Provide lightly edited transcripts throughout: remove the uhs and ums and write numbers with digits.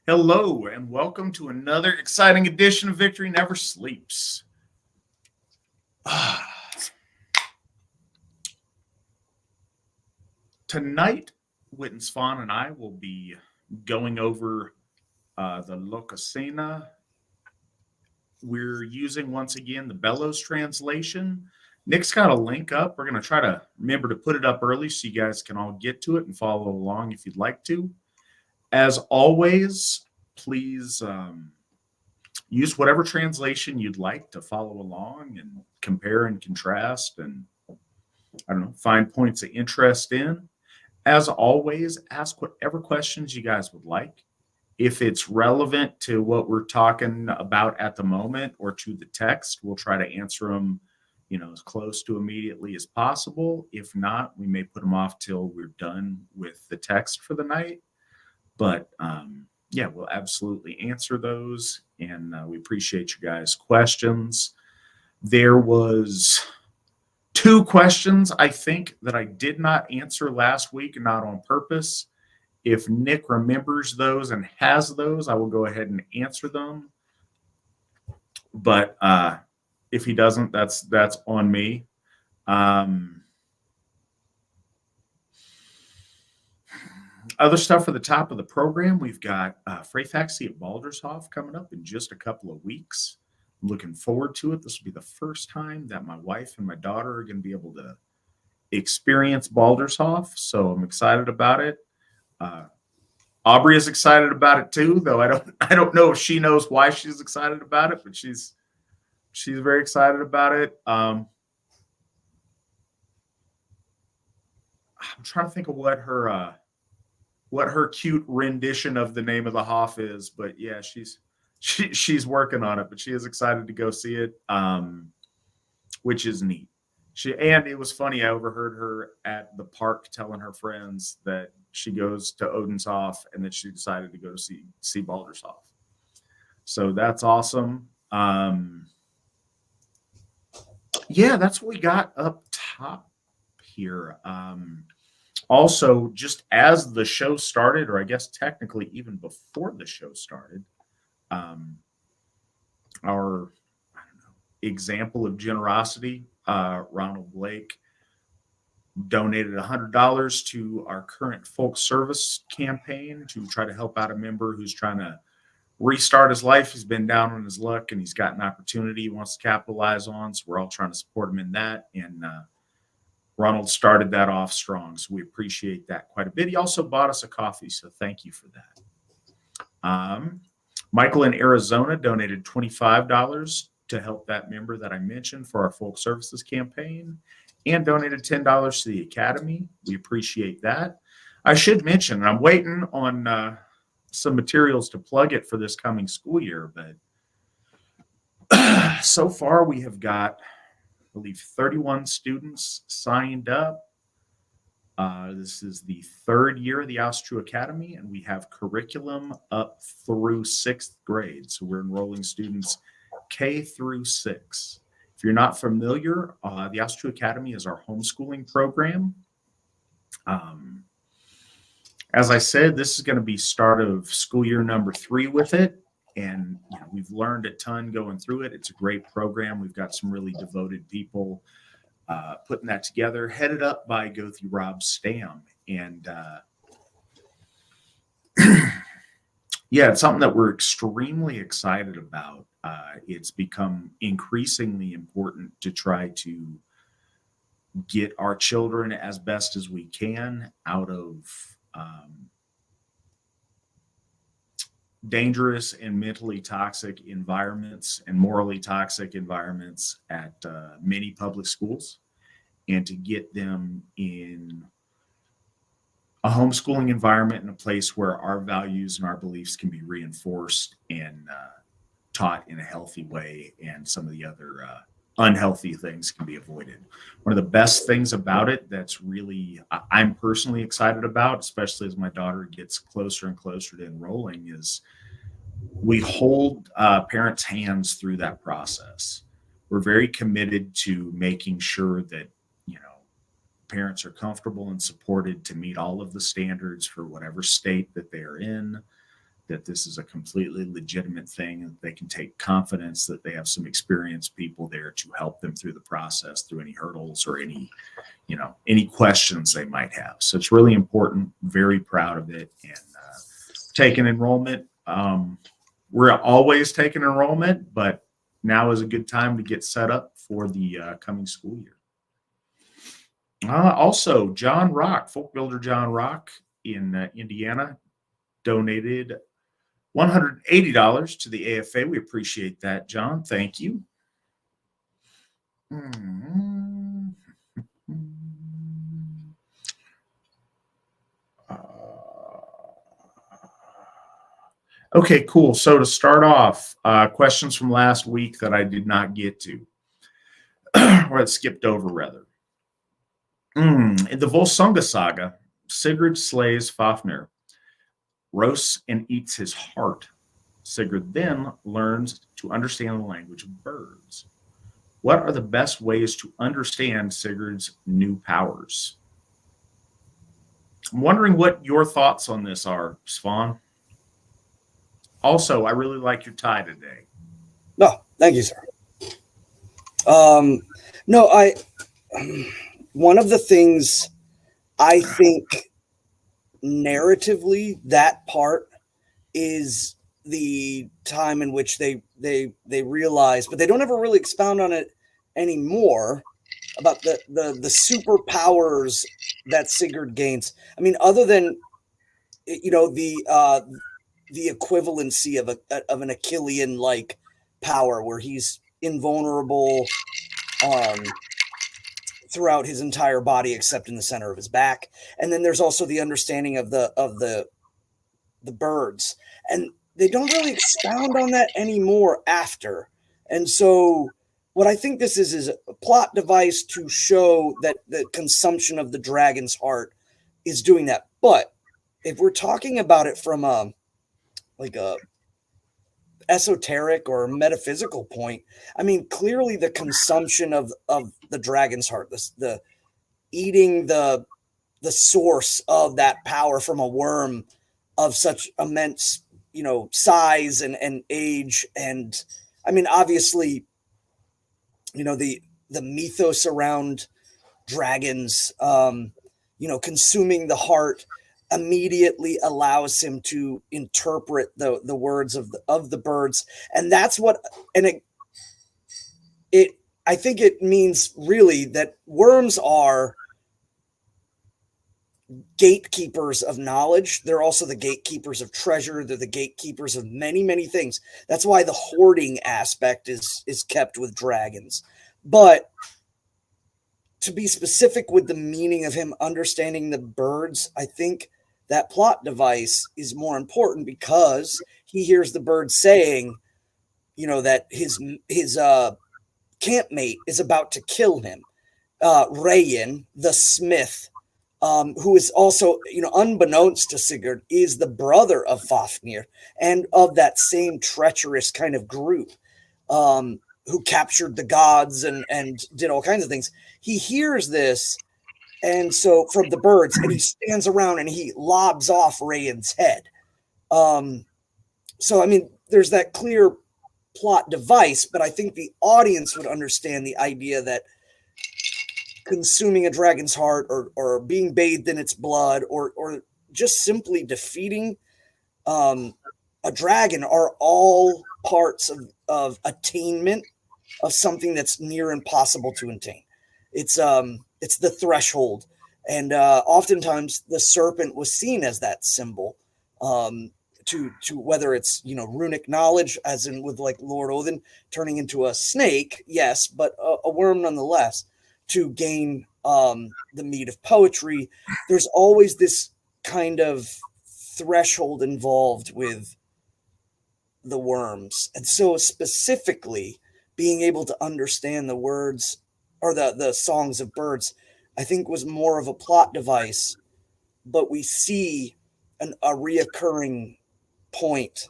Hello, and welcome to another exciting edition of Victory Never Sleeps. Tonight, Witan Svan and I will be going over the Lokasenna. We're using once again the Bellows translation. Nick's got a link up. We're going to try to remember to put it up early so you guys can all get to it and follow along if you'd like to. As always, please use whatever translation you'd like to follow along and compare and contrast and, find points of interest in. As always, ask whatever questions you guys would like. If it's relevant to what we're talking about at the moment or to the text, we'll try to answer them, as close to immediately as possible. If not, we may put them off till we're done with the text for the night. But we'll absolutely answer those, and we appreciate you guys' questions. There was 2 questions, I think, that I did not answer last week, and not on purpose. If Nick remembers those and has those, I will go ahead and answer them. But if he doesn't, that's on me. Other stuff for the top of the program, we've got Freyfaxi at Baldershof coming up in just a couple of weeks. I'm looking forward to it. This will be the first time that my wife and my daughter are going to be able to experience Baldershof, so I'm excited about it. Aubrey is excited about it too, though I don't know if she knows why she's excited about it, but she's very excited about it. I'm trying to think of what her cute rendition of the name of the Hoff is, but yeah, she's working on it, but she is excited to go see it, which is neat. And it was funny, I overheard her at the park telling her friends that she goes to Odenshof and that she decided to go to see Baldershof. So that's awesome. That's what we got up top here. Also, just as the show started, or I guess technically even before the show started, our example of generosity, Ronald Blake donated $100 to our current folk service campaign to try to help out a member who's trying to restart his life. He's been down on his luck and he's got an opportunity he wants to capitalize on. So we're all trying to support him in that. And Ronald started that off strong, so we appreciate that quite a bit. He also bought us a coffee, so thank you for that. Michael in Arizona donated $25 to help that member that I mentioned for our folk services campaign, and donated $10 to the Academy. We appreciate that. I should mention, I'm waiting on some materials to plug it for this coming school year, but so far we have got, I believe, 31 students signed up. This is the 3rd year of the Asatru Academy, and we have curriculum up through 6th grade. So we're enrolling students K through 6. If you're not familiar, the Asatru Academy is our homeschooling program. As I said, this is going to be start of school year number 3 with it. And we've learned a ton going through it. It's a great program. We've got some really devoted people putting that together, headed up by Gothi Rob Stam. And it's something that we're extremely excited about. It's become increasingly important to try to get our children as best as we can out of dangerous and mentally toxic environments and morally toxic environments at many public schools, and to get them in a homeschooling environment, in a place where our values and our beliefs can be reinforced and taught in a healthy way, and some of the other unhealthy things can be avoided. One of the best things about it that's really I'm personally excited about, especially as my daughter gets closer and closer to enrolling, is we hold parents' hands through that process. We're very committed to making sure that parents are comfortable and supported to meet all of the standards for whatever state that they're in. that this is a completely legitimate thing, and they can take confidence that they have some experienced people there to help them through the process, through any hurdles or any questions they might have. So it's really important. Very proud of it. And taking enrollment. We're always taking enrollment, but now is a good time to get set up for the coming school year. Also, John Rock, folk builder John Rock in Indiana, donated $180 to the AFA. We appreciate that, John. Thank you. Okay, cool. So to start off, questions from last week that I did not get to, or that skipped over rather. In the Volsunga saga, Sigurd slays Fafnir, roasts and eats his heart. Sigurd then learns to understand the language of birds. What are the best ways to understand Sigurd's new powers? I'm wondering what your thoughts on this are, Svan. Also, I really like your tie today. No, thank you, sir. One of the things I think narratively, that part is the time in which they realize, but they don't ever really expound on it anymore, about the superpowers that Sigurd gains. I mean, other than the equivalency of an Achillean like power, where he's invulnerable throughout his entire body except in the center of his back. And then there's also the understanding of the birds, and they don't really expound on that anymore after. And so what I think this is a plot device to show that the consumption of the dragon's heart is doing that. But if we're talking about it from a esoteric or metaphysical point, I mean, clearly the consumption of the dragon's heart, the eating the source of that power from a worm of such immense, size and age. And I mean, obviously, the mythos around dragons, consuming the heart immediately allows him to interpret the words of the birds. And that's what, and I think it means really that worms are gatekeepers of knowledge. They're also the gatekeepers of treasure. They're the gatekeepers of many, many things. That's why the hoarding aspect is kept with dragons. But to be specific with the meaning of him understanding the birds, I think that plot device is more important, because he hears the bird saying, that his campmate is about to kill him. Rayin, the smith, who is also, unbeknownst to Sigurd, is the brother of Fafnir and of that same treacherous kind of group, who captured the gods and did all kinds of things. He hears this, and so from the birds, and he stands around and he lobs off Rayin's head. So, I mean, there's that clear plot device, but I think the audience would understand the idea that consuming a dragon's heart or being bathed in its blood or just simply defeating a dragon are all parts of attainment of something that's near impossible to attain. It's the threshold. And oftentimes the serpent was seen as that symbol, to whether it's, runic knowledge, as in with like Lord Odin turning into a snake, yes, but a worm nonetheless, to gain the meat of poetry. There's always this kind of threshold involved with the worms. And so specifically being able to understand the words or the songs of birds, I think was more of a plot device, but we see a reoccurring point.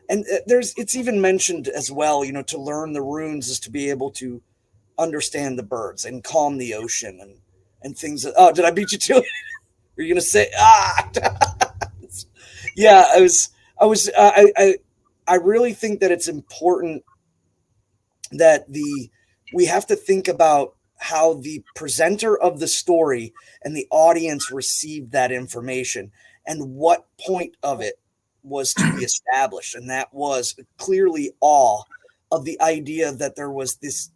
And it's even mentioned as well, to learn the runes is to be able to understand the birds and calm the ocean and things. Oh, did I beat you to it? Were you going to say, Yeah, I was I really think that it's important that we have to think about how the presenter of the story and the audience received that information and what point of it was to be established, and that was clearly awe of the idea that there was this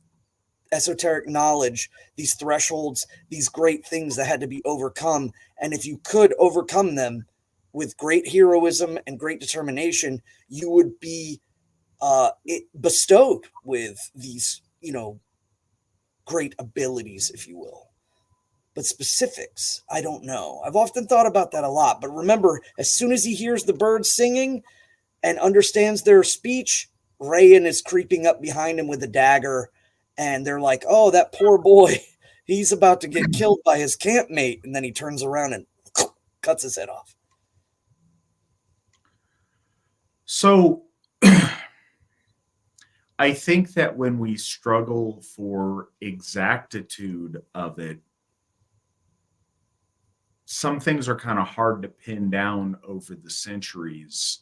esoteric knowledge, these thresholds, these great things that had to be overcome, and if you could overcome them with great heroism and great determination, you would be bestowed with these, great abilities, if you will. But specifics, I don't know. I've often thought about that a lot. But remember, as soon as he hears the birds singing and understands their speech, Rayan is creeping up behind him with a dagger. And they're like, oh, that poor boy, he's about to get killed by his campmate. And then he turns around and cuts his head off. So I think that when we struggle for exactitude of it, some things are kind of hard to pin down over the centuries.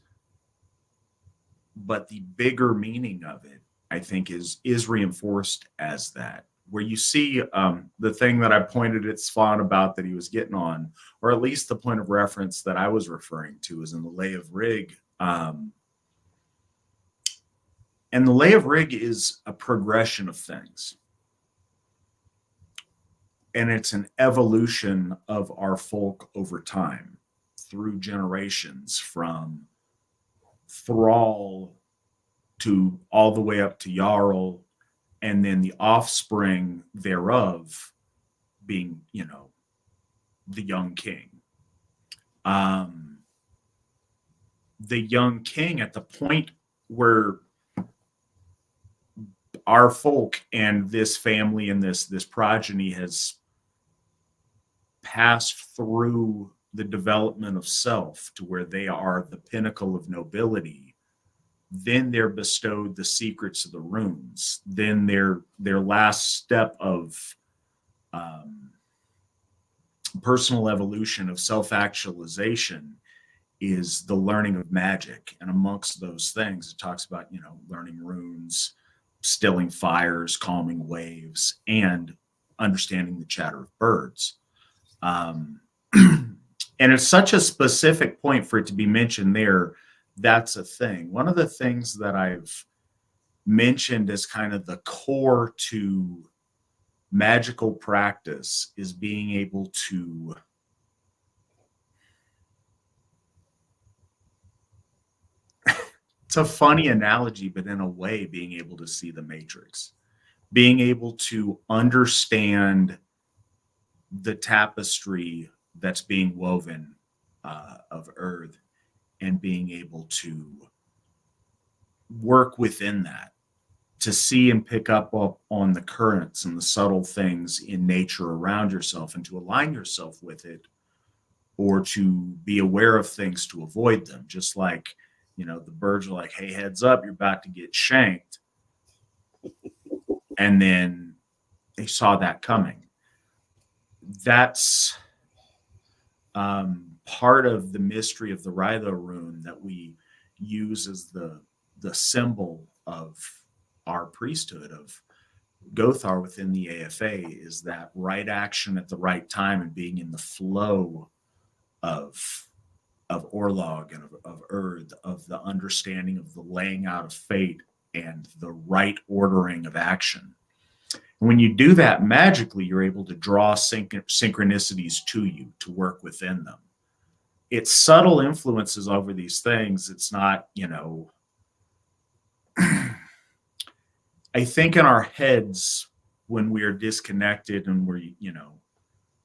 But the bigger meaning of it, I think, is reinforced as that. Where you see the thing that I pointed at Svan about that he was getting on, or at least the point of reference that I was referring to, is in the Lay of Rig. And the Lay of Rig is a progression of things. And it's an evolution of our folk over time through generations, from thrall to all the way up to Jarl, and then the offspring thereof being, the young king. The young king, at the point where our folk and this family and this progeny has passed through the development of self to where they are the pinnacle of nobility, then they're bestowed the secrets of the runes. Then their last step of personal evolution, of self-actualization, is the learning of magic. And amongst those things, it talks about, learning runes, stilling fires, calming waves, and understanding the chatter of birds. And it's such a specific point for it to be mentioned there. That's a thing. One of the things that I've mentioned as kind of the core to magical practice is being able to it's a funny analogy, but in a way, being able to see the matrix, being able to understand the tapestry that's being woven of earth, and being able to work within that, to see and pick up on the currents and the subtle things in nature around yourself, and to align yourself with it, or to be aware of things to avoid them. Just like, the birds are like, hey, heads up, you're about to get shanked. And then they saw that coming. That's part of the mystery of the Rhytho rune that we use as the symbol of our priesthood of Gothar within the AFA, is that right action at the right time and being in the flow of Orlog and of Earth, of the understanding of the laying out of fate and the right ordering of action. And when you do that magically, you're able to draw synchronicities to you to work within them. It's subtle influences over these things. It's not, I think in our heads, when we are disconnected and we're,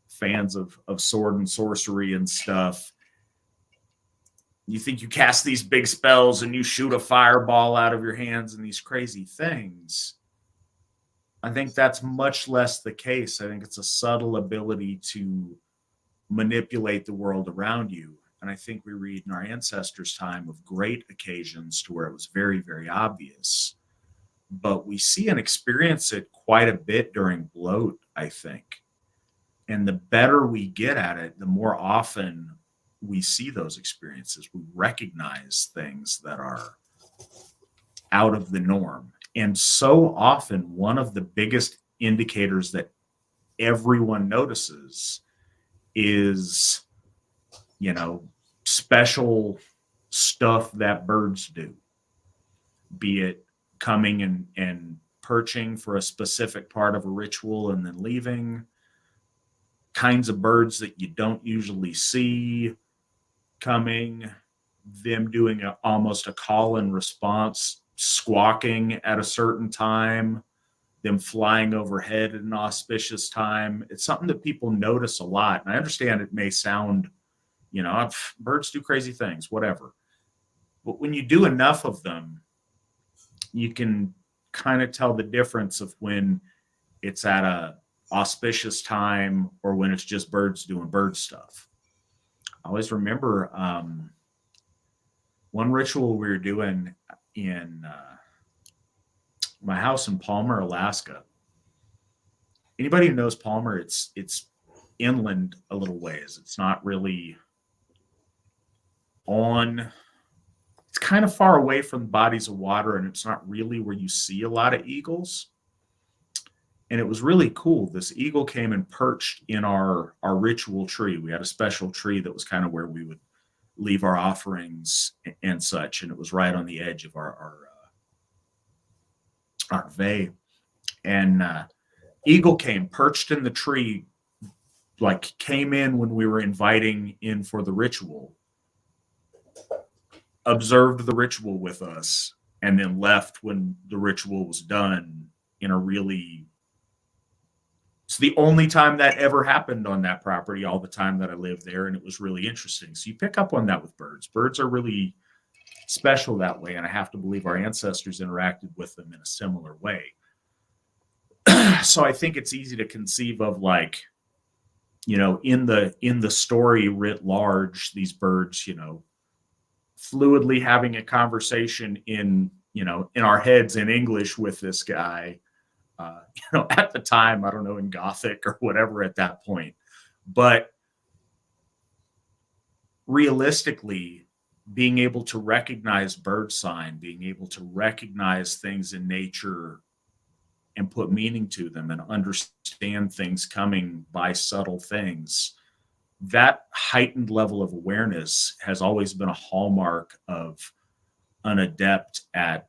fans of sword and sorcery and stuff, you think you cast these big spells and you shoot a fireball out of your hands and these crazy things. I think that's much less the case. I think it's a subtle ability to manipulate the world around you. And I think we read in our ancestors' time of great occasions to where it was very, very obvious. But we see and experience it quite a bit during bloat, I think. And the better we get at it, the more often we see those experiences. We recognize things that are out of the norm. And so often, one of the biggest indicators that everyone notices is, you know, special stuff that birds do, be it coming and perching for a specific part of a ritual and then leaving, kinds of birds that you don't usually see coming, them doing almost a call and response, squawking at a certain time, them flying overhead at an auspicious time. It's something that people notice a lot. And I understand it may sound, you know, birds do crazy things, whatever. But when you do enough of them, you can kind of tell the difference of when it's at a auspicious time or when it's just birds doing bird stuff. I always remember one ritual we were doing in my house in Palmer, Alaska. Anybody who knows Palmer, it's inland a little ways. It's not really on. It's kind of far away from bodies of water, and it's not really where you see a lot of eagles. And it was really cool. This eagle came and perched in our ritual tree. We had a special tree that was kind of where we would leave our offerings and such, and it was right on the edge of our vey. And eagle came, perched in the tree, like came in when we were inviting in for the ritual, observed the ritual with us, and then left when the ritual was done in a really. It's the only time that ever happened on that property, all the time that I lived there, and it was really interesting. So you pick up on that with birds. Birds are really special that way, and I have to believe our ancestors interacted with them in a similar way. So I think it's easy to conceive of, like, you know, in the story writ large, these birds, you know, fluidly having a conversation in, you know, in our heads in English with this guy. You know, at the time, I don't know, in Gothic or whatever at that point. But realistically, being able to recognize bird sign, being able to recognize things in nature and put meaning to them and understand things coming by subtle things, that heightened level of awareness has always been a hallmark of an adept at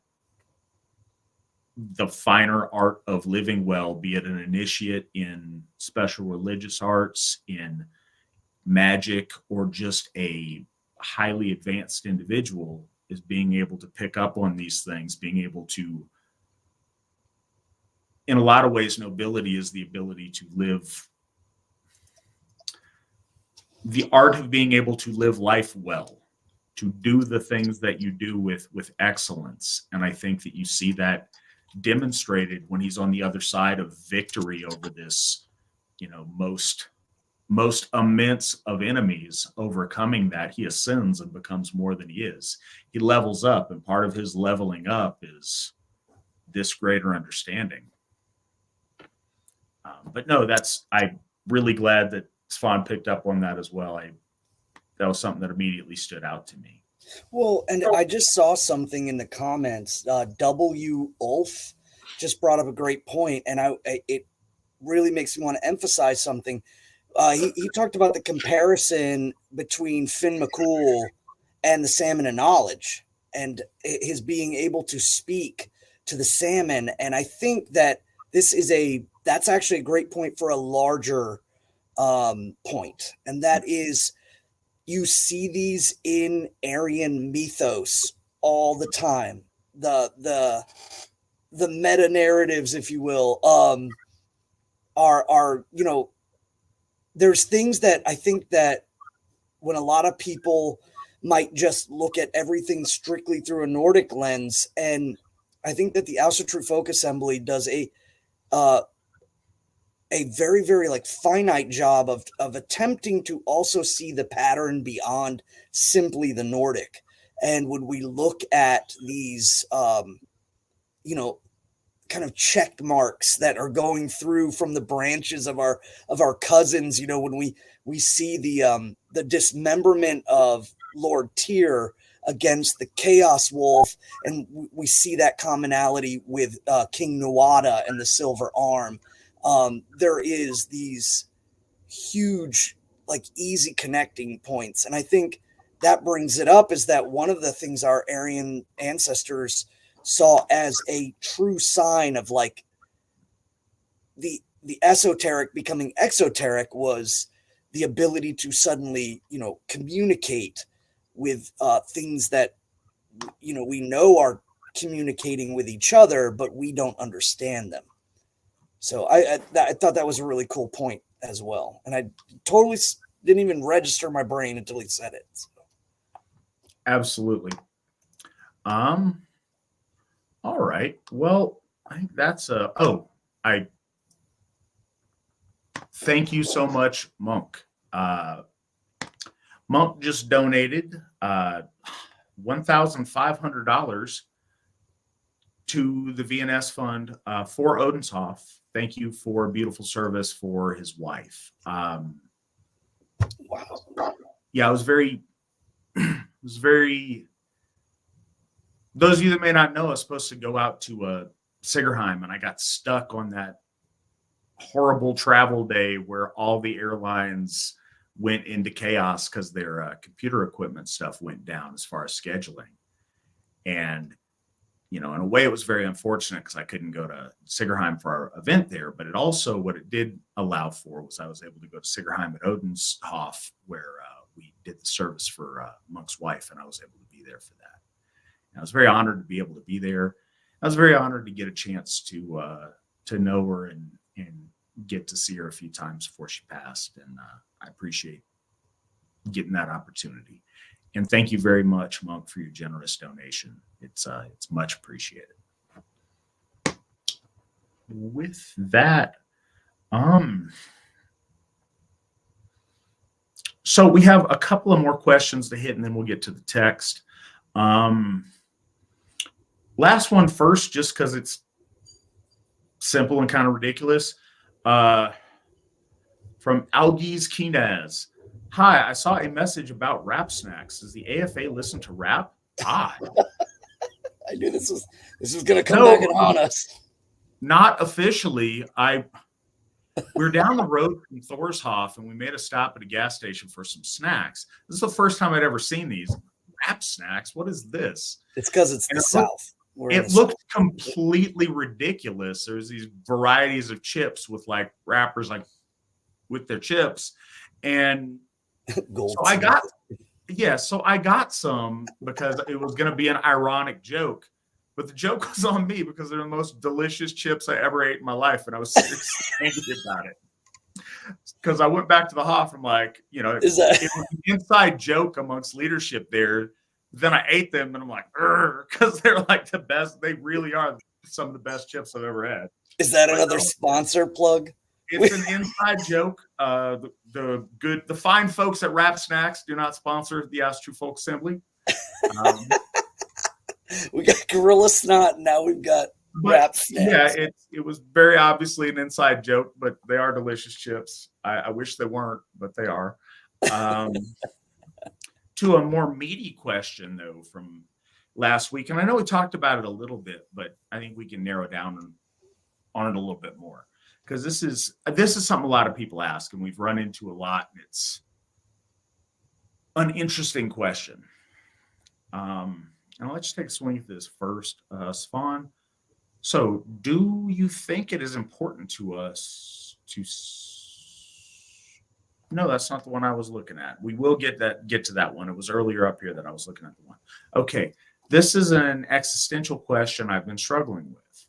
the finer art of living well, be it an initiate in special religious arts, in magic, or just a highly advanced individual, is being able to pick up on these things, being able to, in a lot of ways, nobility is the ability to live, the art of being able to live life well, to do the things that you do with excellence. And I think that you see that demonstrated when he's on the other side of victory over this, you know, most immense of enemies, overcoming that, he ascends and becomes more than he is. He levels up, and part of his leveling up is this greater understanding. But no, I'm really glad that Svan picked up on that as well. That was something that immediately stood out to me. Well, and I just saw something in the comments. W. Ulf just brought up a great point, and it really makes me want to emphasize something. He talked about the comparison between Finn McCool and the Salmon of Knowledge, and his being able to speak to the salmon. And I think that that's actually a great point for a larger point, and that is, you see these in Aryan mythos all the time. The meta narratives, if you will, are, you know, there's things that I think that when a lot of people might just look at everything strictly through a Nordic lens, and I think that the Asatru Folk Assembly does a very, very like finite job of attempting to also see the pattern beyond simply the Nordic. And when we look at these, you know, kind of check marks that are going through from the branches of our cousins, you know, when we see the the dismemberment of Lord Tyr against the Chaos Wolf, and we see that commonality with King Nuada and the Silver Arm. There is these huge, like, easy connecting points, and I think that brings it up is that one of the things our Aryan ancestors saw as a true sign of like the esoteric becoming exoteric was the ability to suddenly, communicate with things that, we know are communicating with each other, but we don't understand them. So I thought that was a really cool point as well. And I totally didn't even register my brain until he said it. So. Absolutely. All right. Well, I think that's I thank you so much, Monk. Monk just donated $1,500 to the VNS Fund for Odenshoff. Thank you for beautiful service for his wife. Wow. Yeah, it was very. Those of you that may not know, I was supposed to go out to Sigerheim, and I got stuck on that horrible travel day where all the airlines went into chaos because their computer equipment stuff went down as far as scheduling. And, in a way, it was very unfortunate because I couldn't go to Sigerheim for our event there. But it also, what it did allow for was I was able to go to Sigerheim at Odenshoff, where we did the service for Monk's wife, and I was able to be there for that. And I was very honored to be able to be there. I was very honored to get a chance to know her and get to see her a few times before she passed. And I appreciate getting that opportunity. And thank you very much, Monk, for your generous donation. It's much appreciated. With that, so we have a couple of more questions to hit, and then we'll get to the text. Last one first, just because it's simple and kind of ridiculous. From Algiz Kinaz. Hi, I saw a message about rap snacks. Does the AFA listen to rap? I knew this was going to come back and haunt us. Not officially. We're down the road from Thorshoff, and we made a stop at a gas station for some snacks. This is the first time I'd ever seen these. Rap snacks? What is this? It's because it's the South. It looked completely ridiculous. There's these varieties of chips with like wrappers, like with their chips. And so I got some because it was going to be an ironic joke. But the joke was on me because they're the most delicious chips I ever ate in my life. And I was angry about it. Because I went back to the Hoff and I'm like, it was an inside joke amongst leadership there. Then I ate them and I'm like, because they're like the best. They really are some of the best chips I've ever had. Is that another sponsor plug? It's an inside joke. The fine folks at Rap Snacks do not sponsor the Asatru Folk Assembly. We got Gorilla Snot. Now we've got Rap Snacks. Yeah, it was very obviously an inside joke, but they are delicious chips. I wish they weren't, but they are. To a more meaty question, though, from last week, and I know we talked about it a little bit, but I think we can narrow down on it a little bit more because this is something a lot of people ask, and we've run into a lot, and it's an interesting question. And let's take a swing at this first, Svan. So, do you think it is important to us to? No, that's not the one I was looking at. We will get to that one. It was earlier up here that I was looking at the one. Okay, this is an existential question I've been struggling with.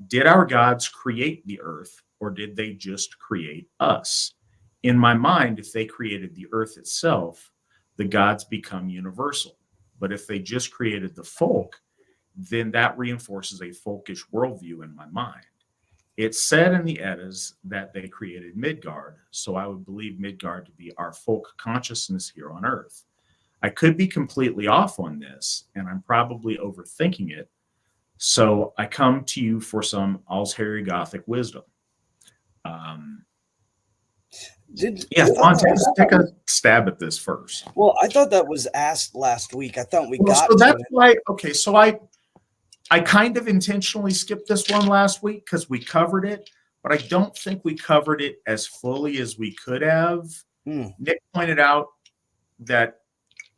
Did our gods create the earth, or did they just create us? In my mind, if they created the earth itself, the gods become universal. But if they just created the folk, then that reinforces a folkish worldview in my mind. It's said in the Eddas that they created Midgard, so I would believe Midgard to be our folk consciousness here on Earth. I could be completely off on this, and I'm probably overthinking it, so I come to you for some Alsheri Gothic wisdom. Yeah, Svan, take a stab at this first. Well, I thought that was asked last week. I thought we Well, got so to that's it. why. Okay, so I kind of intentionally skipped this one last week because we covered it, but I don't think we covered it as fully as we could have. Nick pointed out that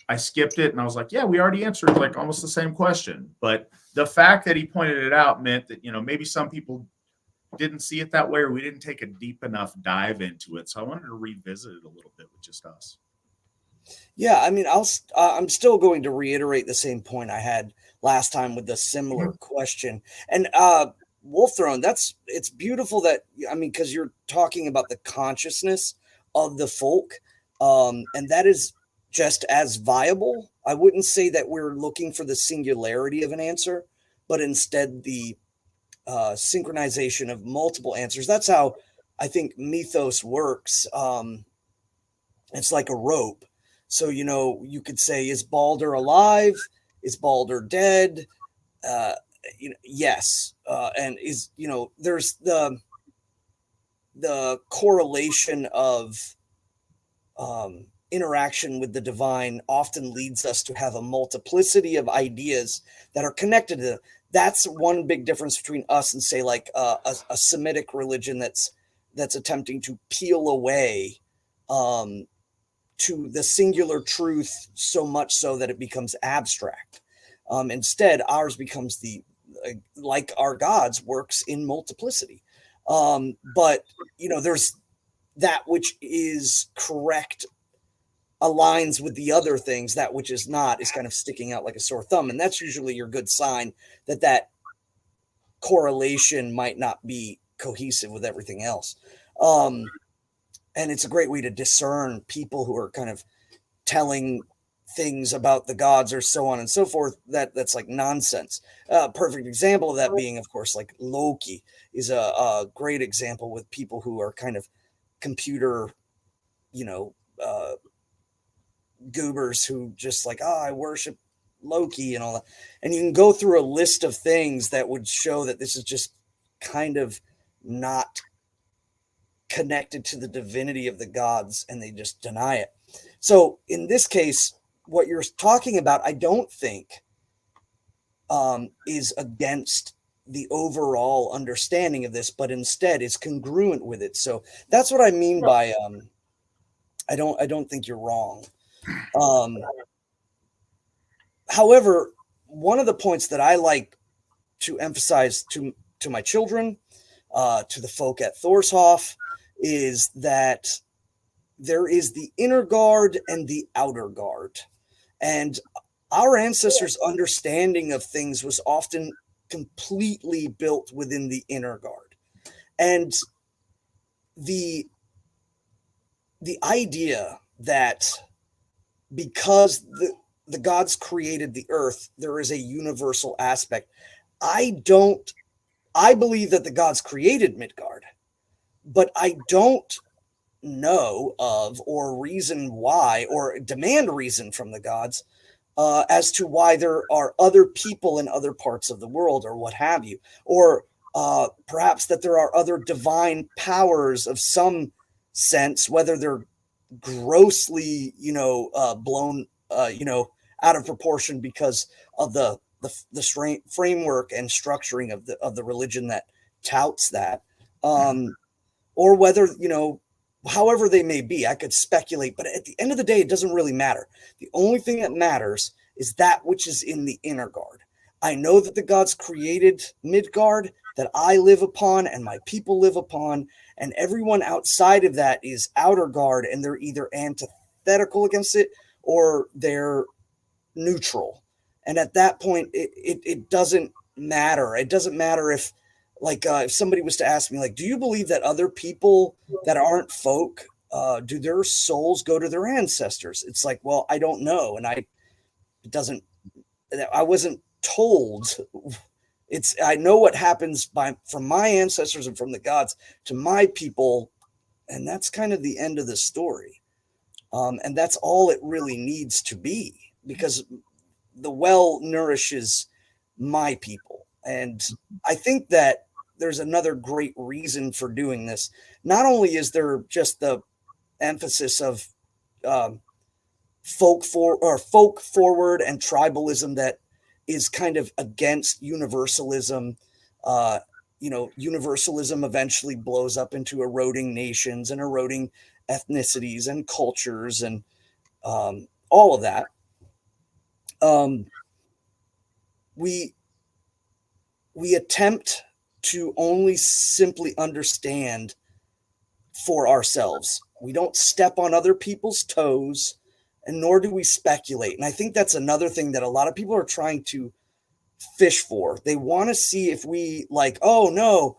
I skipped it, and I was like, "Yeah, we already answered like almost the same question." But the fact that he pointed it out meant that maybe some people didn't see it that way, or we didn't take a deep enough dive into it. So I wanted to revisit it a little bit with just us. Yeah, I mean, I'm still going to reiterate the same point I had last time with the similar question. And Wolf Throne, it's beautiful that, I mean, because you're talking about the consciousness of the folk, and that is just as viable. I wouldn't say that we're looking for the singularity of an answer, but instead the synchronization of multiple answers. That's how I think mythos works. It's like a rope. So, you could say, is Balder alive? Is Balder dead? Yes. And there's the correlation of interaction with the divine often leads us to have a multiplicity of ideas that are connected to them. That's one big difference between us and, say, like a Semitic religion that's attempting to peel away to the singular truth so much so that it becomes abstract. Instead, ours becomes like our gods, works in multiplicity. But there's that which is correct aligns with the other things. That which is not is kind of sticking out like a sore thumb, and that's usually your good sign that correlation might not be cohesive with everything else. And it's a great way to discern people who are kind of telling things about the gods or so on and so forth that's like nonsense. Perfect example of that being, of course, like Loki is a great example with people who are kind of computer, goobers who just like, I worship Loki and all that. And you can go through a list of things that would show that this is just kind of not connected to the divinity of the gods, and they just deny it. So in this case, what you're talking about, I don't think is against the overall understanding of this, but instead is congruent with it. So that's what I mean by I don't think you're wrong. However, one of the points that I like to emphasize to my children, to the folk at Thorshoff, is that there is the inner guard and the outer guard. And our ancestors' understanding of things was often completely built within the inner guard. And the idea that because the gods created the earth, there is a universal aspect. I believe that the gods created Midgard, but I don't know of or reason why or demand reason from the gods as to why there are other people in other parts of the world or what have you, or perhaps that there are other divine powers of some sense, whether they're grossly, blown, out of proportion because of the framework and structuring of the religion that touts that, or whether, however they may be. I could speculate, but at the end of the day, it doesn't really matter. The only thing that matters is that which is in the inner guard. I know that the gods created Midgard, that I live upon and my people live upon, and everyone outside of that is outer guard, and they're either antithetical against it or they're neutral. And at that point, it doesn't matter. It doesn't matter if, like, if somebody was to ask me, like, do you believe that other people that aren't folk, do their souls go to their ancestors? It's like, well, I don't know. And I wasn't told. I know what happens from my ancestors and from the gods to my people. And that's kind of the end of the story. And that's all it really needs to be, because the well nourishes my people. And I think that there's another great reason for doing this. Not only is there just the emphasis of folk forward and tribalism that is kind of against universalism. Universalism eventually blows up into eroding nations and eroding ethnicities and cultures and all of that. We attempt to only simply understand for ourselves. We don't step on other people's toes, and nor do we speculate. And I think that's another thing that a lot of people are trying to fish for. They want to see if we like, oh no,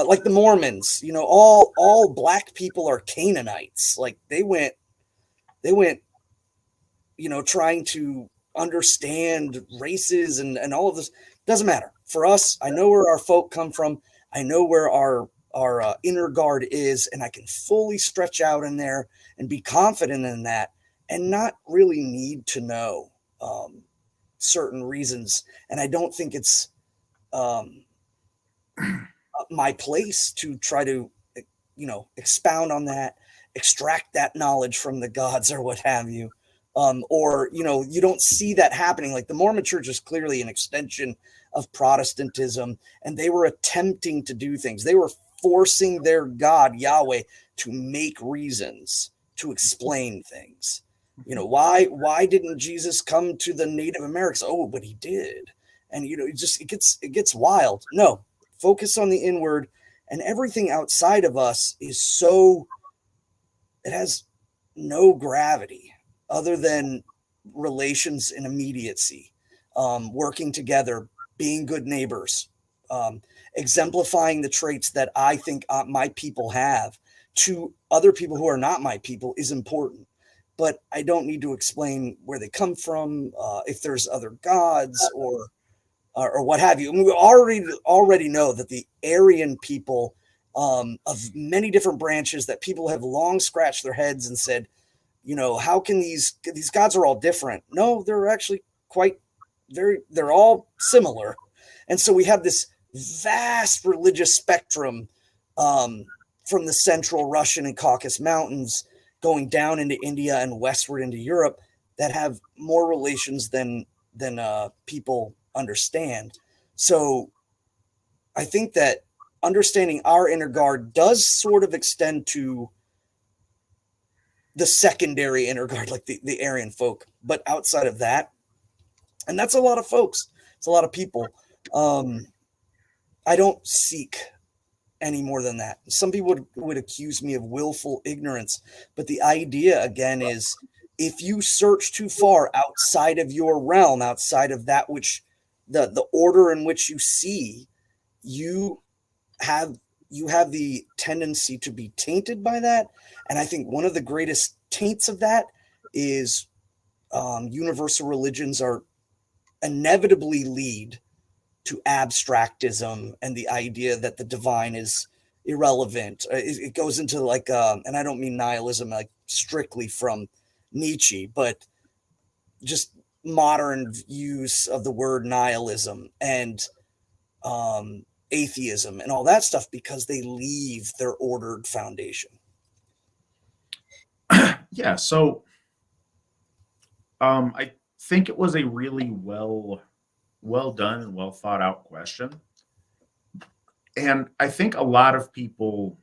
like the Mormons, all black people are Canaanites. Like they went, trying to understand races and all of this. Doesn't matter for us. I know where our folk come from. I know where our inner guard is, and I can fully stretch out in there and be confident in that, and not really need to know certain reasons. And I don't think it's my place to try to, expound on that, extract that knowledge from the gods or what have you. You don't see that happening. Like the Mormon Church is clearly an extension of Protestantism, and they were attempting to do things. They were forcing their God, Yahweh, to make reasons to explain things. Why didn't Jesus come to the Native Americans? Oh, but he did. And it gets wild. No, focus on the inward, and everything outside of us it has no gravity other than relations and immediacy, working together, being good neighbors, exemplifying the traits that I think my people have to other people who are not my people is important. But I don't need to explain where they come from, if there's other gods or what have you. I mean, we already know that the Aryan people, of many different branches, that people have long scratched their heads and said, how can these gods are all different? No, they're actually they're all similar. And so we have this vast religious spectrum, from the central Russian and Caucasus Mountains going down into India and westward into Europe, that have more relations than people understand. So I think that understanding our inner guard does sort of extend to the secondary inner guard, like the Aryan folk. But outside of that, and that's a lot of folks, it's a lot of people. I don't seek any more than that. Some people would accuse me of willful ignorance, but the idea again is, if you search too far outside of your realm, outside of that which the order in which you see, you have the tendency to be tainted by that. And I think one of the greatest taints of that is universal religions are inevitably lead to abstractism and the idea that the divine is irrelevant. It goes into like, and I don't mean nihilism like strictly from Nietzsche, but just modern use of the word nihilism and atheism and all that stuff, because they leave their ordered foundation. Yeah, so I think it was a really well done and well thought out question. And I think a lot of people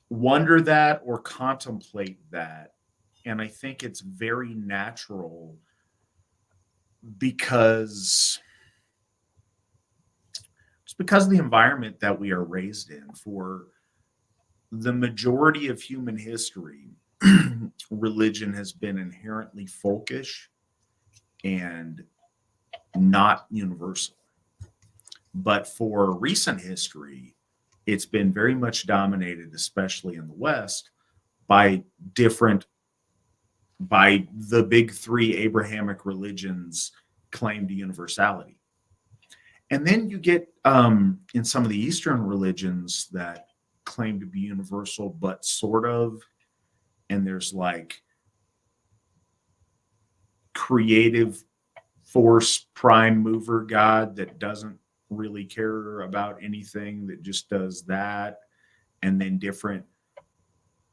wonder that or contemplate that. And I think it's very natural, because of the environment that we are raised in. For the majority of human history, religion has been inherently folkish and not universal. But for recent history, it's been very much dominated, especially in the West, by the big three Abrahamic religions claim to universality. And then you get in some of the Eastern religions that claim to be universal, but sort of, and there's like creative force prime mover God that doesn't really care about anything, that just does that. And then different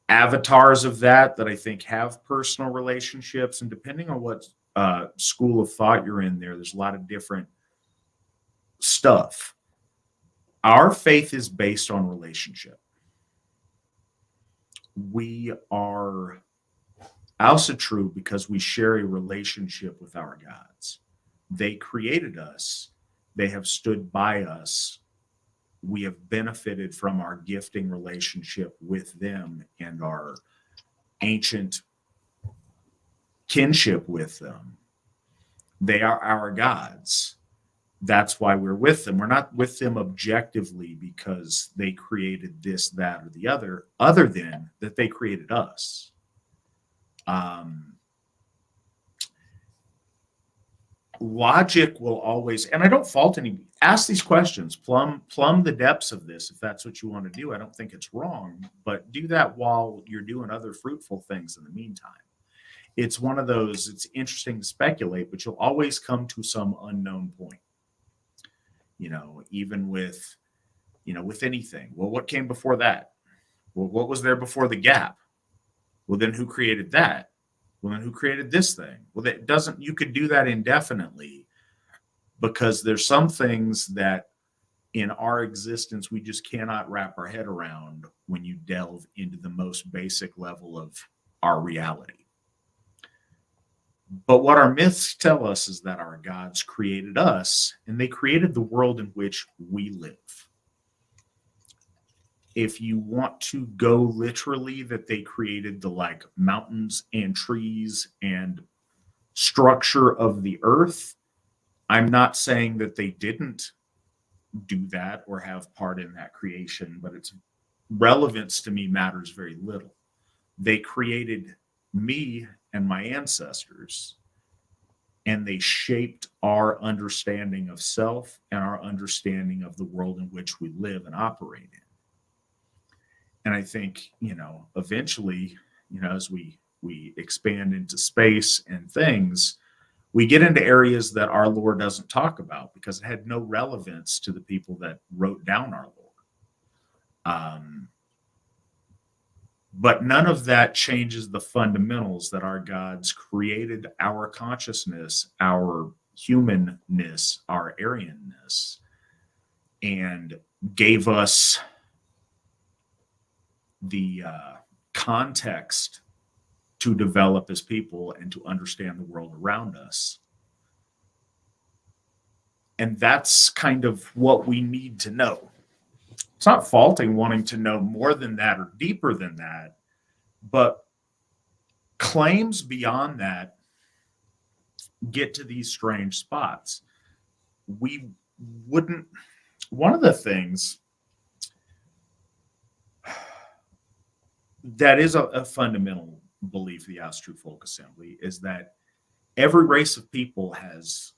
avatars of that I think have personal relationships. And depending on what school of thought you're in, there's a lot of different stuff. Our faith is based on relationship. We are Asatru because we share a relationship with our gods. They created us. They have stood by us. We have benefited from our gifting relationship with them and our ancient kinship with them. They are our gods. That's why we're with them. We're not with them objectively because they created this, that, or the other than that they created us. Logic will always, and I don't fault any, ask these questions, plumb the depths of this if that's what you want to do. I don't think it's wrong, but do that while you're doing other fruitful things in the meantime. It's one of those, it's interesting to speculate, but you'll always come to some unknown point. Even with, with anything. Well, what came before that? Well, what was there before the gap? Well, then who created that? Well, then who created this thing? Well, that doesn't, you could do that indefinitely because there's some things that in our existence we just cannot wrap our head around when you delve into the most basic level of our reality. But what our myths tell us is that our gods created us and they created the world in which we live. If you want to go literally, that they created the mountains and trees and structure of the earth, I'm not saying that they didn't do that or have part in that creation, but its relevance to me matters very little. They created me and my ancestors, and they shaped our understanding of self and our understanding of the world in which we live and operate in. And I think, eventually, as we expand into space and things, we get into areas that our lore doesn't talk about because it had no relevance to the people that wrote down our lore. But none of that changes the fundamentals that our gods created our consciousness, our humanness, our Aryanness, and gave us the context to develop as people and to understand the world around us. And that's kind of what we need to know. It's not faulting wanting to know more than that or deeper than that, but claims beyond that get to these strange spots. We wouldn't, one of the things that is a fundamental belief of the Asatru Folk Assembly is that every race of people has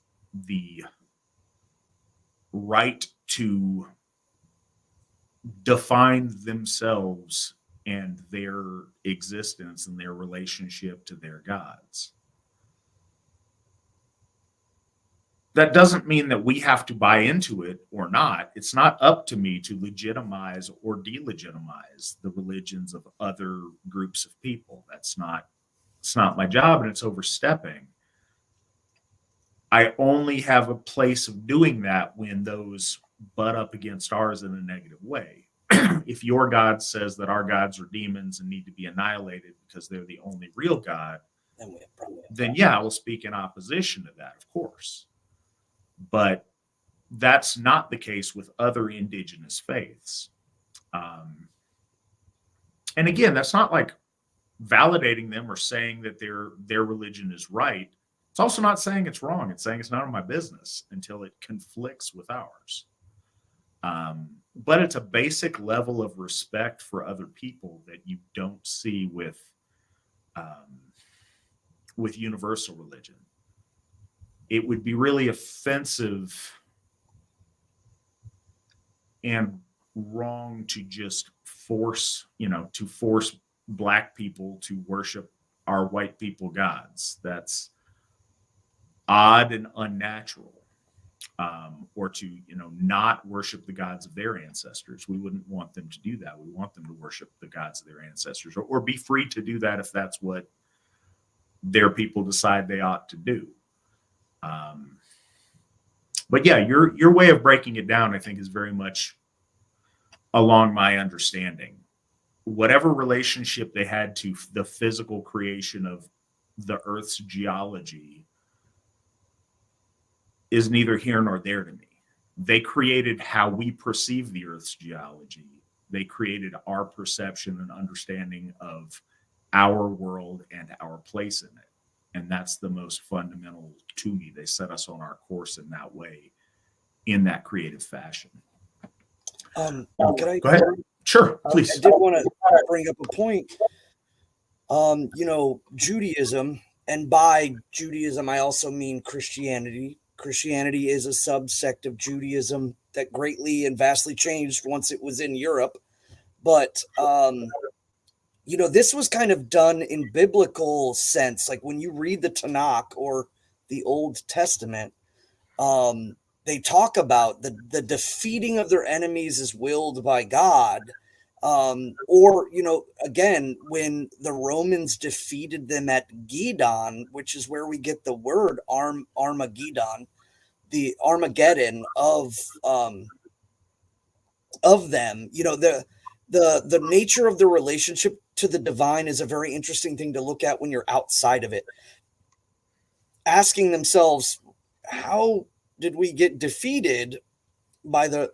the right to define themselves and their existence and their relationship to their gods. That doesn't mean that we have to buy into it or not. It's not up to me to legitimize or delegitimize the religions of other groups of people. It's not my job, and it's overstepping. I only have a place of doing that when those butt up against ours in a negative way. If your God says that our gods are demons and need to be annihilated because they're the only real God, then yeah, I will speak in opposition to that, of course. But that's not the case with other indigenous faiths. And again, that's not like validating them or saying that their religion is right. It's also not saying it's wrong. It's saying it's none of my business until it conflicts with ours. But it's a basic level of respect for other people that you don't see with universal religion. It would be really offensive and wrong to just force Black people to worship our white people gods. That's odd and unnatural. or to, not worship the gods of their ancestors. We wouldn't want them to do that. We want them to worship the gods of their ancestors, or be free to do that if that's what their people decide they ought to do. But yeah, your way of breaking it down, I think, is very much along my understanding. Whatever relationship they had to the physical creation of the Earth's geology is neither here nor there to me. They created how we perceive the Earth's geology. They created our perception and understanding of our world and our place in it. And that's the most fundamental to me. They set us on our course in that way, in that creative fashion. Could I go ahead? Sure, please. I did want to bring up a point. Judaism, and by Judaism, I also mean Christianity. Christianity is a subsect of Judaism that greatly and vastly changed once it was in Europe. But, this was kind of done in biblical sense. Like when you read the Tanakh or the Old Testament, they talk about the defeating of their enemies is willed by God. Again, when the Romans defeated them at Gidon, which is where we get the word Armageddon, the Armageddon of them, the nature of the relationship to the divine is a very interesting thing to look at when you're outside of it. Asking themselves, how did we get defeated by the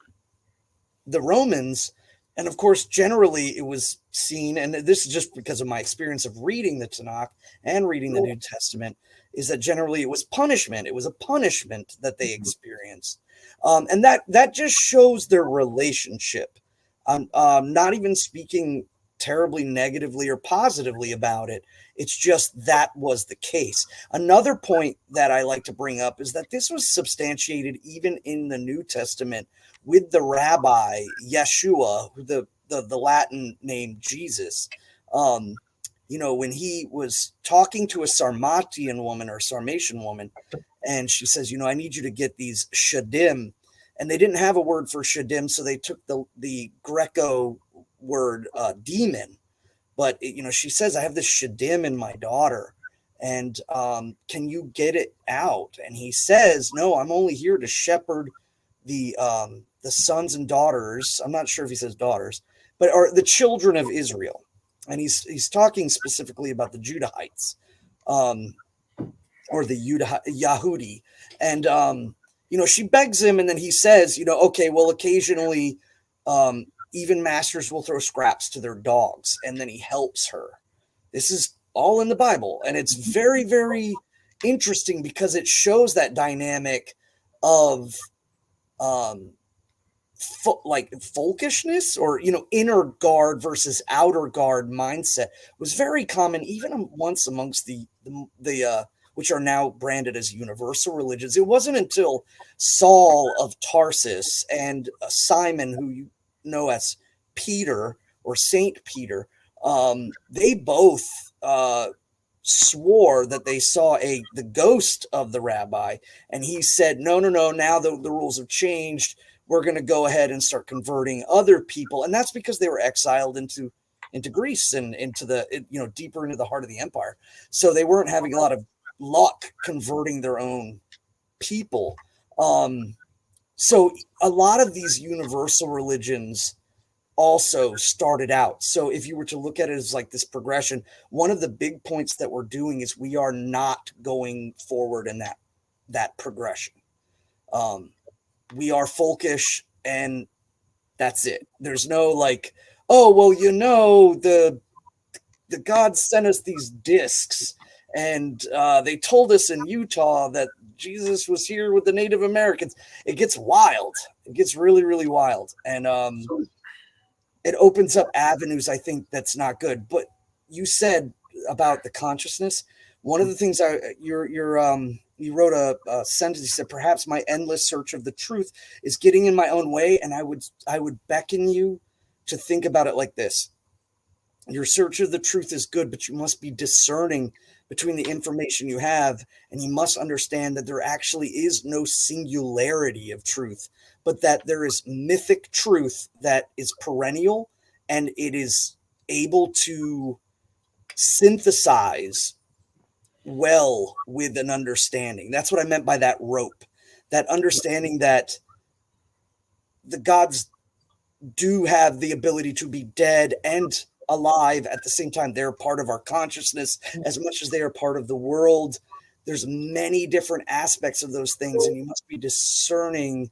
Romans? And of course, generally it was seen, and this is just because of my experience of reading the Tanakh and reading the New Testament, is that generally it was punishment. It was a punishment that they experienced. And that just shows their relationship. Not even speaking terribly negatively or positively about it. It's just that was the case. Another point that I like to bring up is that this was substantiated even in the New Testament with the rabbi Yeshua, the Latin name Jesus. When he was talking to a Sarmatian woman or Sarmatian woman, and she says, I need you to get these shadim. And they didn't have a word for shadim, so they took the Greco word demon. But, she says, I have this shadim in my daughter, and can you get it out? And he says, no, I'm only here to shepherd the sons and daughters. I'm not sure if he says daughters, but are the children of Israel. And he's talking specifically about the Judahites, or the Yahudi. And, she begs him, and then he says, okay, well, occasionally, even masters will throw scraps to their dogs, and then he helps her. This is all in the Bible, and it's very, very interesting because it shows that dynamic of folkishness, or inner guard versus outer guard mindset was very common even once amongst the which are now branded as universal religions. It wasn't until Saul of Tarsus and Simon, who you know as Peter or Saint Peter, they both swore that they saw the ghost of the rabbi, and he said, no, now the rules have changed. We're going to go ahead and start converting other people. And that's because they were exiled into Greece and into the, deeper into the heart of the empire. So they weren't having a lot of luck converting their own people. So a lot of these universal religions also started out. So if you were to look at it as like this progression, one of the big points that we're doing is we are not going forward in that progression. We are folkish, and that's it. There's no like, oh, well, the gods sent us these discs, and they told us in Utah that Jesus was here with the Native Americans. It gets wild. It gets really, really wild. And it opens up avenues, I think, that's not good. But you said about the consciousness. One of the things you wrote a sentence. You said, perhaps my endless search of the truth is getting in my own way. And I would beckon you to think about it like this. Your search of the truth is good, but you must be discerning between the information you have, and you must understand that there actually is no singularity of truth, but that there is mythic truth that is perennial, and it is able to synthesize well with an understanding. That's what I meant by that rope, that understanding that the gods do have the ability to be dead and alive at the same time. They're part of our consciousness as much as they are part of the world. There's many different aspects of those things, and you must be discerning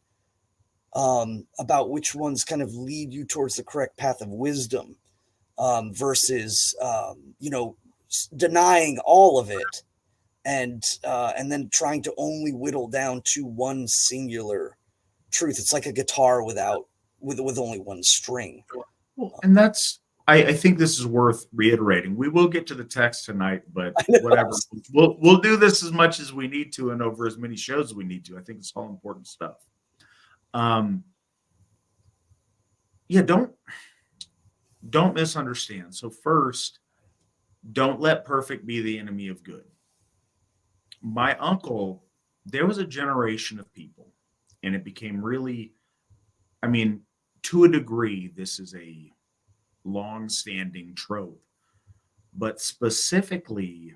about which ones kind of lead you towards the correct path of wisdom, versus denying all of it and then trying to only whittle down to one singular truth. It's like a guitar with only one string. Well, and I think this is worth reiterating. We will get to the text tonight, but whatever. We'll do this as much as we need to and over as many shows as we need to. I think it's all important stuff. Yeah, don't misunderstand. So first, don't let perfect be the enemy of good. My uncle, there was a generation of people, and it became really, I mean, to a degree, this is a long-standing trope, but specifically,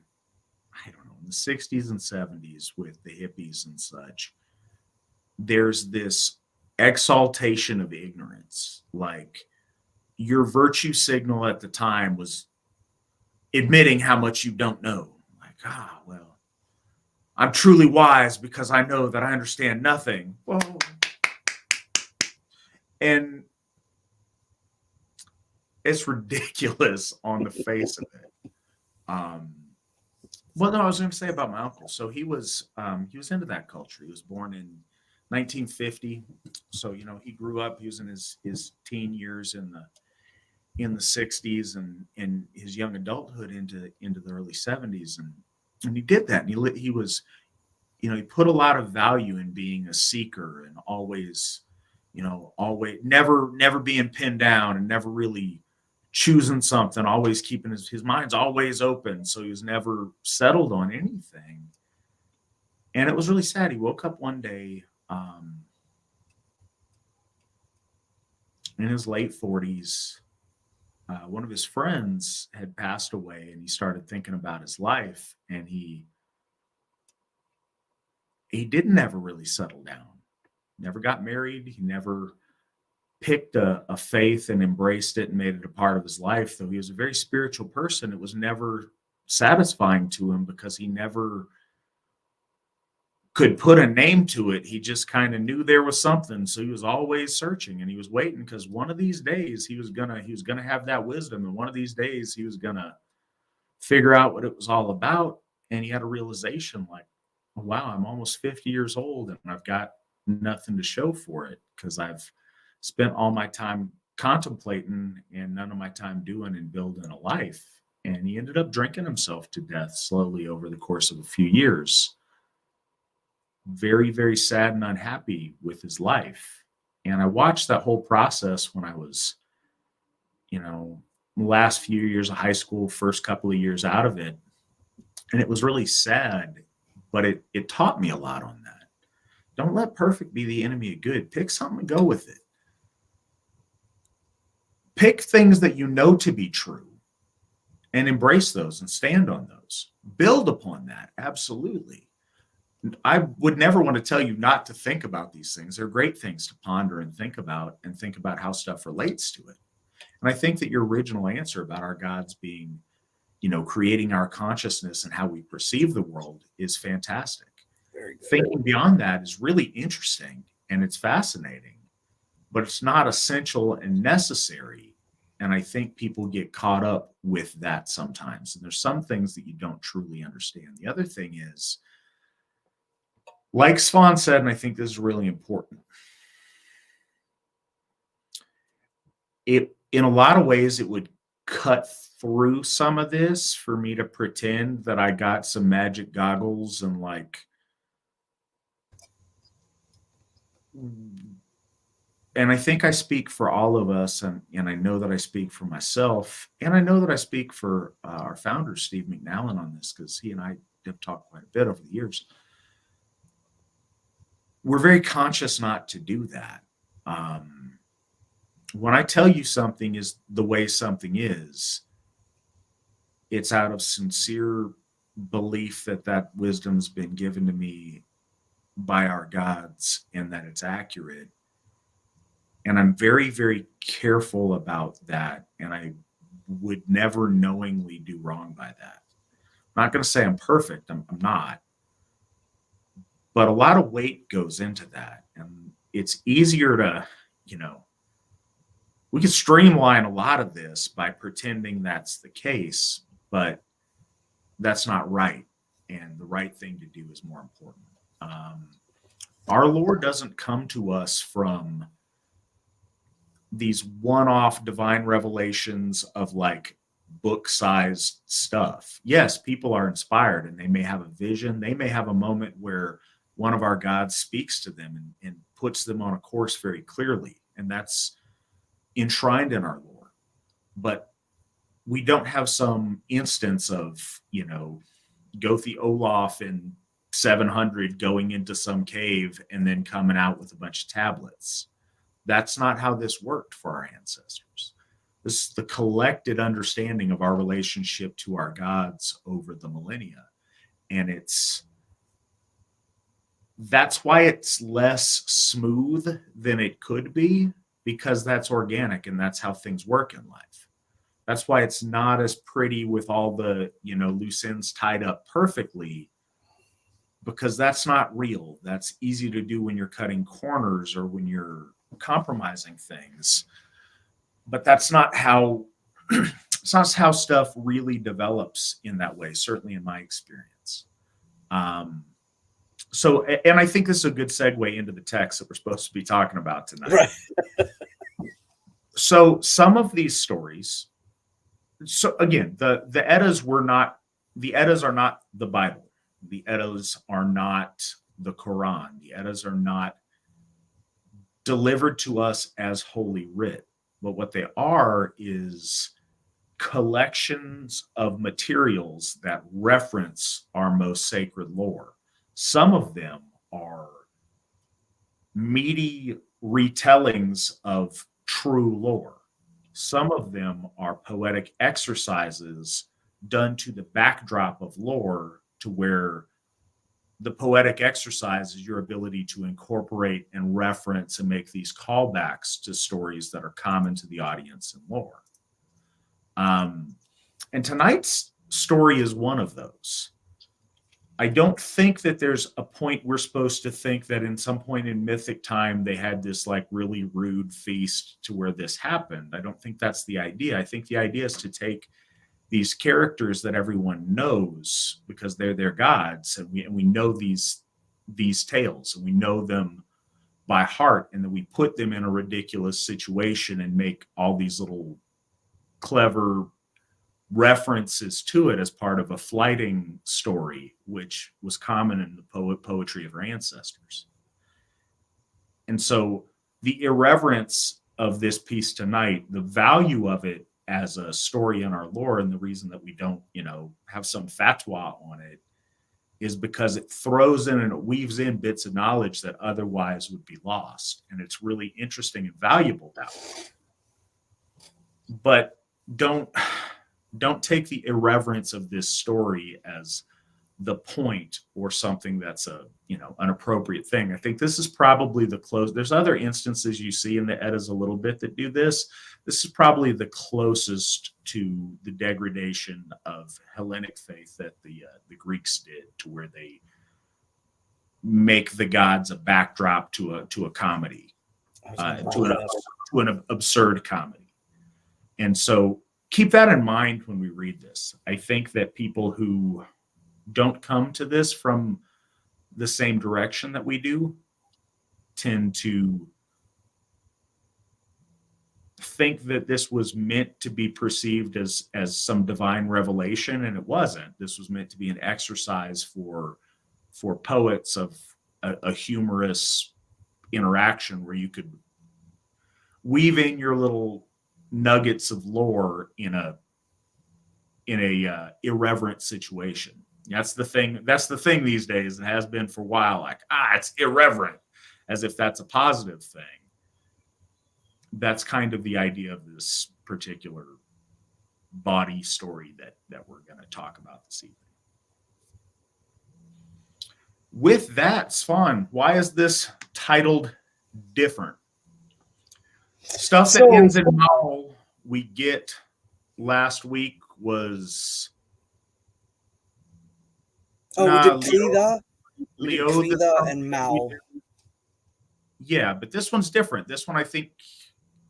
I don't know, in the 60s and 70s with the hippies and such, there's this exaltation of ignorance. Like, your virtue signal at the time was admitting how much you don't know. Like, well, I'm truly wise because I know that I understand nothing. Well, and it's ridiculous on the face of it. Well, no, I was going to say about my uncle. So he was into that culture. He was born in 1950. So, he grew up. He was in his teen years in the 60s and in his young adulthood into the early 70s. And he did that. And he was, he put a lot of value in being a seeker and always never being pinned down and never really choosing something, always keeping his mind's always open. So he was never settled on anything. And it was really sad. He woke up one day in his late 40s. One of his friends had passed away, and he started thinking about his life, and he didn't ever really settle down. Never got married. He never picked a faith and embraced it and made it a part of his life. Though he was a very spiritual person, it was never satisfying to him because he never could put a name to it. He just kind of knew there was something. So he was always searching, and he was waiting because one of these days he was gonna have that wisdom, and one of these days he was gonna figure out what it was all about. And he had a realization like, wow, I'm almost 50 years old and I've got nothing to show for it because I've spent all my time contemplating and none of my time doing and building a life. And he ended up drinking himself to death slowly over the course of a few years. Very, very sad and unhappy with his life. And I watched that whole process when I was, last few years of high school, first couple of years out of it. And it was really sad, but it taught me a lot on that. Don't let perfect be the enemy of good. Pick something and go with it. Pick things that you know to be true and embrace those and stand on those. Build upon that. Absolutely. I would never want to tell you not to think about these things. They're great things to ponder and think about how stuff relates to it. And I think that your original answer about our gods being, creating our consciousness and how we perceive the world is fantastic. Very good. Thinking beyond that is really interesting and it's fascinating, but it's not essential and necessary. And I think people get caught up with that sometimes. And there's some things that you don't truly understand. The other thing is, like Svan said, and I think this is really important, in a lot of ways, it would cut through some of this for me to pretend that I got some magic goggles and and I think I speak for all of us, and I know that I speak for myself, and I know that I speak for our founder, Steve McNallen, on this, because he and I have talked quite a bit over the years. We're very conscious not to do that. When I tell you something is the way something is, it's out of sincere belief that that wisdom's been given to me by our gods and that it's accurate. And I'm very, very careful about that. And I would never knowingly do wrong by that. I'm not going to say I'm perfect. I'm not. But a lot of weight goes into that. And it's easier to, we can streamline a lot of this by pretending that's the case, but that's not right. And the right thing to do is more important. Our Lord doesn't come to us from these one-off divine revelations of like book-sized stuff. Yes, people are inspired and they may have a vision. They may have a moment where one of our gods speaks to them and puts them on a course very clearly. And that's enshrined in our lore. But we don't have some instance of, Gothi Olaf in 700 going into some cave and then coming out with a bunch of tablets. That's not how this worked for our ancestors. This is the collected understanding of our relationship to our gods over the millennia. And that's why it's less smooth than it could be, because that's organic and that's how things work in life. That's why it's not as pretty with all the, loose ends tied up perfectly, because that's not real. That's easy to do when you're cutting corners or when you're compromising things. But that's not how it's not how stuff really develops in that way, certainly in my experience. So, and I think this is a good segue into the text that we're supposed to be talking about tonight. Right. So some of these stories, so again, the Eddas are not the Bible. The Eddas are not the Quran. The Eddas are not delivered to us as holy writ. But what they are is collections of materials that reference our most sacred lore. Some of them are meaty retellings of true lore. Some of them are poetic exercises done to the backdrop of lore, to where the poetic exercise is your ability to incorporate and reference and make these callbacks to stories that are common to the audience and lore. And tonight's story is one of those. I don't think that there's a point we're supposed to think that in some point in mythic time they had this like really rude feast to where this happened. I don't think that's the idea. I think the idea is to take these characters that everyone knows because they're their gods, and we know these tales, and we know them by heart, and then we put them in a ridiculous situation and make all these little clever references to it as part of a flighting story, which was common in the poetry of our ancestors. And so the irreverence of this piece tonight, the value of it as a story in our lore, and the reason that we don't, have some fatwa on it, is because it throws in and it weaves in bits of knowledge that otherwise would be lost. And it's really interesting and valuable that way. But don't take the irreverence of this story as the point or something that's an appropriate thing. I think this is probably the close. There's other instances you see in the Eddas a little bit that do this. This is probably the closest to the degradation of Hellenic faith that the Greeks did, to where they make the gods a backdrop to a comedy, to an absurd comedy. And so keep that in mind when we read this. I think that people who don't come to this from the same direction that we do tend to think that this was meant to be perceived as some divine revelation, and it wasn't. This was meant to be an exercise for poets of a humorous interaction where you could weave in your little nuggets of lore in a irreverent situation. That's the thing. That's the thing these days. It has been for a while. Like, it's irreverent, as if that's a positive thing. That's kind of the idea of this particular body story that we're going to talk about this evening. With that, Svan, why is this titled different? Stuff that ends in mal we get last week was we did Krida. We did Leo Krida and Mal. Yeah, but this one's different. This one, I think,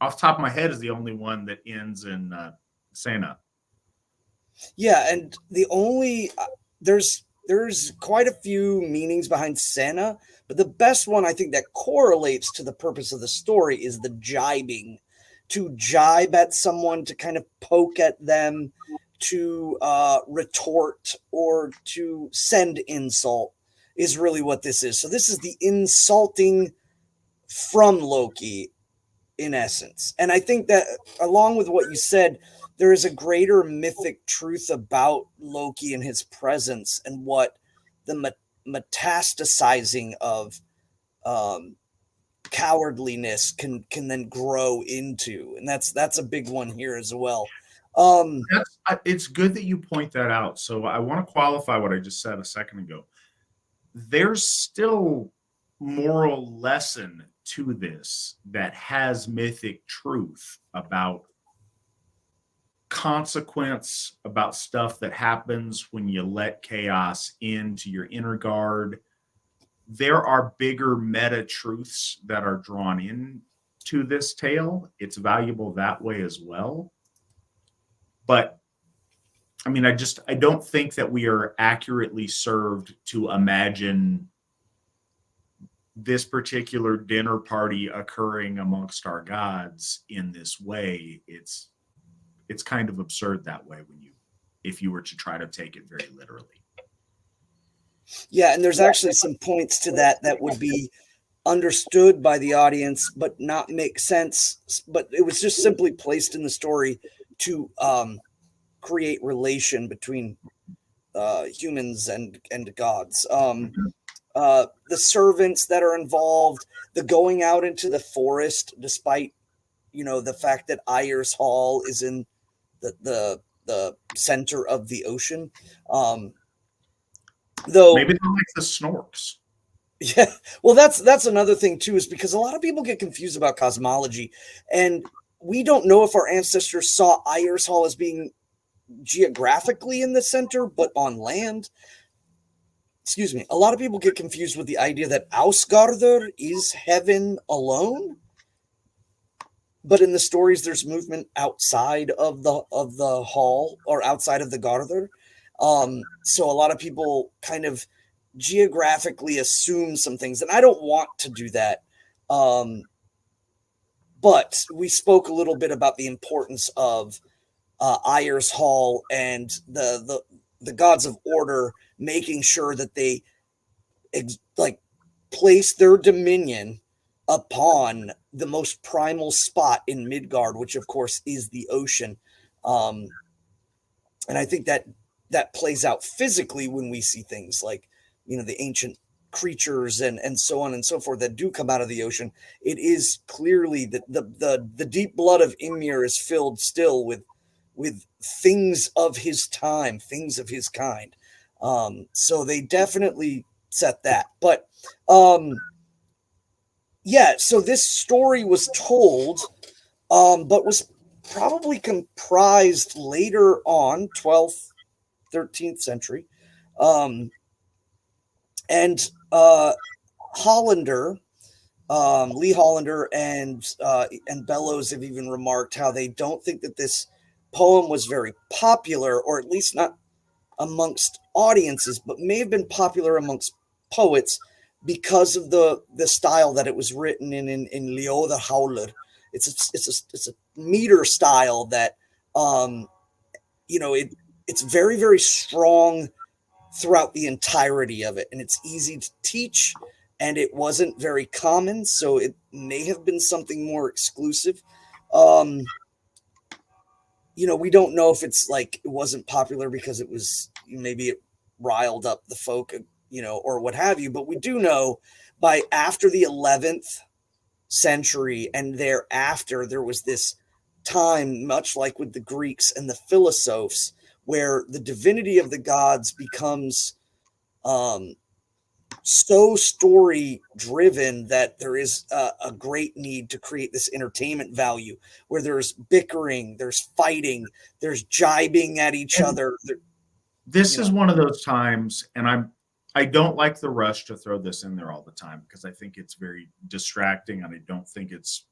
off the top of my head, is the only one that ends in Senna. Yeah, and the only there's quite a few meanings behind Senna, but the best one I think that correlates to the purpose of the story is the jibing. To jibe at someone, to kind of poke at them, to retort, or to send insult is really what this is. So this is the insulting from Loki in essence. And I think that along with what you said, there is a greater mythic truth about Loki and his presence and what the metastasizing of cowardliness can then grow into, and that's a big one here as well. It's good that you point that out. So I want to qualify what I just said a second ago. There's still moral lesson to this that has mythic truth about consequence, about stuff that happens when you let chaos into your inner guard. There are bigger meta truths that are drawn in to this tale. It's valuable that way as well. But I mean, I don't think that we are accurately served to imagine this particular dinner party occurring amongst our gods in this way. It's kind of absurd that way if you were to try to take it very literally. Yeah, and there's actually some points to that would be understood by the audience but not make sense, but it was just simply placed in the story to create relation between humans and gods. The servants that are involved, the going out into the forest, despite the fact that Ayers Hall is in the center of the ocean. Though maybe they like the snorks. Yeah, well, that's another thing too, is because a lot of people get confused about cosmology, and we don't know if our ancestors saw Ayers Hall as being geographically in the center, but on land. Excuse me. A lot of people get confused with the idea that Ausgarður is heaven alone, but in the stories, there's movement outside of the hall or outside of the Garður. So a lot of people kind of geographically assume some things, and I don't want to do that. But we spoke a little bit about the importance of Ayers Hall and the gods of order making sure that they place their dominion upon the most primal spot in Midgard, which of course is the ocean. And I think that plays out physically when we see things like, the ancient creatures and so on and so forth that do come out of the ocean. It is clearly that the deep blood of Ymir is filled still with things of his time, things of his kind. So they definitely set that. But so this story was told, but was probably comprised later on, 12th, 13th century. And Hollander, Lee Hollander and Bellows have even remarked how they don't think that this poem was very popular, or at least not amongst audiences, but may have been popular amongst poets because of the style that it was written in Ljóðar Hálar. It's a meter style that it's very, very strong throughout the entirety of it, and it's easy to teach, and it wasn't very common, so it may have been something more exclusive. Um, we don't know if it's like it wasn't popular because it was maybe it riled up the folk, or what have you. But we do know by after the 11th century and thereafter, there was this time, much like with the Greeks and the philosophers, where the divinity of the gods becomes so story driven that there is a great need to create this entertainment value where there's bickering, there's fighting, there's jibing at each other. This is one of those times, and I don't like the rush to throw this in there all the time because I think it's very distracting, and I don't think it's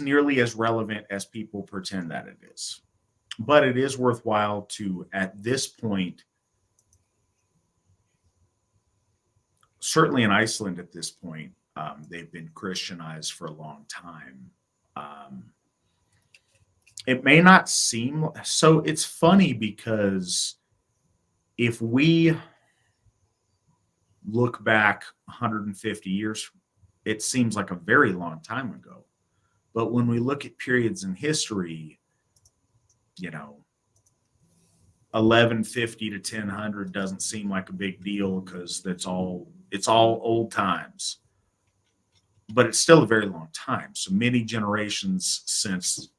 nearly as relevant as people pretend that it is. But it is worthwhile to, at this point, certainly in Iceland at this point, they've been Christianized for a long time. It may not seem so. It's funny because if we look back 150 years, it seems like a very long time ago. But when we look at periods in history, 1150 to 1000 doesn't seem like a big deal because it's all old times. But it's still a very long time. So many generations since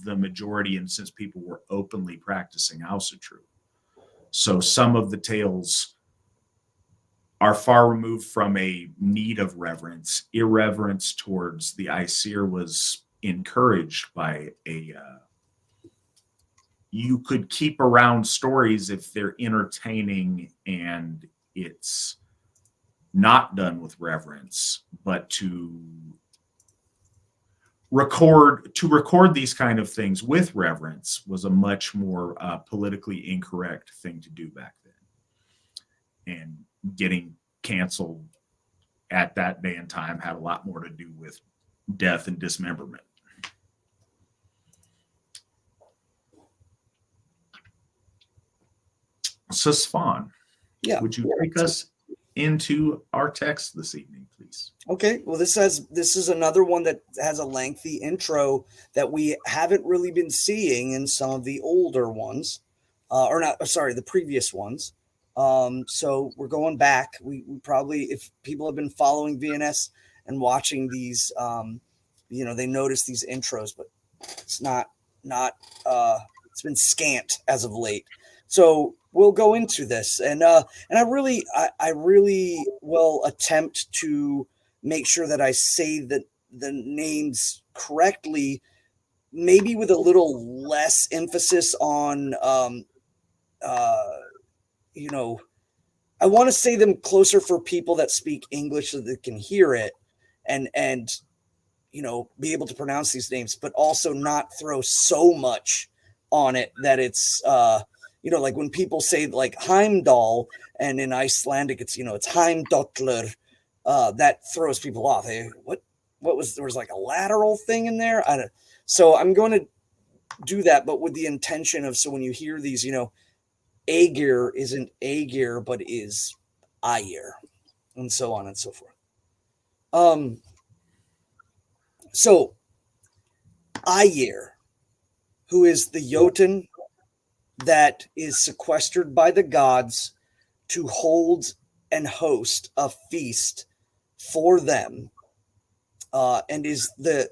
the majority and since people were openly practicing Asatru. So some of the tales are far removed from a need of reverence. Irreverence towards the Aesir was encouraged by you could keep around stories if they're entertaining and it's not done with reverence, but to record these kind of things with reverence was a much more politically incorrect thing to do back then. And getting canceled at that day and time had a lot more to do with death and dismemberment. So Svan, would you take us into our text this evening, please? Okay. Well, this is another one that has a lengthy intro that we haven't really been seeing in some of the older ones, the previous ones. So we're going back. We probably, if people have been following VNS and watching these, they notice these intros, but it's not it's been scant as of late. So we'll go into this, and I really will attempt to make sure that I say the names correctly, maybe with a little less emphasis on, I want to say them closer for people that speak English so they can hear it and be able to pronounce these names, but also not throw so much on it that it's, like when people say like Heimdall, and in Icelandic it's Heimdallr, that throws people off. Hey, what was there was like a lateral thing in there? So I'm going to do that, but with the intention of, so when you hear these, Aegir isn't Aegir, but is Aegir, and so on and so forth. So Aegir, who is the Jotun that is sequestered by the gods to hold and host a feast for them, and is the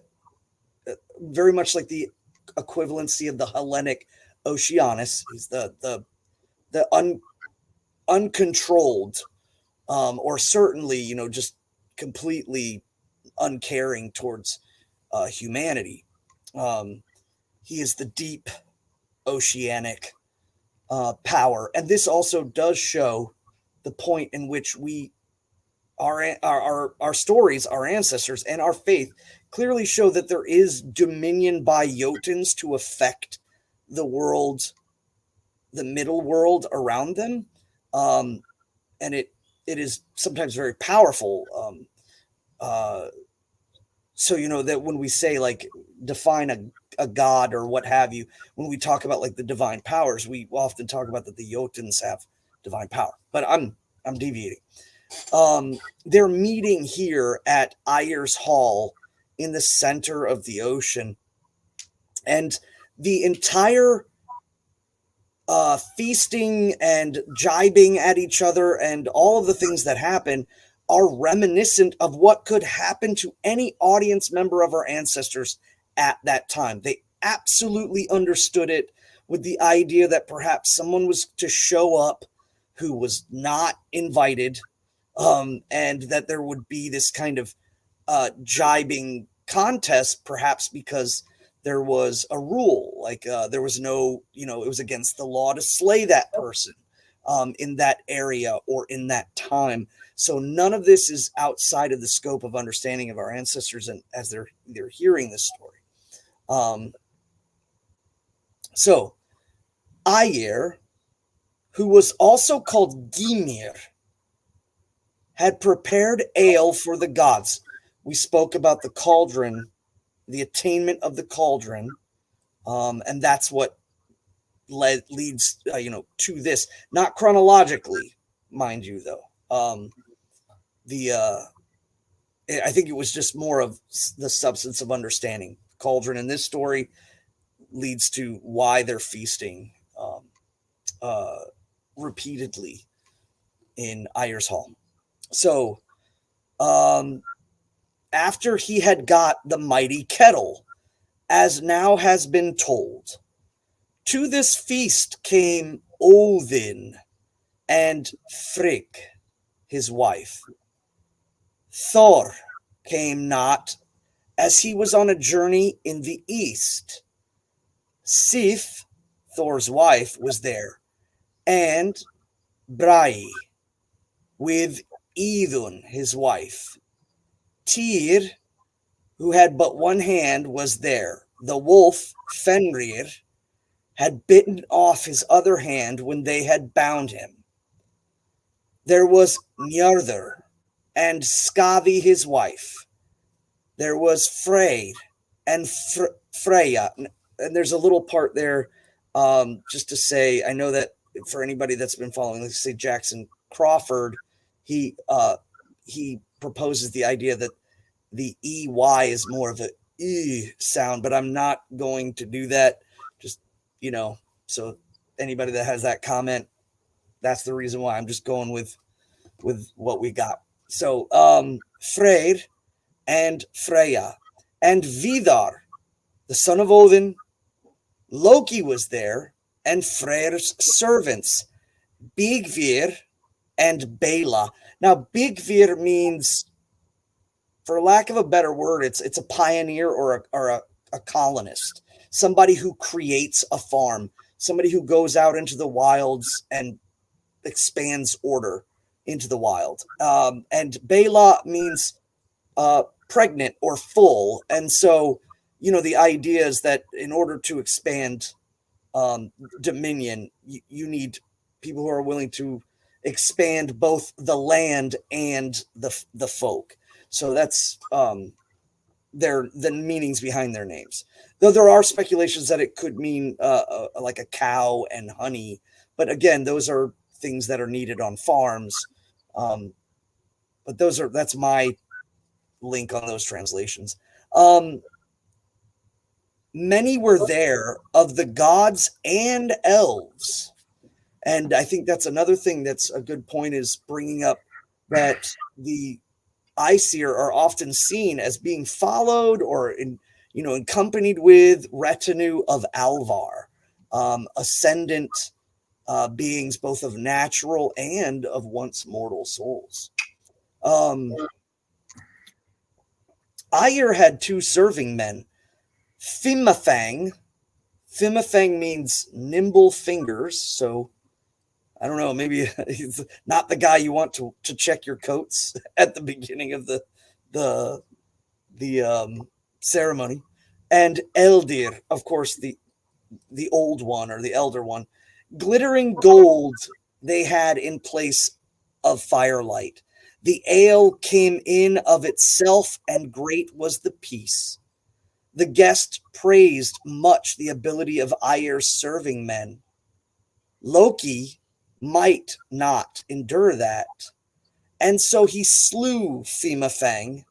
very much like the equivalency of the Hellenic Oceanus. He's the uncontrolled, or certainly, just completely uncaring towards humanity. He is the deep oceanic power, and this also does show the point in which our stories, our ancestors, and our faith clearly show that there is dominion by Jotuns to affect the world, the middle world around them, and it is sometimes very powerful. So that when we say like define a god or what have you, when we talk about like the divine powers, we often talk about that the Jotuns have divine power. But I'm deviating. They're meeting here at Ayer's Hall in the center of the ocean. And the entire feasting and jibing at each other and all of the things that happen are reminiscent of what could happen to any audience member of our ancestors at that time. They absolutely understood it, with the idea that perhaps someone was to show up who was not invited, and that there would be this kind of jibing contest, perhaps because there was a rule, like there was no, it was against the law to slay that person in that area or in that time. So none of this is outside of the scope of understanding of our ancestors, and as they're hearing this story. So Ayer, who was also called Gimir, had prepared ale for the gods. We spoke about the cauldron, the attainment of the cauldron, and that's what leads to this. Not chronologically, mind you, though. I think it was just more of the substance of understanding. Cauldron in this story leads to why they're feasting repeatedly in Ayer's Hall. So after he had got the mighty kettle, as now has been told, to this feast came Odin and Frigg, his wife. Thor came not, as he was on a journey in the east. Sif, Thor's wife, was there, and Bragi, with Idun, his wife. Tyr, who had but one hand, was there. The wolf, Fenrir, had bitten off his other hand when they had bound him. There was Njörður and Skavi, his wife. There was Freyr and Freya. And there's a little part there just to say, I know that for anybody that's been following, let's say Jackson Crawford, he proposes the idea that the EY is more of a E sound, but I'm not going to do that. Just, so anybody that has that comment, that's the reason why. I'm just going with what we got. So Freyr and Freya and Vidar, the son of Odin. Loki was there, and Freyr's servants, Bigvir and Bela. Now, Bigvir means, for lack of a better word, it's a pioneer or a colonist, somebody who creates a farm, somebody who goes out into the wilds and expands order into the wild. And Bela means pregnant or full. And so, the idea is that in order to expand dominion, you need people who are willing to expand both the land and the folk. So that's the meanings behind their names. Though there are speculations that it could mean like a cow and honey. But again, those are things that are needed on farms. But that's my link on those translations. Many were there of the gods and elves. And I think that's another thing that's a good point, is bringing up that the Aesir are often seen as being followed or accompanied with retinue of Alvar, ascendant beings, both of natural and of once mortal souls. Ayer had two serving men, Fimafang. Fimafang means nimble fingers, so I don't know, maybe he's not the guy you want to check your coats at the beginning of the ceremony. And Eldir, of course, the old one or the elder one. Glittering gold they had in place of firelight. The ale came in of itself, and great was the peace. The guest praised much the ability of Ayer's serving men. Loki might not endure that, And so he slew Fimafang.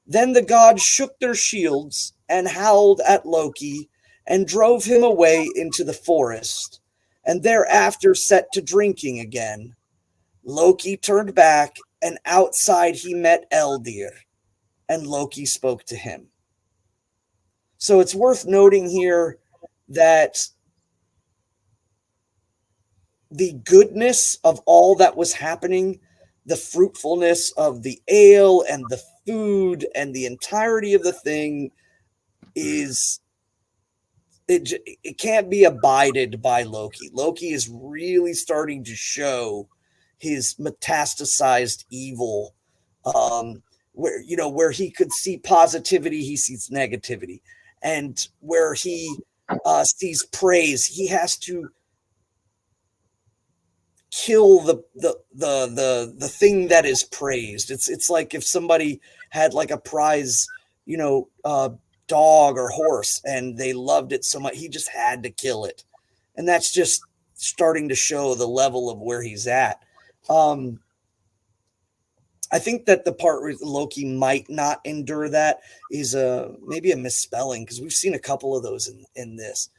Then the gods shook their shields and howled at Loki and drove him away into the forest, and thereafter set to drinking again. Loki turned back, and outside he met Eldir, and Loki spoke to him. So it's worth noting here that the goodness of all that was happening, the fruitfulness of the ale and the food and the entirety of the thing is it can't be abided by Loki. Loki is really starting to show his metastasized evil, where he could see positivity, he sees negativity, and where he sees praise, he has to kill the thing that is praised. It's like if somebody had like a prize, dog or horse, and they loved it so much, he just had to kill it. And that's just starting to show the level of where he's at. I think that the part where Loki might not endure that is maybe a misspelling, because we've seen a couple of those in this.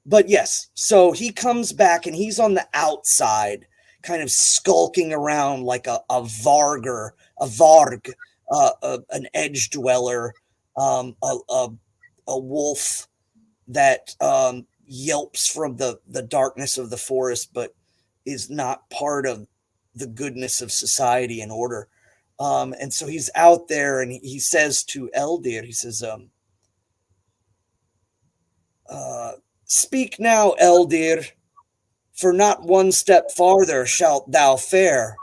But yes, so he comes back and he's on the outside, kind of skulking around like a Varg, an edge dweller, a wolf that yelps from the darkness of the forest, but is not part of the goodness of society and order. And so he's out there, and he says to Eldir, he says, "Speak now, Eldir, for not one step farther shalt thou fare.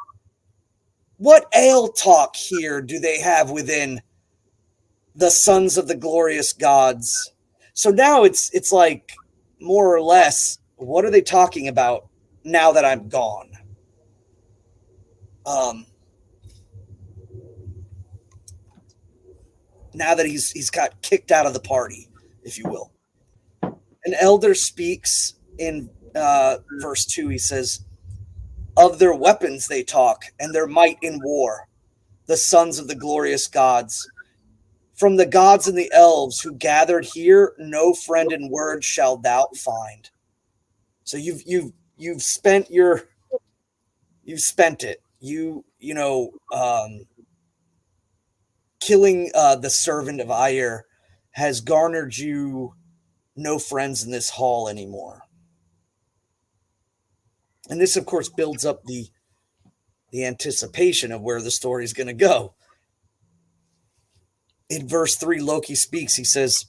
What ale talk here do they have within the sons of the glorious gods?" So now it's like, more or less, what are they talking about now that I'm gone? Now that he's got kicked out of the party, if you will. An elder speaks in verse 2. He says, "Of their weapons they talk, and their might in war, the sons of the glorious gods. From the gods and the elves who gathered here, no friend in word shall thou find." So you've spent it. Killing the servant of Ayer has garnered you no friends in this hall anymore. And this, of course, builds up the anticipation of where the story is going to go. In verse 3, Loki speaks. He says,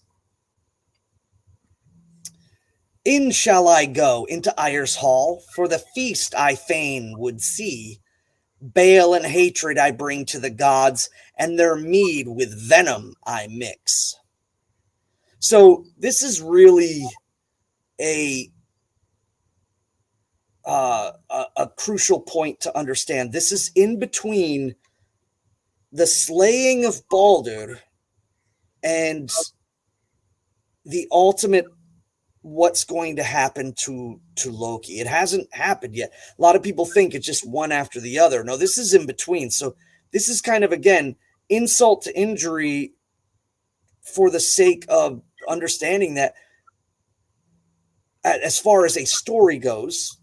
"In shall I go into Ayer's hall, for the feast I fain would see. Bale and hatred I bring to the gods, and their mead with venom I mix." So this is really a crucial point to understand. This is in between the slaying of Baldur and the ultimate what's going to happen to Loki. It hasn't happened yet. A lot of people think it's just one after the other. No, this is in between. So this is kind of, again, insult to injury for the sake of understanding that as far as a story goes,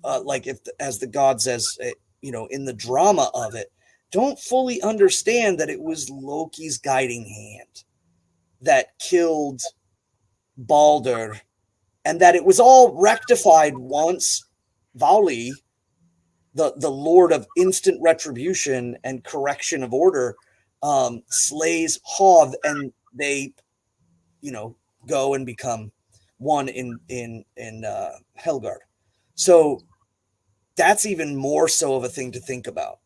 as the gods, in the drama of it, don't fully understand that it was Loki's guiding hand that killed Baldur, and that it was all rectified once Vali, the lord of instant retribution and correction of order, slays Hov, and they, go and become one in Helgard. So that's even more so of a thing to think about.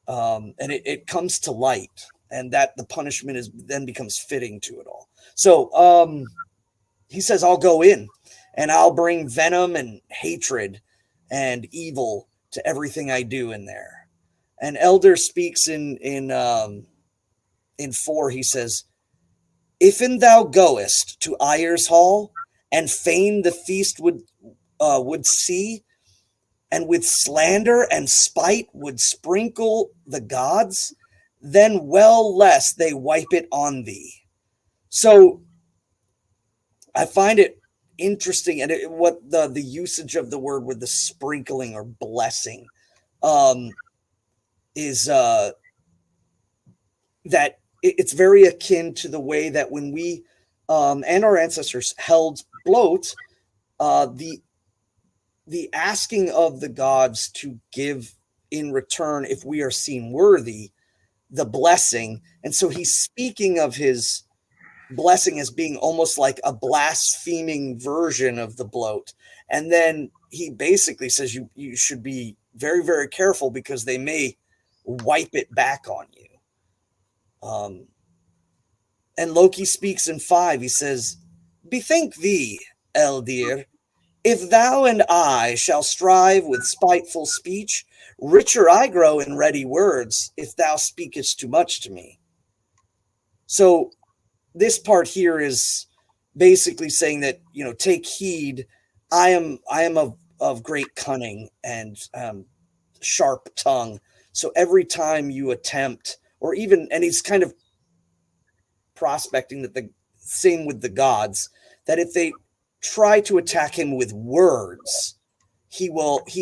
And it comes to light, and that the punishment then becomes fitting to it all. So he says, "I'll go in, and I'll bring venom and hatred and evil to everything I do in there." And Elder speaks in 4. He says, "Ifen thou goest to Ayer's hall, and fain the feast would see, and with slander and spite would sprinkle the gods, then well less they wipe it on thee. So I find it interesting, and what the usage of the word with the sprinkling or blessing is that it's very akin to the way that when we and our ancestors held bloat, the asking of the gods to give in return, if we are seen worthy, the blessing. And so he's speaking of his blessing as being almost like a blaspheming version of the bloat. And then he basically says you should be very, very careful because they may wipe it back on you. And Loki speaks in 5. He says, bethink thee, Eldir, if thou and I shall strive with spiteful speech, richer I grow in ready words, if thou speakest too much to me. So this part here is basically saying that, take heed. I am of great cunning and sharp tongue. So every time you attempt, and he's kind of prospecting that the same with the gods, that if they try to attack him with words, he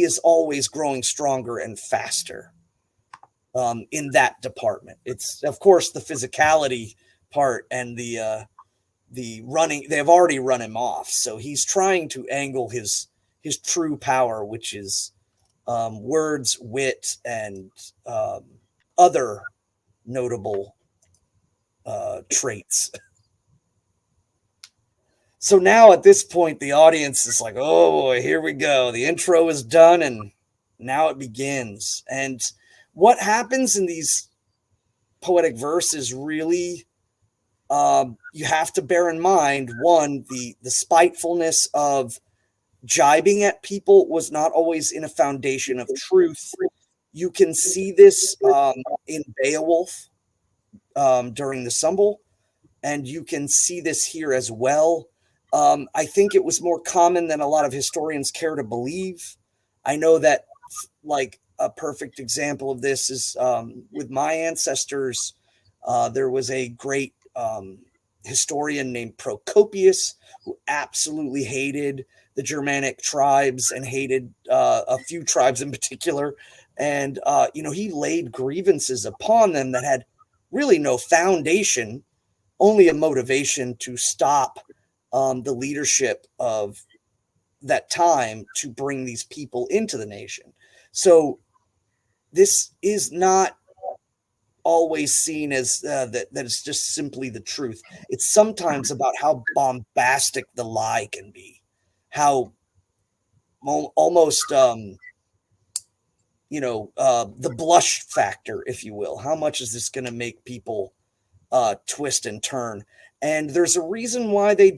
is always growing stronger and faster in that department. It's of course the physicality part and the running. They have already run him off, so he's trying to angle his true power, which is words, wit, and other notable traits. So now at this point, the audience is like, oh boy, here we go. The intro is done and now it begins. And what happens in these poetic verses really, you have to bear in mind, one, the spitefulness of jibing at people was not always in a foundation of truth. You can see this in Beowulf during the Sumble, and you can see this here as well. I think it was more common than a lot of historians care to believe. I know that, like, a perfect example of this is with my ancestors. There was a great historian named Procopius who absolutely hated the Germanic tribes and hated a few tribes in particular. And, he laid grievances upon them that had really no foundation, only a motivation to stop the leadership of that time to bring these people into the nation. So this is not always seen as that it's just simply the truth. It's sometimes about how bombastic the lie can be, how almost the blush factor, if you will. How much is this going to make people twist and turn? And there's a reason why they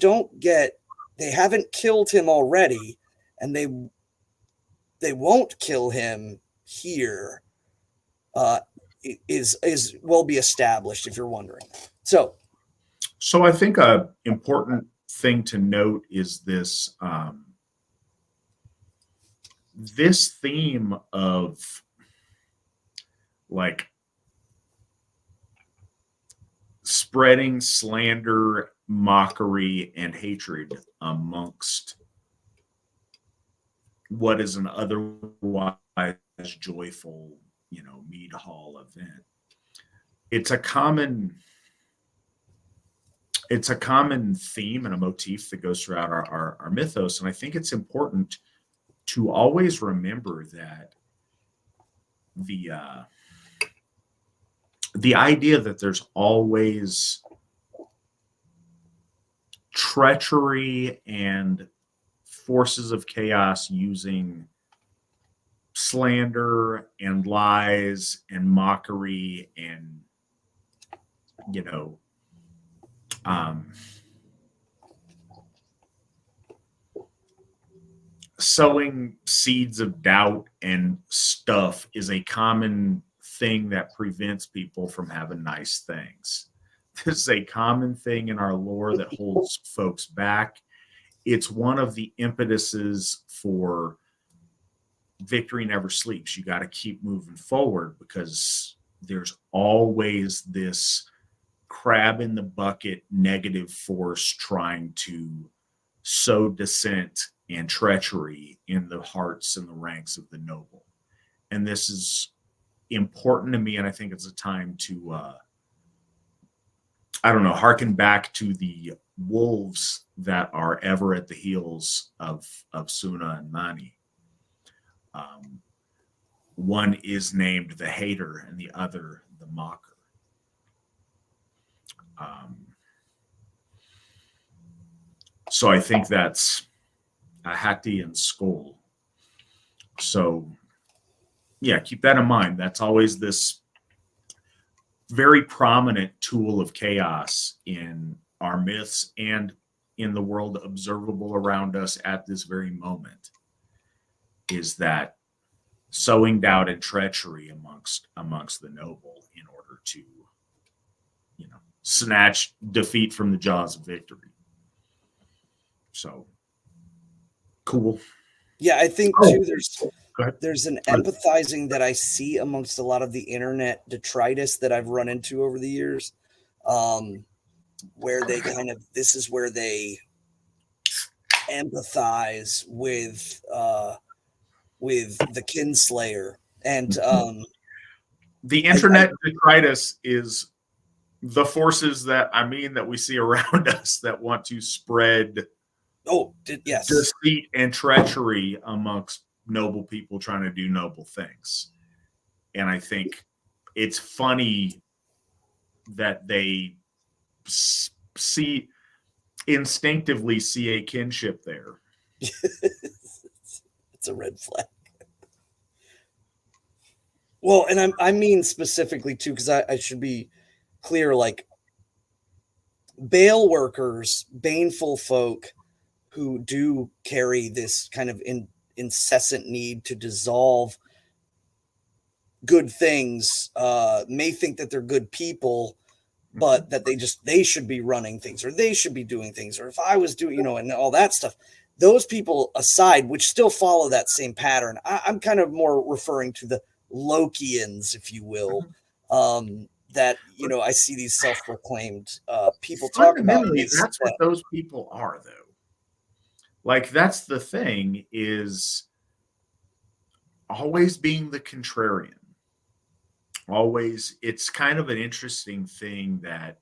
haven't killed him already, and they won't kill him here. Is will be established, if you're wondering. So I think a important thing to note is this this theme of like spreading slander, mockery, and hatred amongst what is an otherwise joyful, mead hall event. It's a common theme and a motif that goes throughout our mythos. And I think it's important to always remember that the idea that there's always treachery and forces of chaos using slander and lies and mockery and sowing seeds of doubt and stuff is a common thing that prevents people from having nice things. This is a common thing in our lore that holds folks back. It's one of the impetuses for victory never sleeps. You got to keep moving forward because there's always this crab in the bucket negative force trying to sow dissent and treachery in the hearts and the ranks of the noble. And this is important to me, and I think it's a time to I don't know, harken back to the wolves that are ever at the heels of Suna and Mani. One is named the hater and the other the mocker. So I think that's a Hati and Skull. So yeah, keep that in mind. That's always this very prominent tool of chaos in our myths and in the world observable around us at this very moment, is that sowing doubt and treachery amongst the noble in order to, snatch defeat from the jaws of victory. So cool. Yeah, I think too there's an empathizing that I see amongst a lot of the internet detritus that I've run into over the years, where they this is where they empathize with the kinslayer. And the internet detritus is the forces that we see around us that want to spread deceit and treachery amongst noble people trying to do noble things. And I think it's funny that they instinctively see a kinship there. It's a red flag. Well, and I mean specifically too, because I should be clear, like bale workers, baneful folk who do carry this kind of incessant need to dissolve good things, may think that they're good people, but that they should be running things, or they should be doing things, or if I was doing, and all that stuff. Those people aside, which still follow that same pattern, I'm kind of more referring to the Lokians, if you will, that, I see these self-proclaimed people talk about. That's what those people are, though. Like, that's the thing, is always being the contrarian. Always, it's kind of an interesting thing that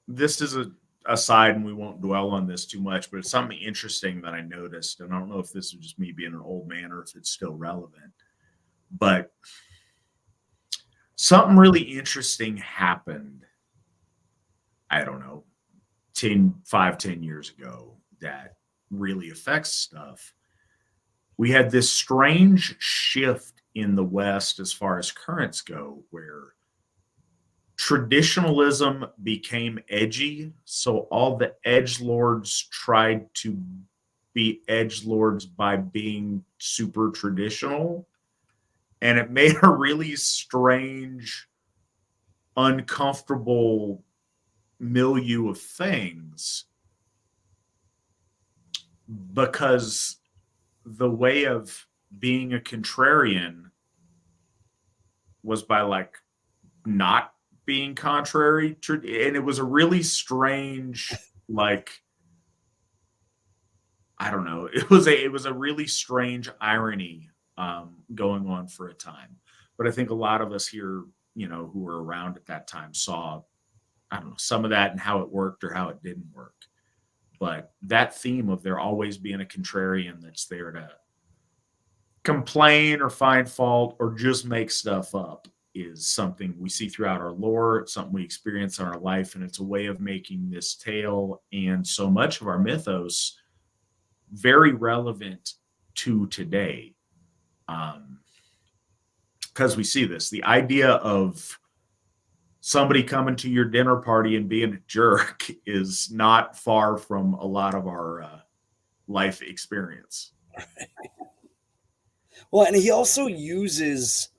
this is a aside, and we won't dwell on this too much, but it's something interesting that I noticed, and I don't know if this is just me being an old man or if it's still relevant, but something really interesting happened, I don't know, 10 years ago that really affects stuff. We had this strange shift in the West as far as currents go, where traditionalism became edgy. So all the edgelords tried to be edgelords by being super traditional. And it made a really strange, uncomfortable milieu of things, because the way of being a contrarian was by not being contrary to, and it was a really strange, I don't know, it was a really strange irony going on for a time. But I think a lot of us here, who were around at that time, saw, I don't know, some of that and how it worked or how it didn't work. But that theme of there always being a contrarian that's there to complain or find fault or just make stuff up is something we see throughout our lore. It's something we experience in our life, and it's a way of making this tale and so much of our mythos very relevant to today. Because we see this, the idea of somebody coming to your dinner party and being a jerk is not far from a lot of our life experience. Well, and he also uses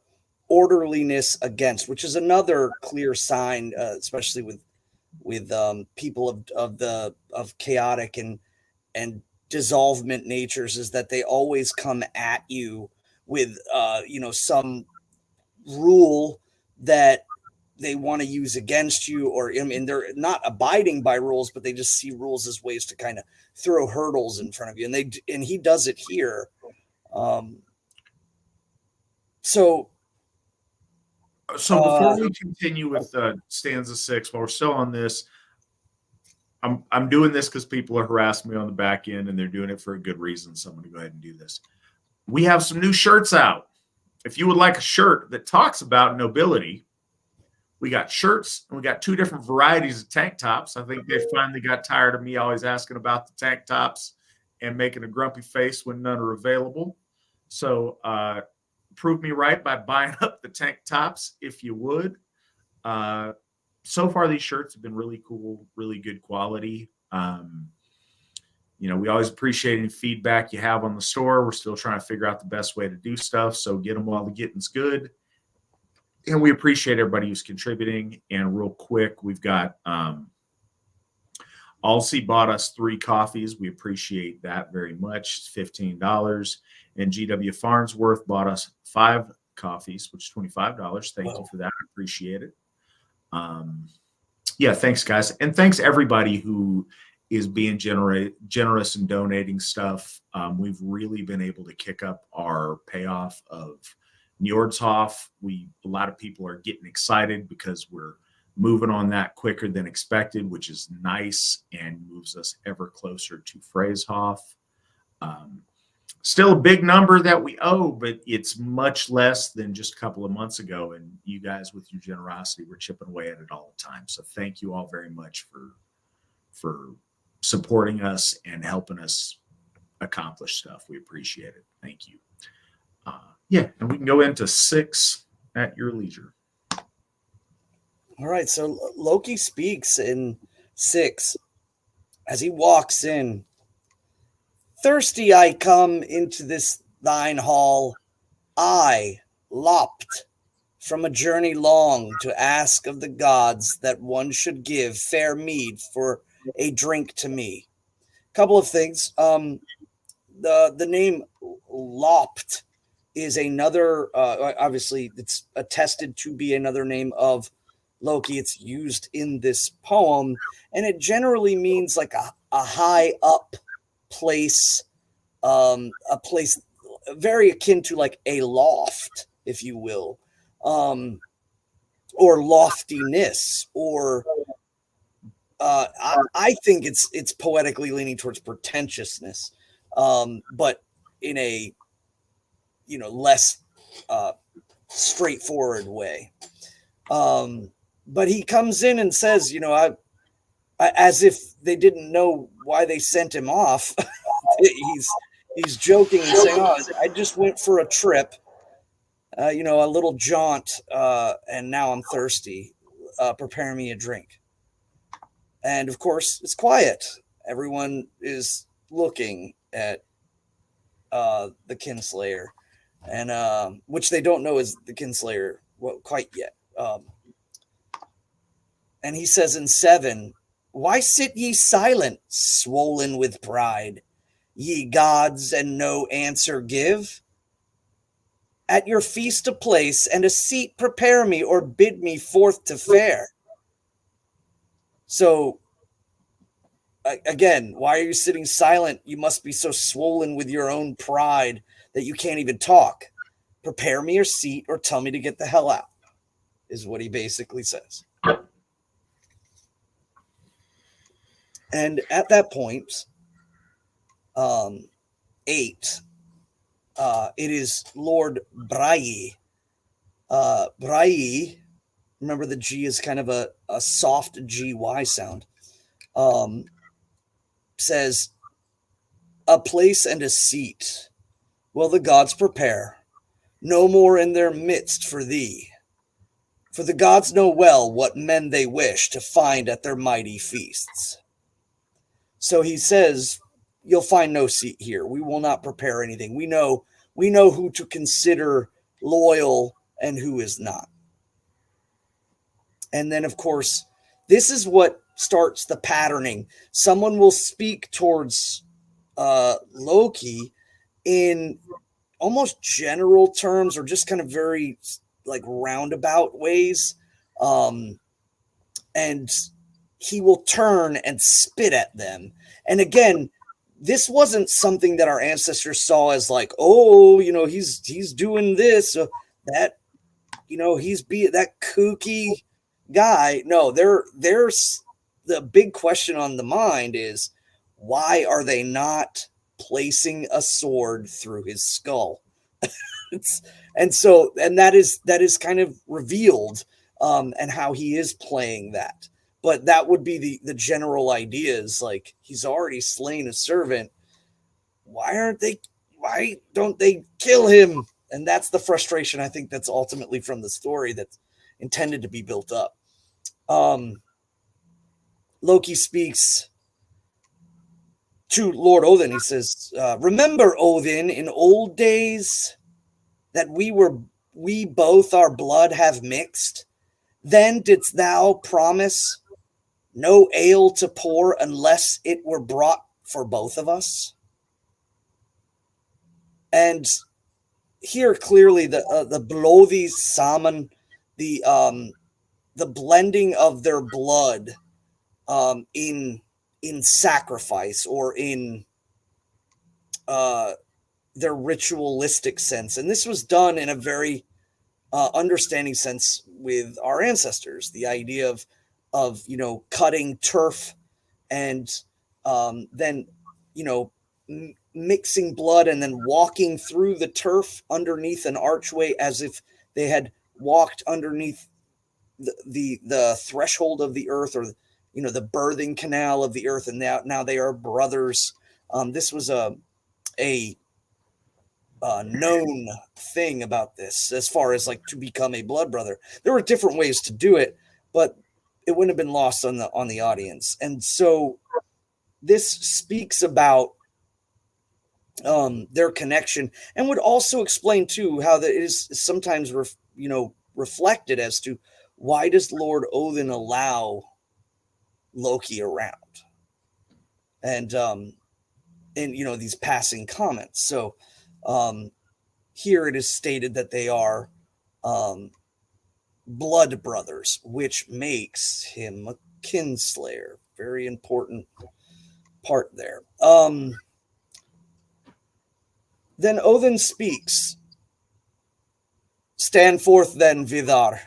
orderliness against, which is another clear sign, especially with people of chaotic and dissolvement natures is that they always come at you with some rule that they want to use against you, or I mean, they're not abiding by rules, but they just see rules as ways to kind of throw hurdles in front of you, and he does it here. So before we continue with stanza 6, while we're still on this, I'm doing this because people are harassing me on the back end, and they're doing it for a good reason. So I'm going to go ahead and do this. We have some new shirts out. If you would like a shirt that talks about nobility, we got shirts, and we got 2 different varieties of tank tops. I think they finally got tired of me always asking about the tank tops and making a grumpy face when none are available. So prove me right by buying up the tank tops if you would. So far, these shirts have been really cool, really good quality. We always appreciate any feedback you have on the store. We're still trying to figure out the best way to do stuff. So get them while the getting's good. And we appreciate everybody who's contributing. And real quick, we've got Alcy bought us 3 coffees. We appreciate that very much. It's $15. And GW Farnsworth bought us 5 coffees, which is $25. Thank you for that. I appreciate it. Thanks, guys. And thanks everybody who is being generous and donating stuff. We've really been able to kick up our payoff of Njordshof. A lot of people are getting excited because we're moving on that quicker than expected, which is nice and moves us ever closer to Freyhof. Still a big number that we owe, but it's much less than just a couple of months ago. And you guys, with your generosity, we're chipping away at it all the time. So thank you all very much for supporting us and helping us accomplish stuff. We appreciate it. Thank you. And we can go into 6 at your leisure. All right, so Loki speaks in 6 as he walks in. Thirsty I come into this thine hall, I, lopped from a journey long, to ask of the gods that one should give fair mead for a drink to me. Couple of things. The name lopped is another, obviously it's attested to be another name of Loki. It's used in this poem, and it generally means like a high up place, a place very akin to like a loft, if you will, or loftiness, or I think it's poetically leaning towards pretentiousness, but in a less straightforward way. But he comes in and says, I as if they didn't know why they sent him off. he's joking and saying, "Oh, I just went for a trip, a little jaunt, and now I'm thirsty. Prepare me a drink." And of course, it's quiet. Everyone is looking at the Kinslayer, and which they don't know is the Kinslayer quite yet. And he says in 7, "Why sit ye silent, swollen with pride, ye gods, and no answer give? At your feast a place and a seat prepare me, or bid me forth to fare." So, again, why are you sitting silent? You must be so swollen with your own pride that you can't even talk. Prepare me a seat or tell me to get the hell out, is what he basically says. And at that point, 8, it is Lord Brayi. Brayi, remember the G is kind of a soft GY sound, says, "A place and a seat will the gods prepare, no more in their midst for thee. For the gods know well what men they wish to find at their mighty feasts." So he says, "You'll find no seat here. We will not prepare anything. We know who to consider loyal and who is not." And then, of course, this is what starts the patterning. Someone will speak towards Loki in almost general terms, or just kind of very like roundabout ways. And he will turn and spit at them. And again, this wasn't something that our ancestors saw as like, oh, he's doing this, that, he's that kooky guy. No, there's the big question on the mind is, why are they not placing a sword through his skull? And that is kind of revealed, and how he is playing that. But that would be the general idea is like, he's already slain a servant. Why don't they kill him? And that's the frustration, I think, that's ultimately from the story that's intended to be built up. Loki speaks to Lord Odin. He says, remember, Odin, in old days that we both our blood have mixed? Then didst thou promise no ale to pour unless it were brought for both of us? And here clearly the Blothi Salmon, the blending of their blood in sacrifice, or in their ritualistic sense. And this was done in a very understanding sense with our ancestors. The idea of cutting turf, and then mixing blood, and then walking through the turf underneath an archway as if they had walked underneath the threshold of the earth, or the birthing canal of the earth, and now they are brothers. This was a known thing about this, as far as like to become a blood brother. There were different ways to do it, but it wouldn't have been lost on the audience. And so this speaks about their connection, and would also explain too how that it is sometimes reflected as to why does Lord Odin allow Loki around, and these passing comments. So here it is stated that they are blood brothers, which makes him a kinslayer. Very important part there. Then Odin speaks. Stand forth then, Vidar,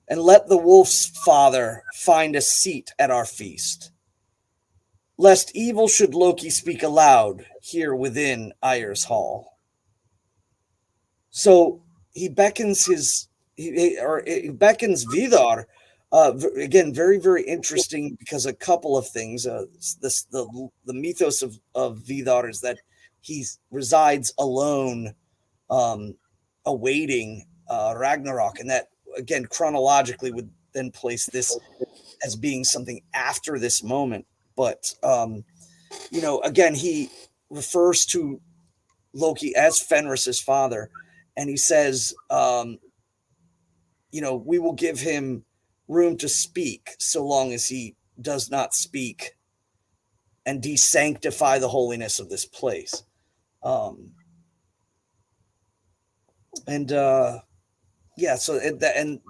and let the wolf's father find a seat at our feast, lest evil should Loki speak aloud here within Eir's hall. So he beckons he beckons Vidar. Again, very, very interesting, because a couple of things. The mythos of Vidar is that he resides alone, awaiting Ragnarok, and that, again, chronologically would then place this as being something after this moment. But again, he refers to Loki as Fenris's father, and he says, we will give him room to speak so long as he does not speak and desanctify the holiness of this place. So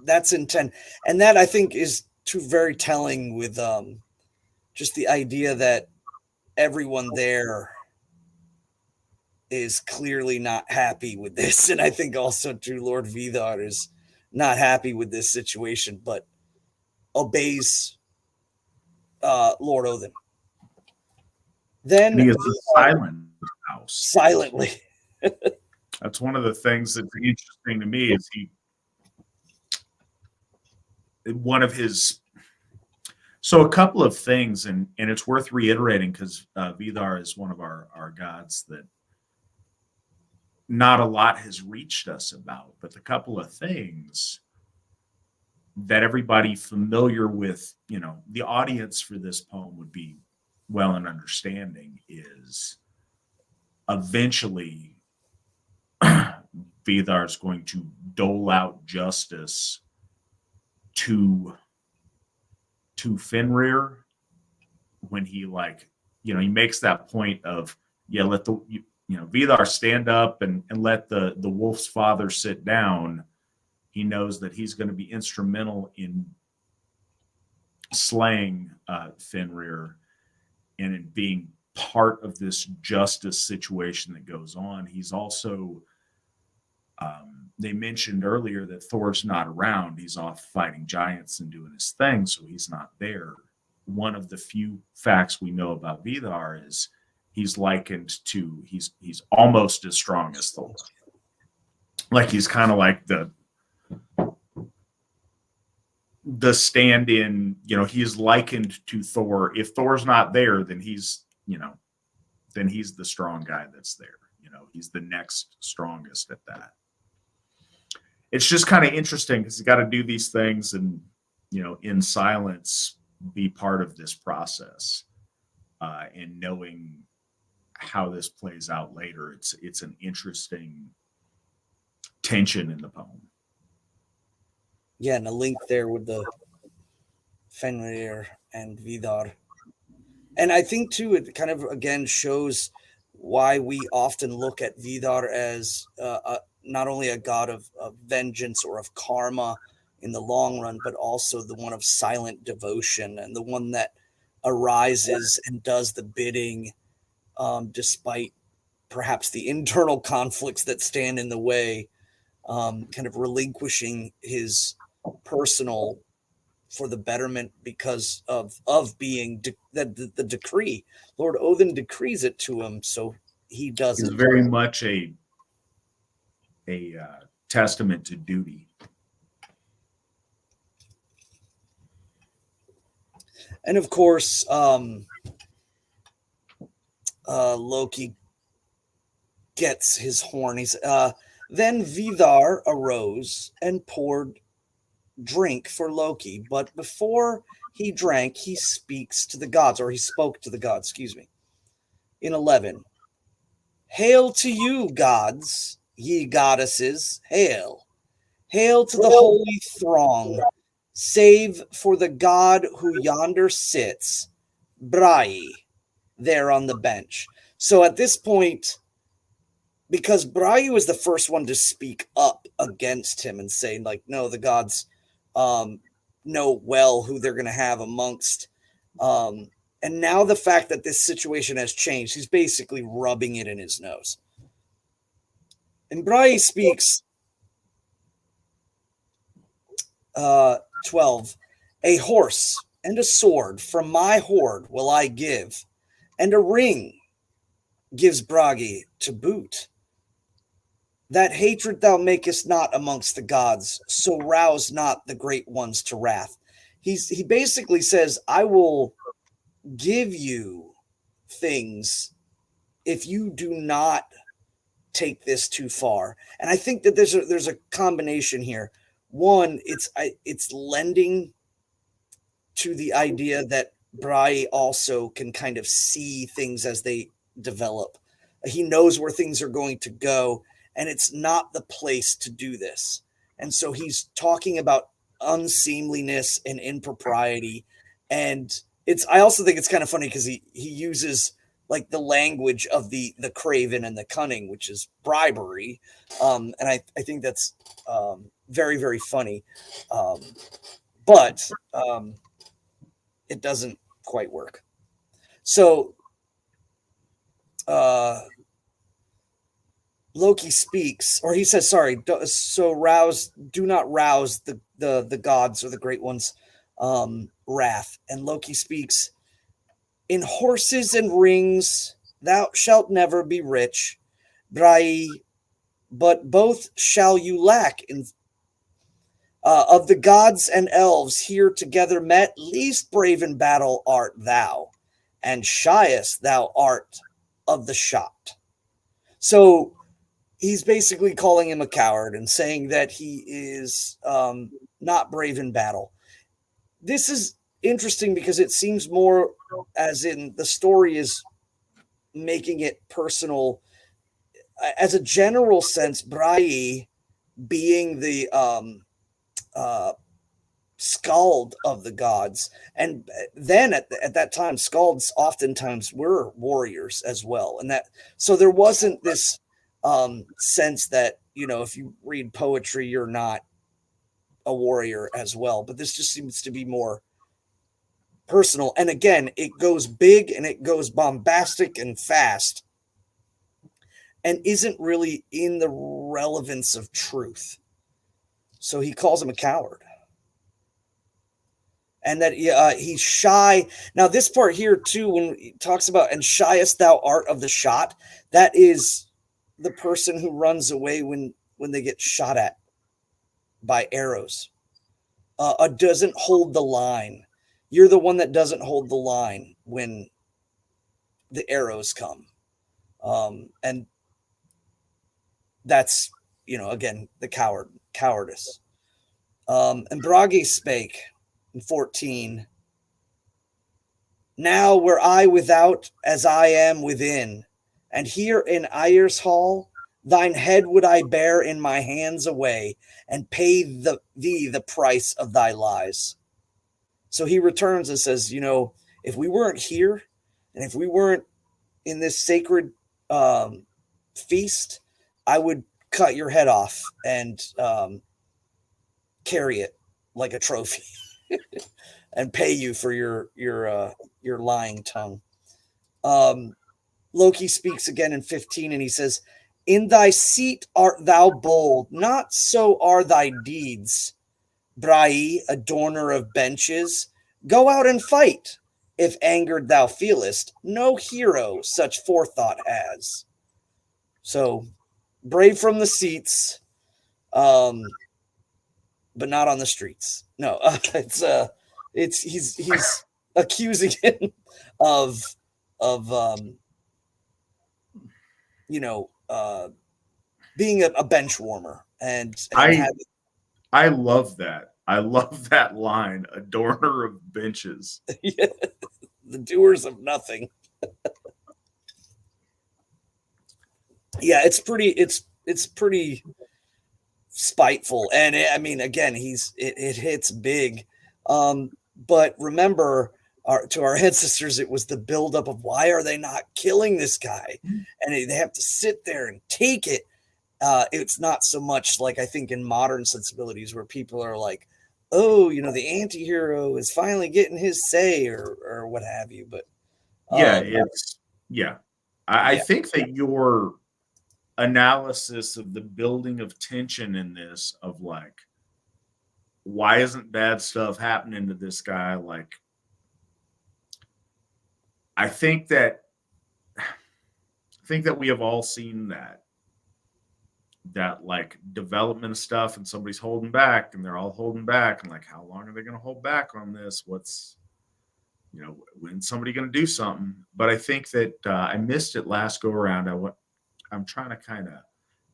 that's intent, and that, I think, is too very telling with just the idea that everyone there is clearly not happy with this, and I think also too Lord Vidar is not happy with this situation, but obeys Lord Odin. Then he is a silent house. Silently. That's one of the things that's interesting to me is so a couple of things, and it's worth reiterating, because Vidar is one of our gods that not a lot has reached us about, but the couple of things that everybody familiar with, the audience for this poem would be well in understanding is eventually Vidar is going to dole out justice to Fenrir when he he makes that point of yeah, let the Vidar stand up and let the wolf's father sit down. He knows that he's going to be instrumental in slaying Fenrir and in being part of this justice situation that goes on. He's also, they mentioned earlier that Thor's not around. He's off fighting giants and doing his thing, so he's not there. One of the few facts we know about Vidar is he's likened to, he's almost as strong as Thor. Like he's kind of like the stand-in, he's likened to Thor. If Thor's not there, then he's the strong guy that's there. He's the next strongest at that. It's just kind of interesting because you got to do these things and, in silence, be part of this process, and knowing how this plays out later. It's an interesting tension in the poem. Yeah, and a link there with the Fenrir and Vidar. And I think, too, it kind of, again, shows why we often look at Vidar as not only a god of vengeance or of karma in the long run, but also the one of silent devotion and the one that arises and does the bidding despite perhaps the internal conflicts that stand in the way, kind of relinquishing his personal for the betterment because of being the decree. Lord Odin decrees it to him, so he does It's it. very much a testament to duty. And of course, Loki gets his horn. Then Vidar arose and poured drink for Loki, but before he drank, he speaks to the gods, or he spoke to the gods, excuse me. In 11, hail to you, gods, ye goddesses, hail. Hail to the holy throng, save for the god who yonder sits, Bragi, there on the bench. So at this point, because Bragi was the first one to speak up against him and say, like, no, the gods know well who they're going to have amongst. And now the fact that this situation has changed, he's basically rubbing it in his nose. And Bragi speaks, 12, a horse and a sword from my hoard will I give, and a ring gives Bragi to boot. That hatred thou makest not amongst the gods, so rouse not the great ones to wrath. He basically says, I will give you things if you do not take this too far. And I think that there's a combination here. One, it's lending to the idea that Brai also can kind of see things as they develop. He knows where things are going to go, and it's not the place to do this. And so he's talking about unseemliness and impropriety. And I also think it's kind of funny because he uses like the language of the craven and the cunning, which is bribery. And I think that's very, very funny. But it doesn't quite work. So Loki speaks, or he says, sorry, do not rouse the gods or the great ones' wrath. And Loki speaks, in horses and rings thou shalt never be rich, Brai, but both shall you lack. Of the gods and elves here together met, least brave in battle art thou, and shyest thou art of the shot. So he's basically calling him a coward and saying that he is not brave in battle. This is interesting because it seems more as in the story is making it personal. As a general sense, Brai being the skald of the gods. And then at that time, skalds oftentimes were warriors as well. And that, so there wasn't this sense that, if you read poetry, you're not a warrior as well. But this just seems to be more personal. And again, it goes big and it goes bombastic and fast and isn't really in the relevance of truth. So he calls him a coward. And that he's shy. Now, this part here, too, when he talks about, and shyest thou art of the shot, that is the person who runs away when they get shot at by arrows. Doesn't hold the line. You're the one that doesn't hold the line when the arrows come. And that's, again, the cowardice. And Brage spake in 14. Now were I without as I am within, and here in Ayer's hall, thine head would I bear in my hands away, and pay thee the price of thy lies. So he returns and says, if we weren't here, and if we weren't in this sacred feast, I would cut your head off and carry it like a trophy and pay you for your lying tongue. Loki speaks again in 15, and he says, in thy seat art thou bold, not so are thy deeds. Brai, adorner of benches, go out and fight. If angered thou feelest, no hero such forethought has. So, brave from the seats, but not on the streets. No, he's accusing him of being a bench warmer, and I love that. I love that line, adorner of benches. Yeah, the doers of nothing. Yeah, it's pretty spiteful, and again, it hits big. But remember, to our ancestors, it was the buildup of why are they not killing this guy, and they have to sit there and take it. It's not so much like I think in modern sensibilities where people are like, oh, the anti-hero is finally getting his say or what have you. But I think that your analysis of the building of tension in this, of like, why isn't bad stuff happening to this guy? Like, I think that we have all seen that like development stuff, and somebody's holding back, and they're all holding back, and like, how long are they going to hold back on this? What's, when's somebody going to do something? But I think that I missed it last go around. I'm trying to kind of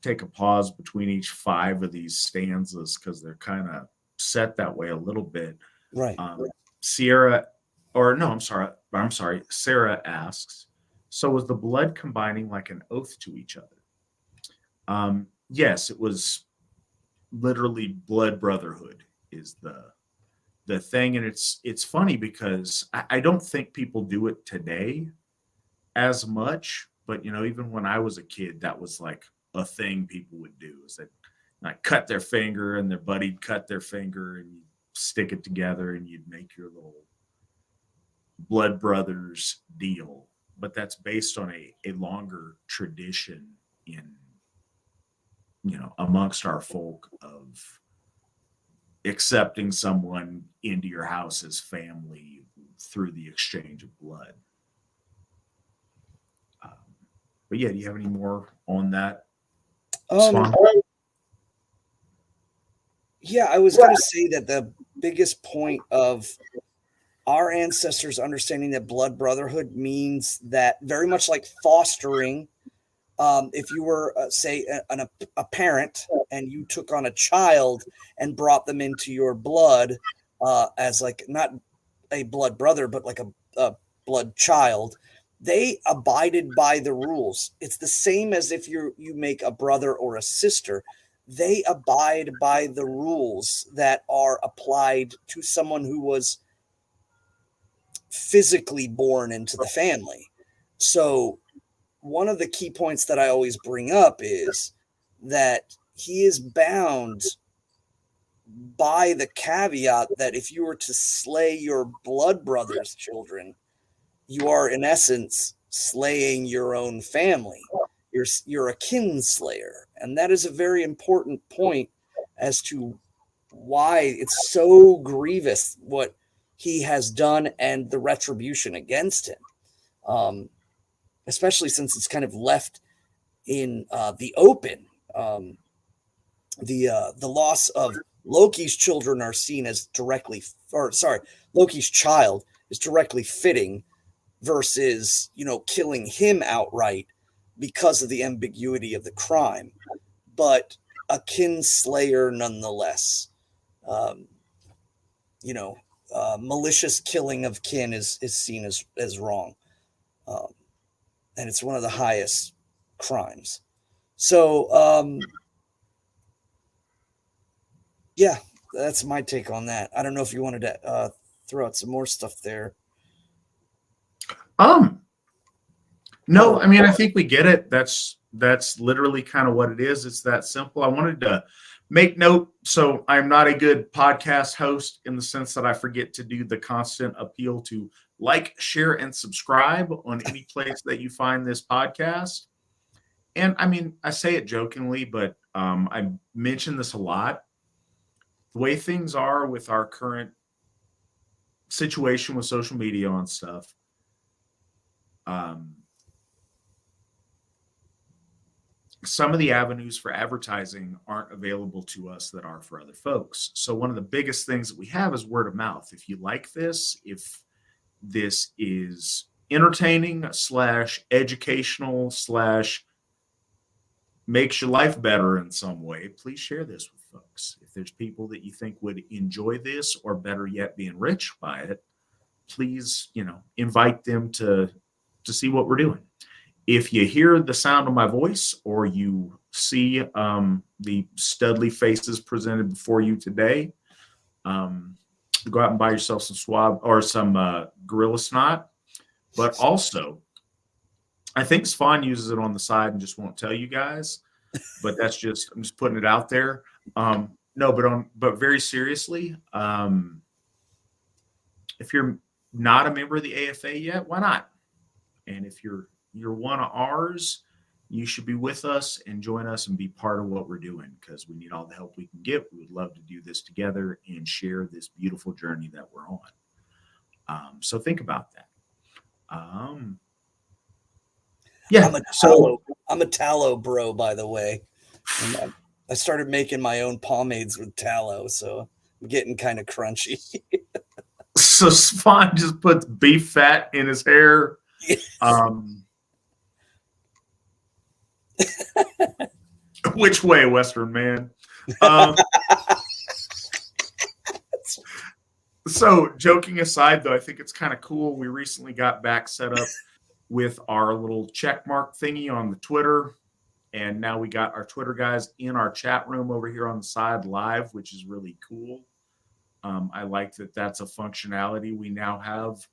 take a pause between each 5 of these stanzas because they're kind of set that way a little bit. Right. Sarah asks, so was the blood combining like an oath to each other? Yes, it was literally blood brotherhood is the thing. And it's funny because I don't think people do it today as much, but even when I was a kid, that was like a thing people would do, is that like cut their finger and their buddy'd cut their finger and you'd stick it together and you'd make your little blood brothers deal. But that's based on a longer tradition in amongst our folk of accepting someone into your house as family through the exchange of blood. But yeah, do you have any more on that? Yeah, I was going to say that the biggest point of our ancestors understanding that blood brotherhood means that, very much like fostering, if you were, say, a parent and you took on a child and brought them into your blood as like not a blood brother, but like a blood child, they abided by the rules. It's the same as if you make a brother or a sister. they abide by the rules that are applied to someone who was physically born into the family. So one of the key points that I always bring up is that he is bound by the caveat that if you were to slay your blood brother's children, you are in essence slaying your own family. You're a kinslayer, and that is a very important point as to why it's so grievous what he has done and the retribution against him. Especially since it's kind of left in the open. The loss of Loki's children are seen as Loki's child is directly fitting versus, killing him outright because of the ambiguity of the crime. But a kinslayer nonetheless. Malicious killing of kin is seen as wrong. And it's one of the highest crimes. So, yeah, that's my take on that. I don't know if you wanted to throw out some more stuff there. No, I mean, I think we get it. That's literally kind of what it is. It's that simple. I wanted to make note. So I'm not a good podcast host in the sense that I forget to do the constant appeal to like, share, and subscribe on any place that you find this podcast. And I mean, I say it jokingly, but I mention this a lot. The way things are with our current situation with social media and stuff, some of the avenues for advertising aren't available to us that are for other folks. So one of the biggest things that we have is word of mouth. If you like this, if this is entertaining / educational / makes your life better in some way, please share this with folks. If there's people that you think would enjoy this, or better yet, be enriched by it, please, invite them to see what we're doing. If you hear the sound of my voice, or you see the studly faces presented before you today, go out and buy yourself some swab or some Gorilla Snot. But also, I think Svan uses it on the side and just won't tell you guys. But I'm just putting it out there. But very seriously, if you're not a member of the AFA yet, why not? And if you're one of ours, you should be with us and join us and be part of what we're doing, because we need all the help we can get. We would love to do this together and share this beautiful journey that we're on. So think about that. Yeah. I'm a tallow bro, by the way. And I started making my own pomades with tallow, so I'm getting kind of crunchy. So Svan just puts beef fat in his hair. Which way, Western man? So joking aside, though, I think it's kind of cool. We recently got back set up with our little check mark thingy on the Twitter. And now we got our Twitter guys in our chat room over here on the side live, which is really cool. I like that that's a functionality we now have.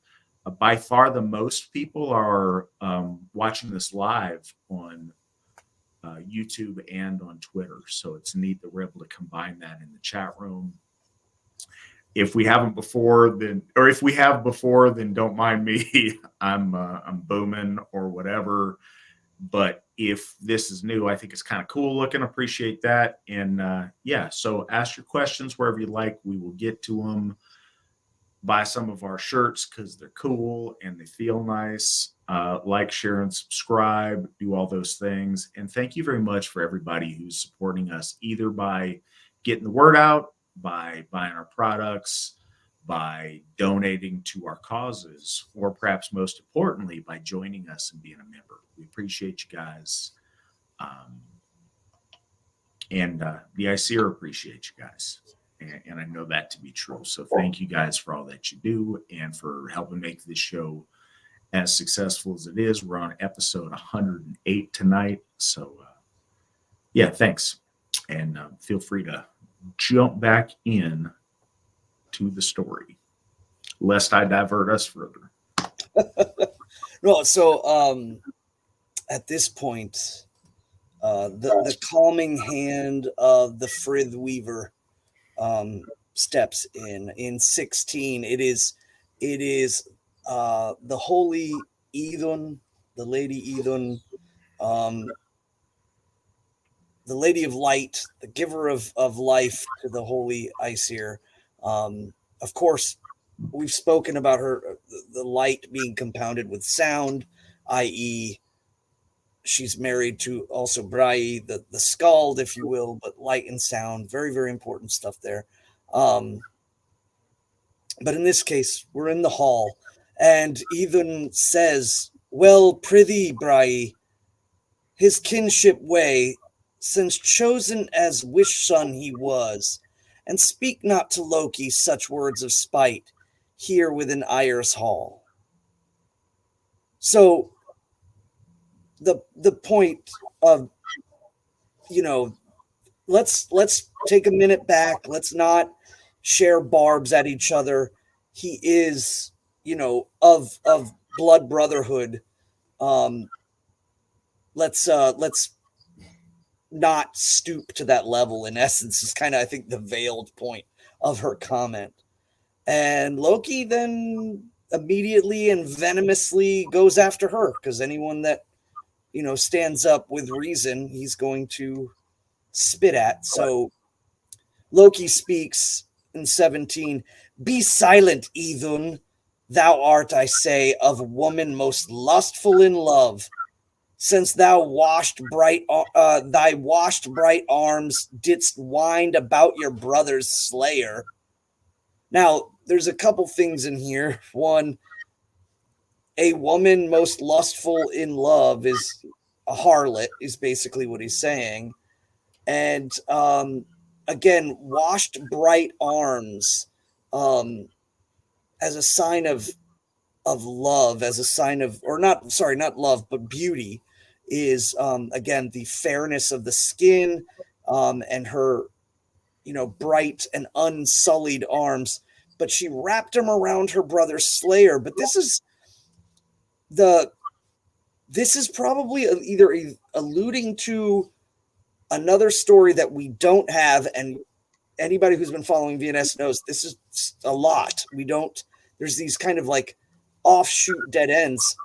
By far the most people are watching this live on YouTube and on Twitter. So it's neat that we're able to combine that in the chat room. If we haven't before, if we have before, then don't mind me. I'm booming or whatever. But if this is new, I think it's kind of cool looking. Appreciate that. And so ask your questions wherever you like. We will get to them. Buy some of our shirts because they're cool and they feel nice. Like, share, and subscribe. Do all those things. And thank you very much for everybody who's supporting us, either by getting the word out, by buying our products, by donating to our causes, or perhaps most importantly, by joining us and being a member. We appreciate you guys. And the ICR appreciates you guys. And I know that to be true. So thank you guys for all that you do and for helping make this show as successful as it is. We're on episode 108 tonight. So, thanks. And feel free to jump back in to the story, lest I divert us further. No, so at this point, the calming hand of the Frith Weaver steps in. In 16, it is the holy Idun, the Lady Idun, um, the Lady of Light, the giver of life to the holy Aesir. Of course, we've spoken about her, the light being compounded with sound, i.e., she's married to also Brai, the Skald, if you will, but light and sound, very, very important stuff there. But in this case, we're in the hall, and Ethan says, "Well, prithee, Brai, his kinship way, since chosen as wish son he was, and speak not to Loki such words of spite here within Ayer's hall." So the point of, let's take a minute back. Let's not share barbs at each other. He is, of blood brotherhood. Let's not stoop to that level. In essence, is kind of, I think, the veiled point of her comment. And Loki then immediately and venomously goes after her, because anyone that stands up with reason, he's going to spit at. So Loki speaks in 17, "Be silent, Idun. Thou art, I say, of woman most lustful in love, since thou thy washed bright arms didst wind about your brother's slayer." Now, there's a couple things in here. One, a woman most lustful in love is a harlot, is basically what he's saying. And again, washed bright arms, as a sign of love, as a sign of, or not, sorry, not love, but beauty, is again the fairness of the skin, and her, bright and unsullied arms. But she wrapped them around her brother's slayer. But this is probably either alluding to another story that we don't have, and anybody who's been following VNS knows this is a lot. There's these kind of like offshoot dead ends.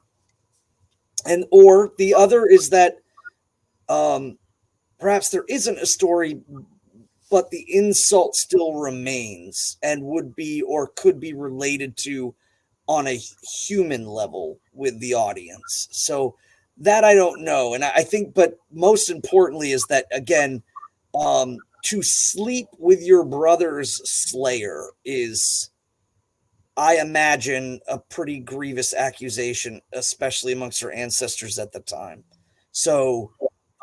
And or the other is that perhaps there isn't a story, but the insult still remains and would be or could be related to on a human level with the audience. So that I don't know. And I think, but most importantly is that, again, to sleep with your brother's slayer is, I imagine, a pretty grievous accusation, especially amongst her ancestors at the time. So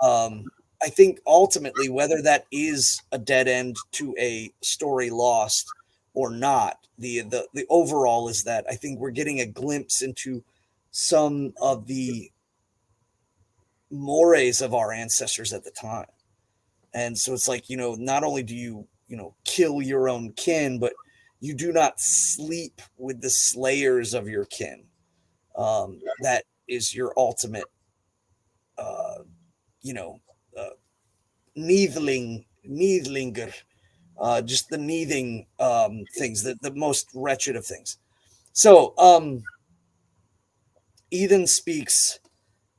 I think ultimately, whether that is a dead end to a story lost or not, the overall is that I think we're getting a glimpse into some of the mores of our ancestors at the time. And so it's like, not only do you, kill your own kin, but you do not sleep with the slayers of your kin. That is your ultimate, needlinger, just the needing things, the most wretched of things. So Ethan speaks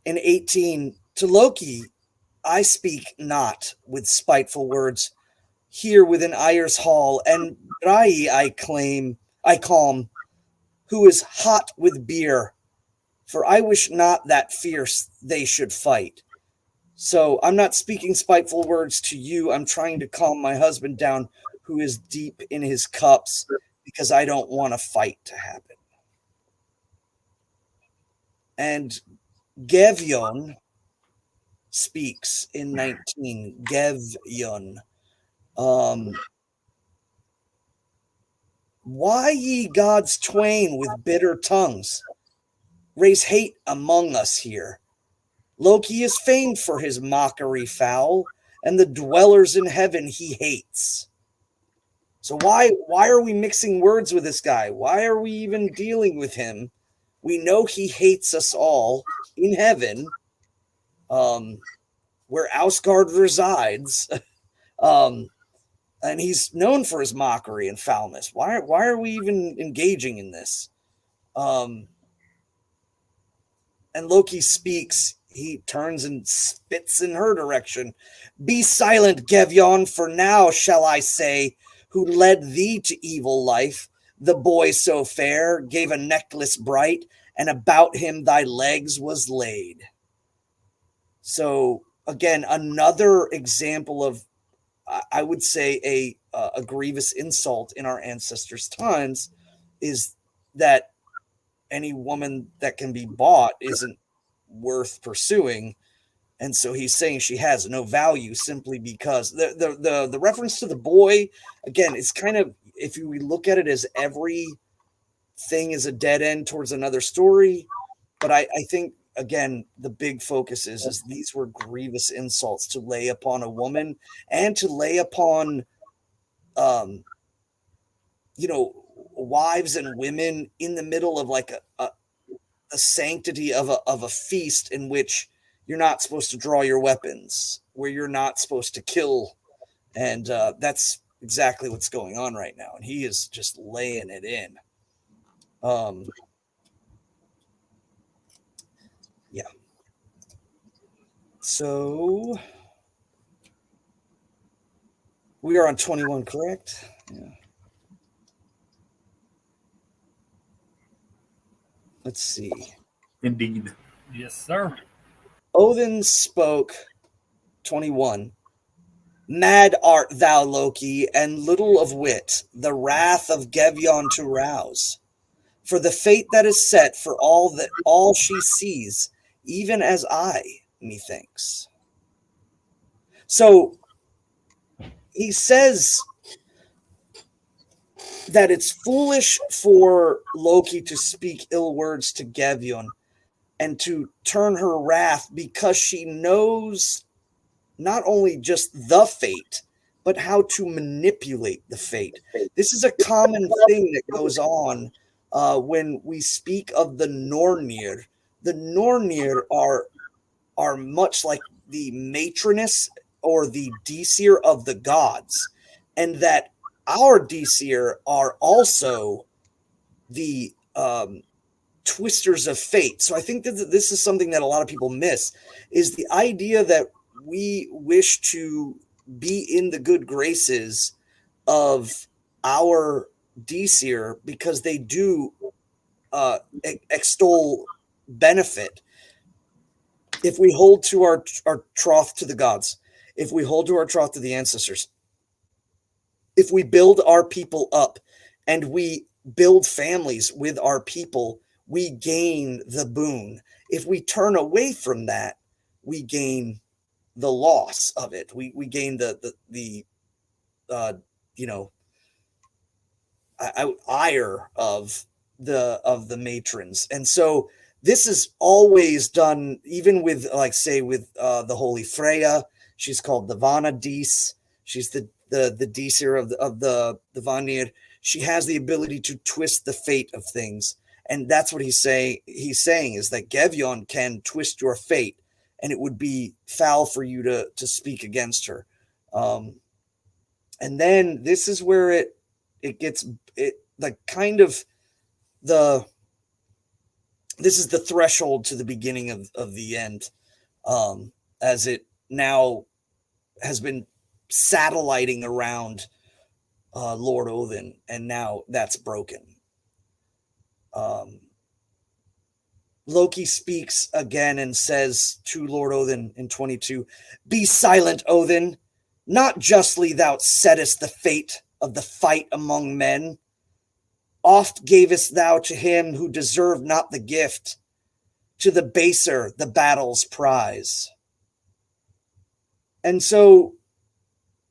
in 18, "To Loki, I speak not with spiteful words here within Ayer's hall, and Brai I calm, who is hot with beer, for I wish not that fierce they should fight. So I'm not speaking spiteful words to you. I'm trying to calm my husband down, who is deep in his cups, because I don't want a fight to happen." And Gevyon speaks in 19. Gevyon. "Why ye gods twain with bitter tongues raise hate among us here? Loki is famed for his mockery foul, and the dwellers in heaven he hates. So why are we mixing words with this guy? Why are we even dealing with him? We know he hates us all in heaven, where Ausgard resides, and he's known for his mockery and foulness. Why are we even engaging in this? And Loki speaks. He turns and spits in her direction. Be silent, Gevion, for now shall I say, who led thee to evil life. The boy so fair gave a necklace bright, and about him thy legs was laid. So again, another example of, I would say, a grievous insult in our ancestors' times is that any woman that can be bought isn't worth pursuing. And so he's saying she has no value simply because the reference to the boy, again, it's kind of, if we look at it as every thing is a dead end towards another story. But I think, again, the big focus is these were grievous insults to lay upon a woman and to lay upon, wives and women in the middle of like a sanctity of a feast in which you're not supposed to draw your weapons, where you're not supposed to kill. And that's exactly what's going on right now. And he is just laying it in. Yeah. So we are on 21, correct? Yeah. Let's see. Indeed. Yes, sir. Odin spoke, 21. Mad art thou, Loki, and little of wit, the wrath of Gevion to rouse. For the fate that is set for all she sees, even as I, methinks. So he says that it's foolish for Loki to speak ill words to Gevion and to turn her wrath because she knows not only just the fate, but how to manipulate the fate. This is a common thing that goes on when we speak of the Nornir. The Nornir are much like the matroness or the Disir of the gods, and that our Disir are also the twisters of fate. So I think that this is something that a lot of people miss, is the idea that we wish to be in the good graces of our Disir because they do extol benefit. If we hold to our troth to the gods, if we hold to our troth to the ancestors, if we build our people up and we build families with our people, we gain the boon. If we turn away from that, we gain the loss of it. We gain the ire of the matrons. And so this is always done, even with, like, say, with the Holy Freya. She's called the Vanadis. She's the Disir of the Vanir. She has the ability to twist the fate of things. And that's what he's saying. He's saying is that Gevion can twist your fate, and it would be foul for you to speak against her. And then this is where it gets like kind of this is the threshold to the beginning of the end, as it now has been satelliting around Lord Odin, and now that's broken. Loki speaks again and says to Lord Odin in 22, be silent, Odin. Not justly thou settest the fate of the fight among men. Oft gavest thou to him who deserved not the gift, to the baser the battle's prize. And so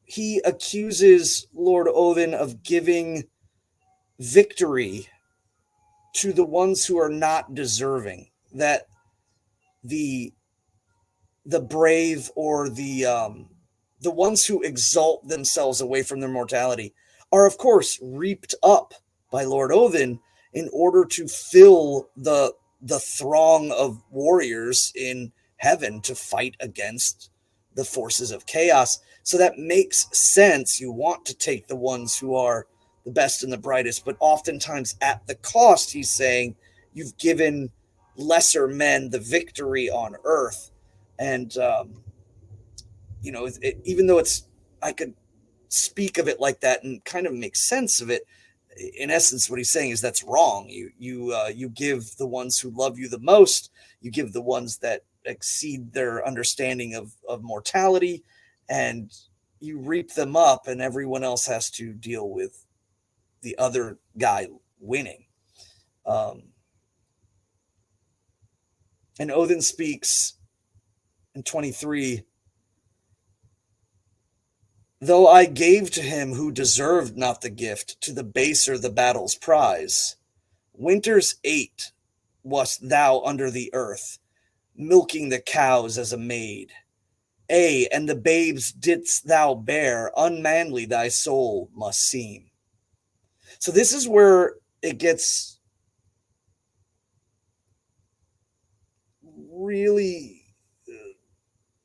he accuses Lord Odin of giving victory to the ones who are not deserving, that the brave or the the ones who exalt themselves away from their mortality are, of course, reaped up by Lord Odin in order to fill the throng of warriors in heaven to fight against the forces of chaos. So that makes sense. You want to take the ones who are the best and the brightest, but oftentimes at the cost, he's saying, you've given lesser men the victory on earth. And, even though I could speak of it like that and kind of make sense of it, in essence, what he's saying is that's wrong. You give the ones who love you the most, you give the ones that exceed their understanding of mortality, and you reap them up, and everyone else has to deal with the other guy winning. And Odin speaks in 23. Though I gave to him who deserved not the gift, to the baser the battle's prize. Winter's 8 wast thou under the earth, milking the cows as a maid. And the babes didst thou bear, unmanly thy soul must seem. So this is where it gets really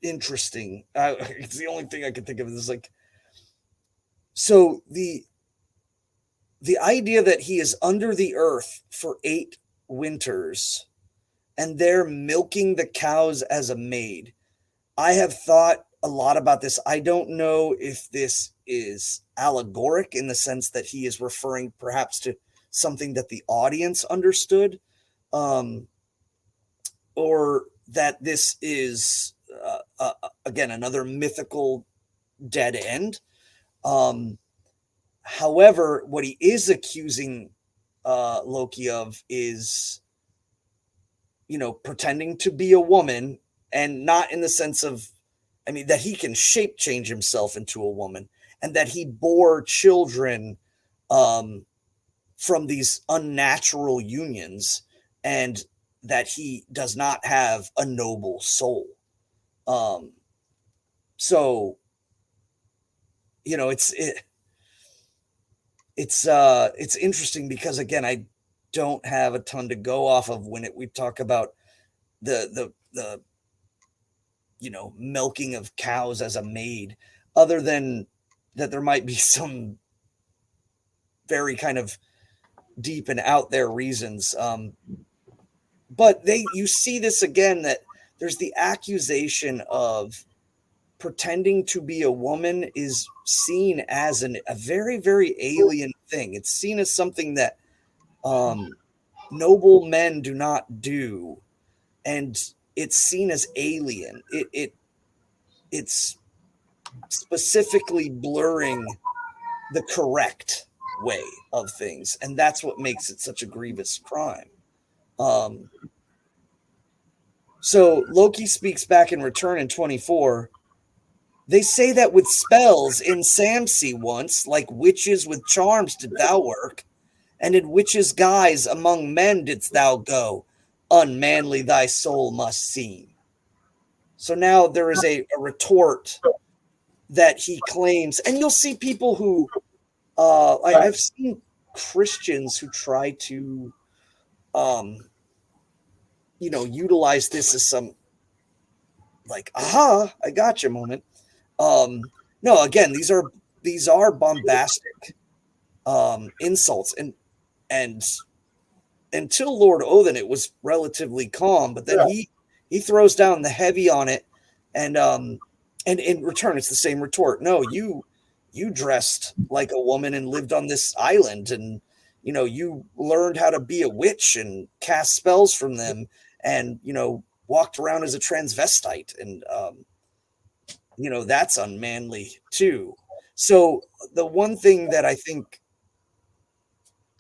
interesting. It's the only thing I can think of. Is like, so the idea that he is under the earth for 8 winters and they're milking the cows as a maid. I have thought a lot about this. I don't know if this is allegoric in the sense that he is referring perhaps to something that the audience understood, or that this is, again, another mythical dead end. However, what he is accusing Loki of is, pretending to be a woman, and not in the sense of, that he can shape change himself into a woman, and that he bore children from these unnatural unions, and that he does not have a noble soul. So, it's interesting because, again, I don't have a ton to go off of when we talk about the milking of cows as a maid, other than that there might be some very kind of deep and out there reasons. But you see this again, that there's the accusation of pretending to be a woman is seen as a very, very alien thing. It's seen as something that noble men do not do, and it's seen as alien. It's specifically blurring the correct way of things, and that's what makes it such a grievous crime. So Loki speaks back in return in 24. They say that with spells in Samsey once, like witches with charms did thou work, and in witches' guise among men didst thou go, unmanly thy soul must seem. So now there is a retort that he claims, and you'll see people who, I've seen Christians who try to, utilize this as some, like, aha, I got you moment. No, again, these are bombastic insults, and until Lord Odin, it was relatively calm, but then he throws down the heavy on it, and in return, it's the same retort. No, you dressed like a woman and lived on this island, and you learned how to be a witch and cast spells from them, and walked around as a transvestite, and that's unmanly too. So the one thing that I think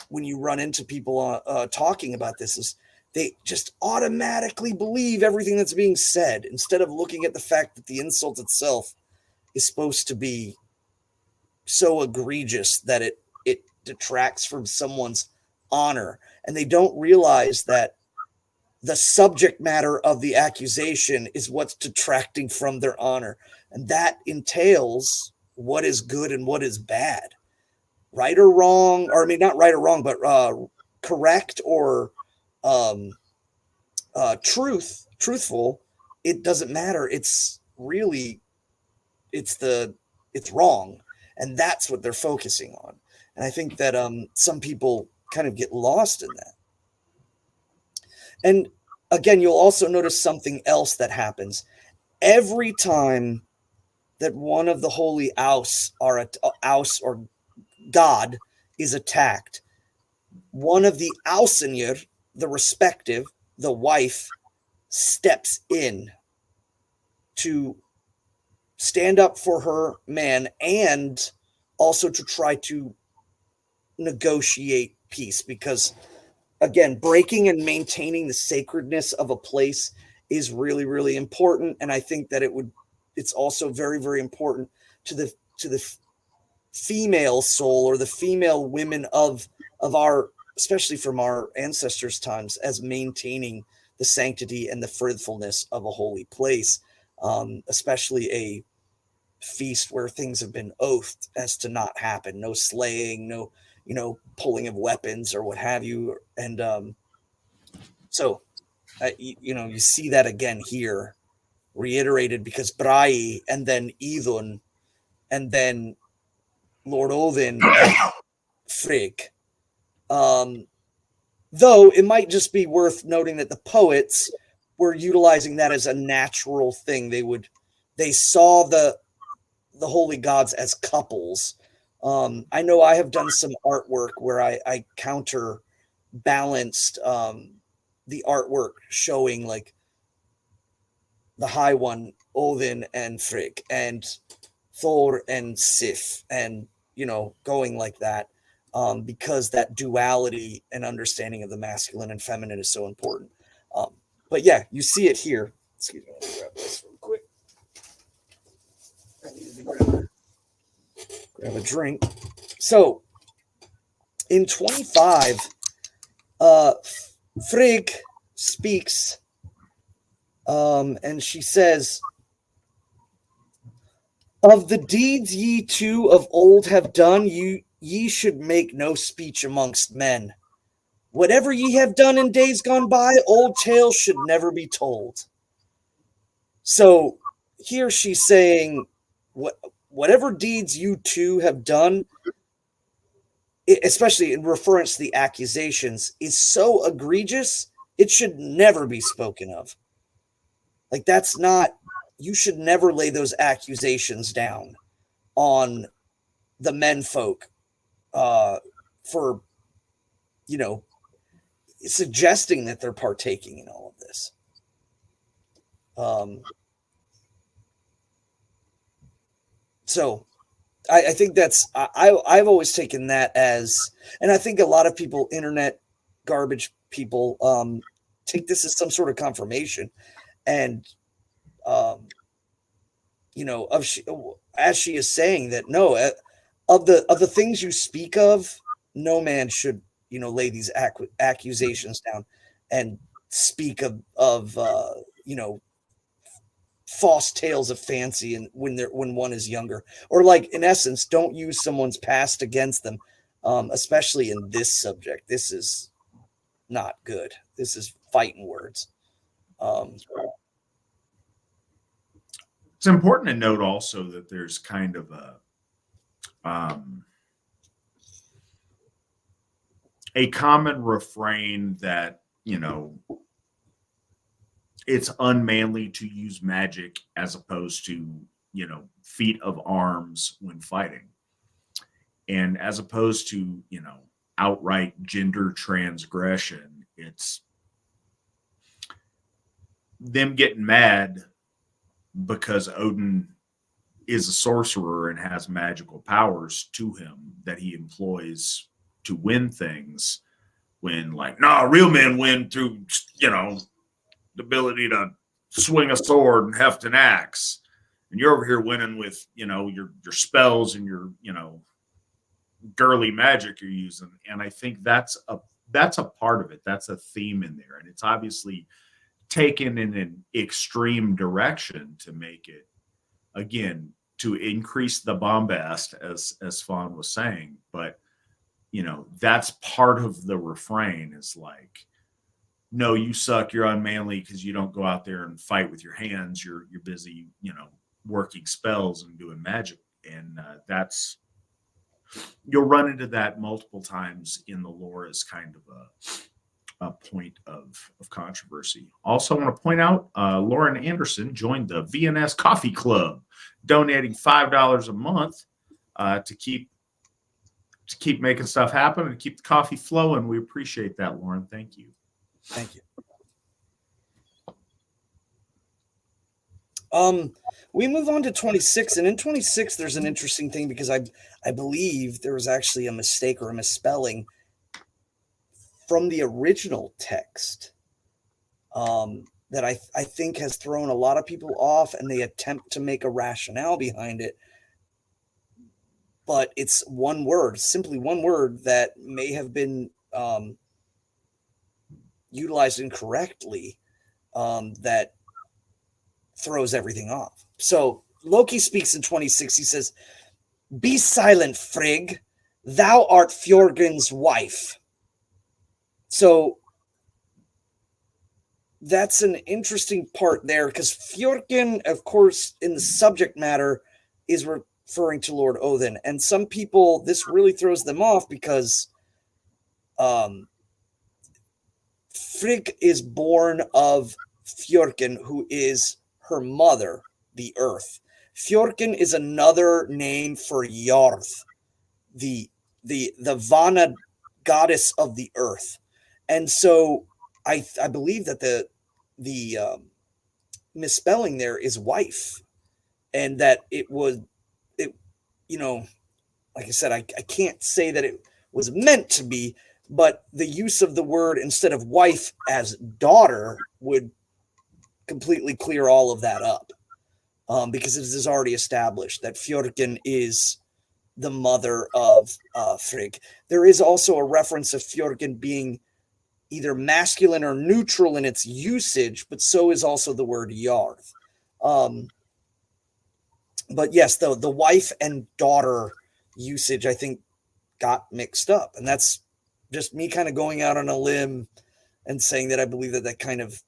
when you run into people talking about this is they just automatically believe everything that's being said, instead of looking at the fact that the insult itself is supposed to be so egregious that it detracts from someone's honor. And they don't realize that the subject matter of the accusation is what's detracting from their honor. And that entails what is good and what is bad, right or wrong, or I mean, not right or wrong, but correct or truthful. It doesn't matter. It's really, it's wrong. And that's what they're focusing on. And I think that some people kind of get lost in that. And again, you'll also notice something else that happens every time that one of the holy Aus or God is attacked. One of the Ausenir, the wife, steps in to stand up for her man and also to try to negotiate peace, because again, breaking and maintaining the sacredness of a place is really, really important. And I think that it's also very, very important to the female soul, or the female women of our, especially from our ancestors' times, as maintaining the sanctity and the fruitfulness of a holy place, especially a feast where things have been oathed as to not happen, no slaying, no pulling of weapons or what have you. And so you see that again here reiterated, because Brai and then Idun and then Lord Odin and Frigg. Though it might just be worth noting that the poets were utilizing that as a natural thing. They saw the holy gods as couples. I know I have done some artwork where I counterbalanced the artwork showing like the high one, Odin and Frigg, and Thor and Sif, and going like that, because that duality and understanding of the masculine and feminine is so important. But yeah, you see it here. Excuse me, let me grab this real quick. I need to grab a drink. So in 25, Frigg speaks, and she says, "Of the deeds ye two of old have done, ye should make no speech amongst men. Whatever ye have done in days gone by, old tales should never be told." So here she's saying, whatever deeds you two have done, especially in reference to the accusations, is so egregious, it should never be spoken of. Like, that's not, you should never lay those accusations down on the menfolk for, suggesting that they're partaking in all of this. So I think that's, I've always taken that as, and I think a lot of people, internet garbage people, take this as some sort of confirmation. And, as she is saying that, no, of the things you speak of, no man should, lay these accusations down and speak of false tales of fancy, and when one is younger, or like, in essence, don't use someone's past against them, especially in this subject. This is not good. This is fighting words. It's important to note also that there's kind of a common refrain that, it's unmanly to use magic as opposed to, feat of arms when fighting. And as opposed to, outright gender transgression, it's them getting mad because Odin is a sorcerer and has magical powers to him that he employs to win things, when, like, no, real men win through, the ability to swing a sword and heft an axe, and you're over here winning with, your spells and your, girly magic you're using. And I think that's that's a part of it. That's a theme in there, and it's obviously taken in an extreme direction to make it, again, to increase the bombast, as Svan was saying. But that's part of the refrain, is like, no, you suck, you're unmanly because you don't go out there and fight with your hands. You're busy, working spells and doing magic. And that's, you'll run into that multiple times in the lore as kind of a point of controversy. Also, I want to point out Lauren Anderson joined the VNS Coffee Club, donating $5 a month to keep making stuff happen and keep the coffee flowing. We appreciate that, Lauren. Thank you. Thank you. We move on to 26, and in 26, there's an interesting thing, because I believe there was actually a mistake or a misspelling from the original text that I think has thrown a lot of people off, and they attempt to make a rationale behind it. But it's one word, simply one word, that may have been utilized incorrectly, that throws everything off. So Loki speaks in 26. He says, "Be silent, Frigg. Thou art Fjorgen's wife." So that's an interesting part there, because Fjorgen, of course, in the subject matter, is referring to Lord Odin. And some people, this really throws them off, because Frigg is born of Fjorgen, who is her mother, the earth. Fjorgen is another name for Jarth, the Vana goddess of the earth. And so I believe that the misspelling there is wife, and that it like I said, I can't say that it was meant to be, but the use of the word instead of wife as daughter would completely clear all of that up, because it is already established that Fjorgen is the mother of Frigg. There is also a reference of Fjorgen being either masculine or neutral in its usage, but so is also the word Jarth. But yes, the wife and daughter usage, I think, got mixed up. And that's just me kind of going out on a limb and saying that I believe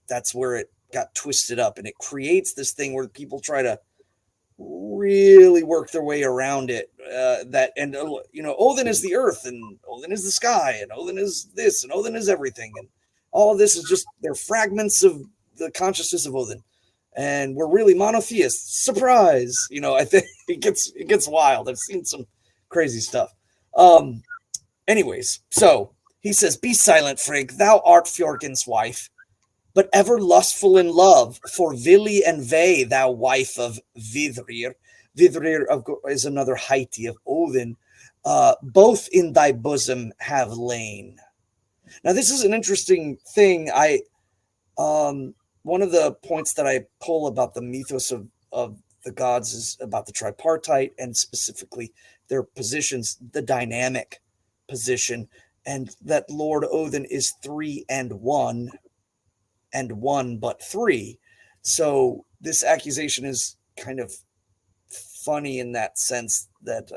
that's where it got twisted up. And it creates this thing where people try to really work their way around it. Odin is the earth, and Odin is the sky, and Odin is this, and Odin is everything. And all of this is just, they're fragments of the consciousness of Odin. And we're really monotheists. Surprise! I think it gets wild. I've seen some crazy stuff. Anyways, so he says, "Be silent, Frigg. Thou art Fjorgen's wife, but ever lustful in love for Vili and Ve, thou wife of Vidrir." Vidrir is another Heiti of Odin. "Both in thy bosom have lain." Now, this is an interesting thing. One of the points that I pull about the mythos of the gods is about the tripartite, and specifically their positions, the dynamic position, and that Lord Odin is 3 and 1, and 1 but 3. So this accusation is kind of funny in that sense, that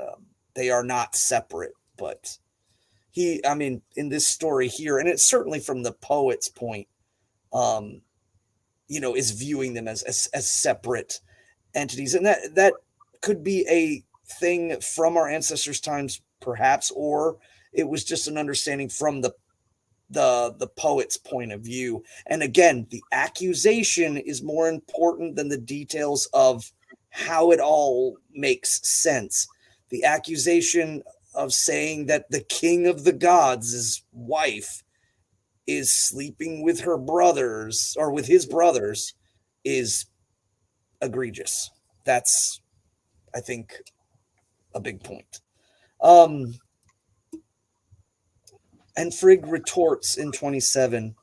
they are not separate. But in this story here, and it's certainly from the poet's point, is viewing them as separate entities. And that could be a thing from our ancestors' times, perhaps, or it was just an understanding from the poet's point of view. And again, the accusation is more important than the details of how it all makes sense. The accusation of saying that the king of the gods' wife is sleeping with her brothers, or with his brothers, is egregious. That's, I think, a big point. And Frigg retorts in 27,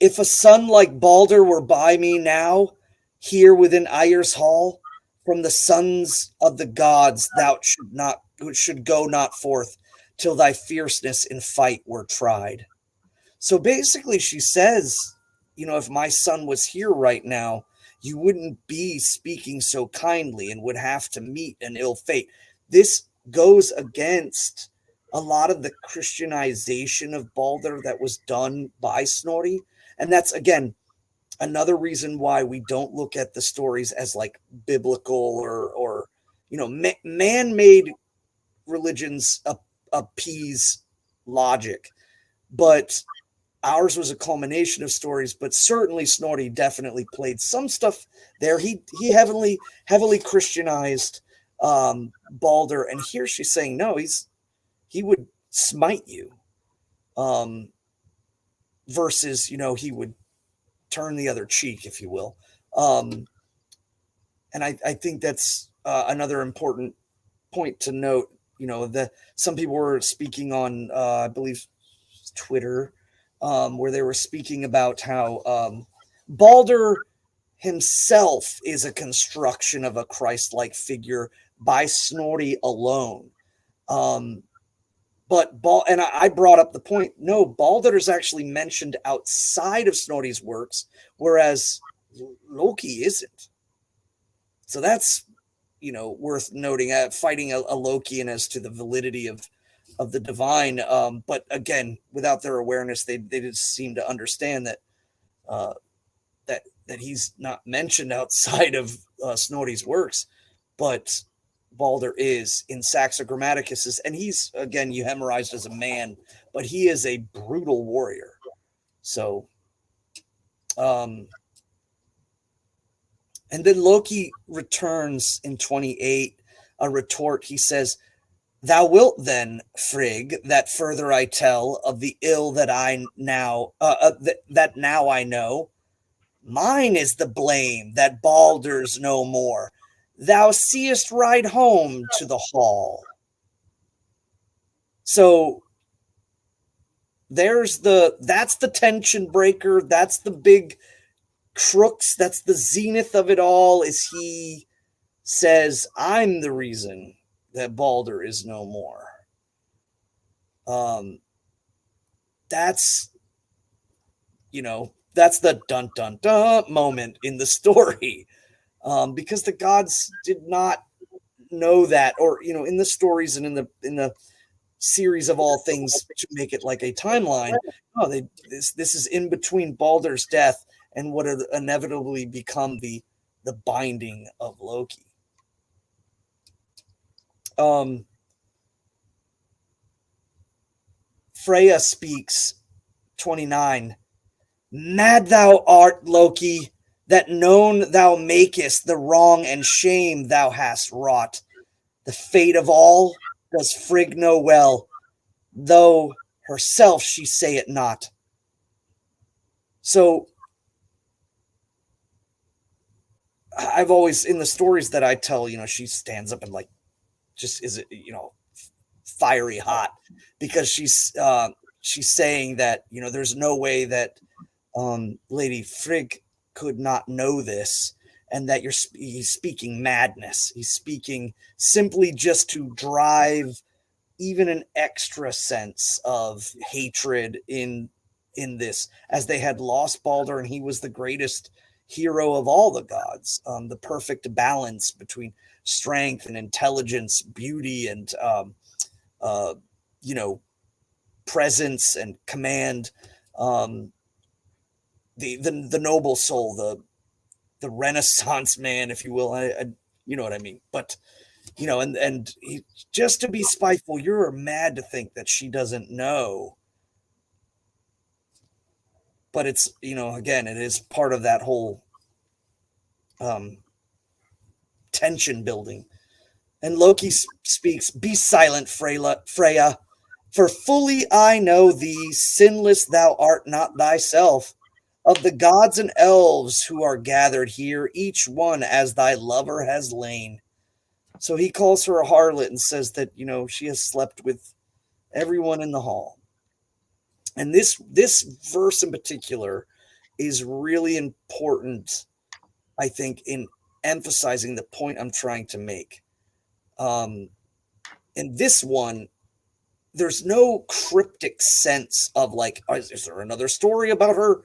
"If a son like Balder were by me now, here within Ayr's hall, from the sons of the gods thou should go not forth. till thy fierceness in fight were tried. So basically, she says, if my son was here right now, you wouldn't be speaking so kindly and would have to meet an ill fate. This goes against a lot of the Christianization of Balder that was done by Snorri. And that's, again, another reason why we don't look at the stories as like biblical or man-made religions appease logic. But ours was a culmination of stories, but certainly Snorri definitely played some stuff there. He heavily Christianized Balder, and here she's saying no, he would smite you, versus he would turn the other cheek, if you will. And I think that's another important point to note. That some people were speaking on, I believe, Twitter, where they were speaking about how Balder himself is a construction of a Christ-like figure by Snorri alone. And I brought up the point, no, Balder is actually mentioned outside of Snorri's works, whereas Loki isn't. So that's, worth noting, fighting a Lokian as to the validity of the divine. But again, without their awareness, they just seem to understand that that he's not mentioned outside of Snorri's works, but Balder is in Saxa Grammaticus, and he's, again, euhemerized as a man, but he is a brutal warrior. So, and then Loki returns in 28, a retort. He says, "Thou wilt then, Frigg, that further I tell of the ill that I now that now I know. Mine is the blame that Balder's no more. Thou seest ride home to the hall." So that's the tension breaker. That's the big crux. That's the zenith of it all, is he says, I'm the reason that Balder is no more. That's the dun dun dun moment in the story. Because the gods did not know that, or in the stories and in the series of all things to make it like a timeline. No, this is in between Balder's death and what would inevitably become the binding of Loki. Freya speaks, 29. "Mad thou art, Loki, that known thou makest the wrong and shame thou hast wrought. The fate of all does Frigg know well, though herself she say it not." So I've always, in the stories that I tell, she stands up and like just is fiery hot, because she's saying that there's no way that Lady Frigg could not know this, and that he's speaking madness. He's speaking simply just to drive even an extra sense of hatred in this, as they had lost Balder and he was the greatest hero of all the gods, the perfect balance between strength and intelligence, beauty and presence and command, the noble soul, the Renaissance man, if you will. I you know what I mean. But and he, just to be spiteful, you're mad to think that she doesn't know. But it's, again, it is part of that whole tension building. And Loki speaks, "Be silent, Freya, for fully I know thee, sinless thou art not thyself. Of the gods and elves who are gathered here, each one as thy lover has lain." So he calls her a harlot and says that, she has slept with everyone in the hall. And this verse in particular is really important, I think, in emphasizing the point I'm trying to make. In this one, there's no cryptic sense of like, is there another story about her,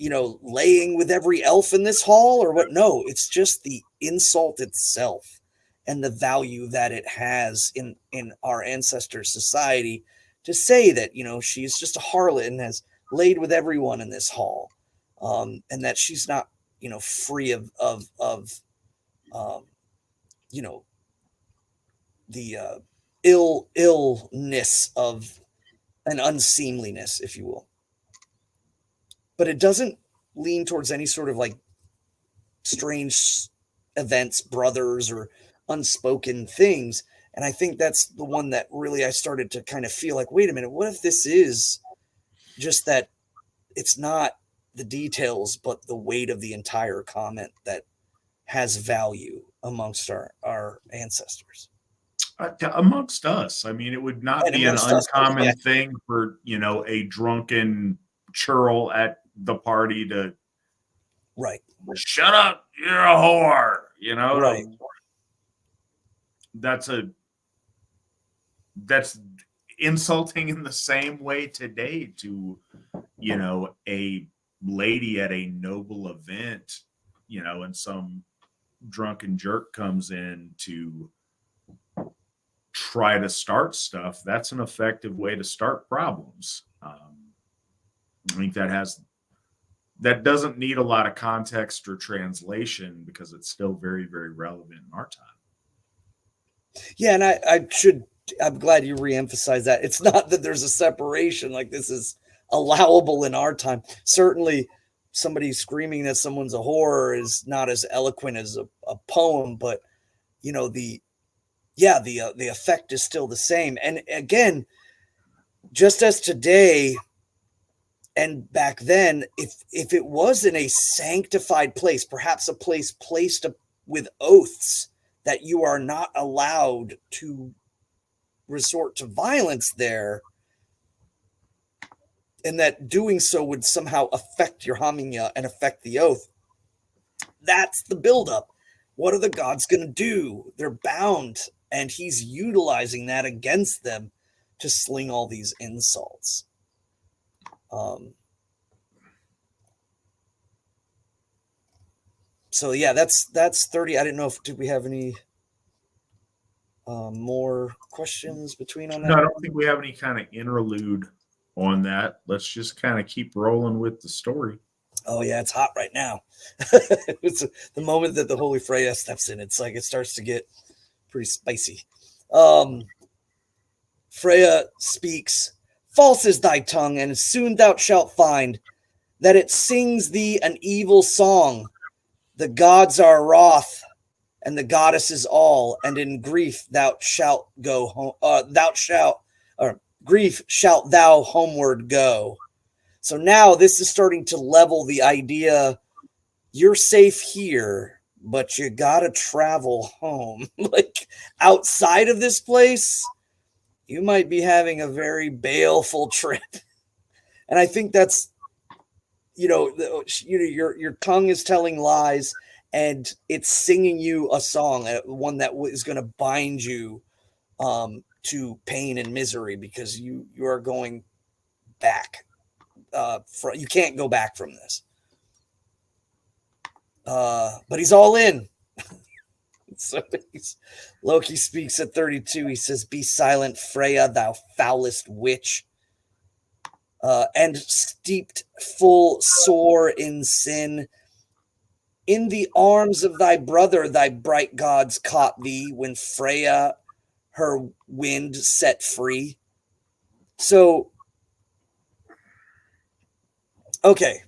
laying with every elf in this hall or what? No, it's just the insult itself and the value that it has in our ancestors' society to say that, she's just a harlot and has laid with everyone in this hall, and that she's not, free of the illness of an unseemliness, if you will. But it doesn't lean towards any sort of like strange events, brothers, or unspoken things. And I think that's the one that really I started to kind of feel like, wait a minute, what if this is just that it's not the details, but the weight of the entire comment that has value amongst our ancestors? Amongst us, I mean, it would not And be an amongst us, uncommon yeah. thing for, a drunken churl at the party to Right. shut up, you're a whore, Right. That's insulting in the same way today to, a lady at a noble event, and some drunken jerk comes in to try to start stuff. That's an effective way to start problems. I think that doesn't need a lot of context or translation because it's still very, very relevant in our time. Yeah, and I'm glad you reemphasize that. It's not that there's a separation, like this is allowable in our time. Certainly somebody screaming that someone's a whore is not as eloquent as a poem, but the effect is still the same. And again, just as today and back then, if it was in a sanctified place, perhaps a place placed with oaths that you are not allowed to resort to violence there, and that doing so would somehow affect your hamiya and affect the oath, that's the buildup. What are the gods going to do? They're bound, and he's utilizing that against them to sling all these insults. So yeah, that's 30. I didn't know did we have any more questions between on that? No, I don't think we have any kind of interlude on that. Let's just kind of keep rolling with the story. Oh yeah, it's hot right now. It's the moment that the Holy Freya steps in. It's like it starts to get pretty spicy. Freya speaks, "False is thy tongue, and soon thou shalt find that it sings thee an evil song. The gods are wroth, and the goddesses all, and in grief thou shalt go home. Grief shalt thou homeward go." So now this is starting to level the idea: you're safe here, but you gotta travel home. Like outside of this place, you might be having a very baleful trip. And I think that's, your tongue is telling lies, and it's singing you a song, one that is going to bind you to pain and misery, because you are going back. You can't go back from this. But he's all in. So Loki speaks at 32. He says, "Be silent, Freya, thou foulest witch. And steeped full sore in sin. In the arms of thy brother, thy bright gods caught thee when Freya her wind set free." So, okay.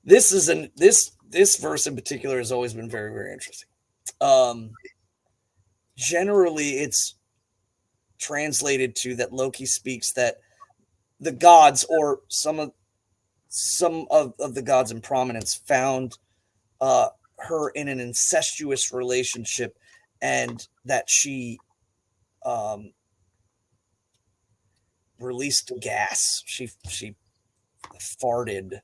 This verse in particular has always been very, very interesting. Generally, it's translated to that Loki speaks that the gods, or some of the gods in prominence, found her in an incestuous relationship, and that she released gas. She farted,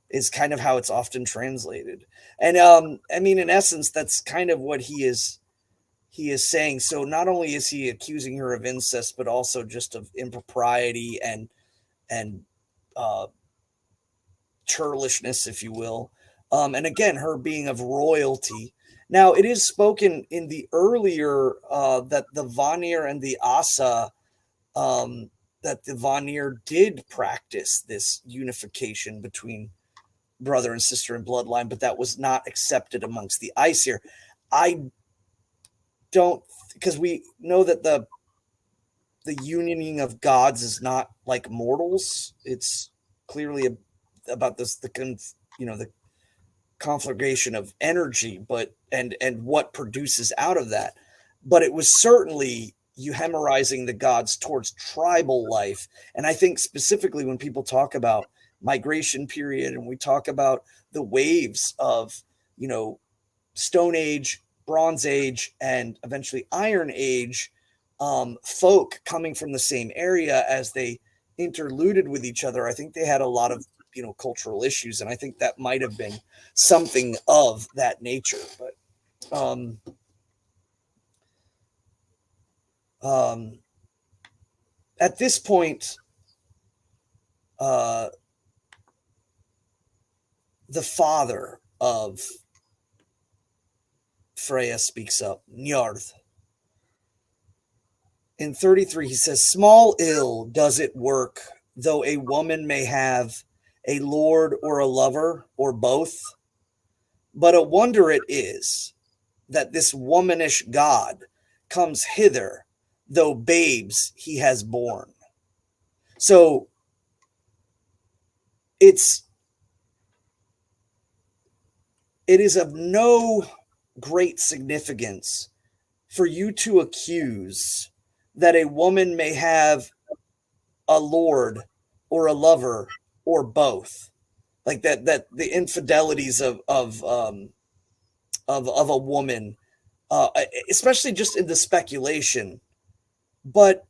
is kind of how it's often translated. And I mean, in essence, that's kind of what he is he is saying. So not only is he accusing her of incest, but also just of impropriety and uh, churlishness, if you will. And again, her being of royalty. Now, it is spoken in the earlier that the Vanir and the Asa, that the Vanir did practice this unification between brother and sister in bloodline, but that was not accepted amongst the Aesir. I don't, because we know that the unioning of gods is not like mortals. It's clearly about this the conflagration of energy, but and what produces out of that. But it was certainly euhemerizing the gods towards tribal life. And I think specifically when people talk about migration period and we talk about the waves of, Stone Age, Bronze Age, and eventually Iron Age, folk coming from the same area as they interluded with each other, I think they had a lot of cultural issues, and I think that might have been something of that nature. But at this point, the father of Freya speaks up, Njord. In 33, he says, "Small ill does it work, though a woman may have a lord or a lover, or both. But a wonder it is that this womanish god comes hither, though babes he has borne." So it is of no great significance for you to accuse that a woman may have a lord or a lover or both, like that the infidelities of a woman, especially just in the speculation. But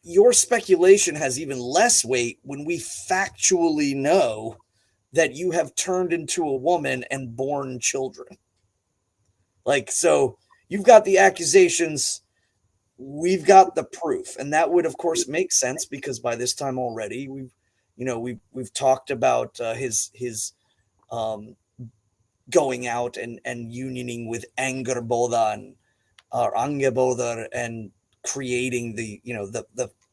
your speculation has even less weight when we factually know that you have turned into a woman and born children. Like, so you've got the accusations, we've got the proof, and that would of course make sense because by this time already we've talked about his going out and unioning with Angerboda or Angeboda and creating the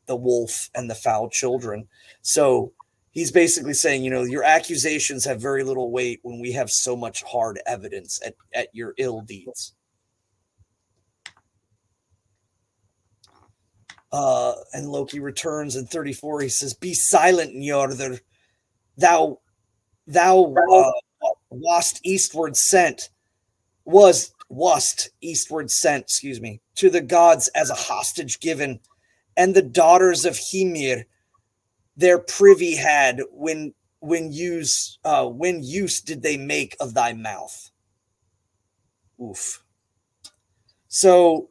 wolf and the foul children. So he's basically saying, your accusations have very little weight when we have so much hard evidence at your ill deeds. And Loki returns in 34. He says, "Be silent, Njordur. Thou wast eastward sent, wast eastward sent, to the gods as a hostage given, and the daughters of Hymir their privy had when use did they make of thy mouth." Oof. So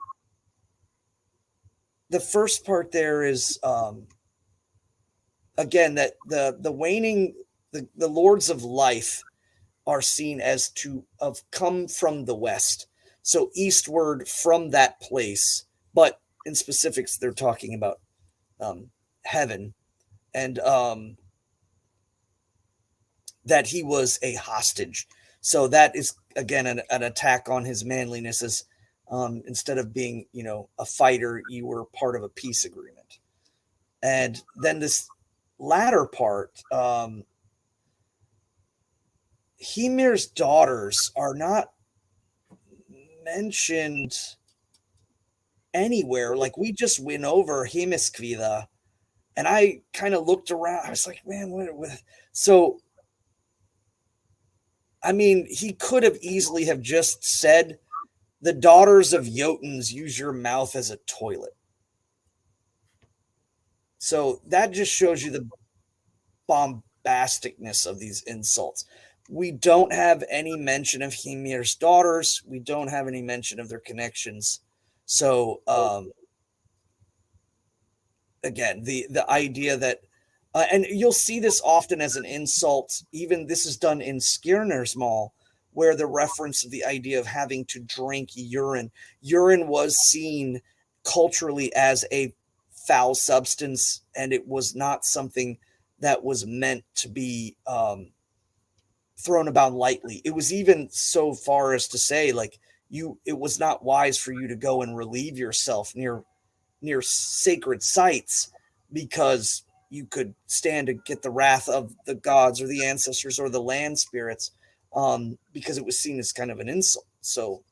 the first part there is again that the waning the lords of life are seen as to have come from the west, so eastward from that place, but in specifics they're talking about heaven, and that he was a hostage. So that is again an attack on his manliness, as instead of being a fighter, you were part of a peace agreement. And then this latter part, Hymir's daughters are not mentioned anywhere. Like, we just went over Hymiskvida, and I kind of looked around. I was like, man, what? So, I mean, he could have easily have just said, "The daughters of Jotuns use your mouth as a toilet." So that just shows you the bombasticness of these insults. We don't have any mention of Hymir's daughters. We don't have any mention of their connections. So again, the idea that, and you'll see this often as an insult. Even this is done in Skirnir's Mall, where the reference of the idea of having to drink urine. Urine was seen culturally as a foul substance, and it was not something that was meant to be thrown about lightly. It was even so far as to say, like, it was not wise for you to go and relieve yourself near sacred sites, because you could stand to get the wrath of the gods or the ancestors or the land spirits, because it was seen as kind of an insult. So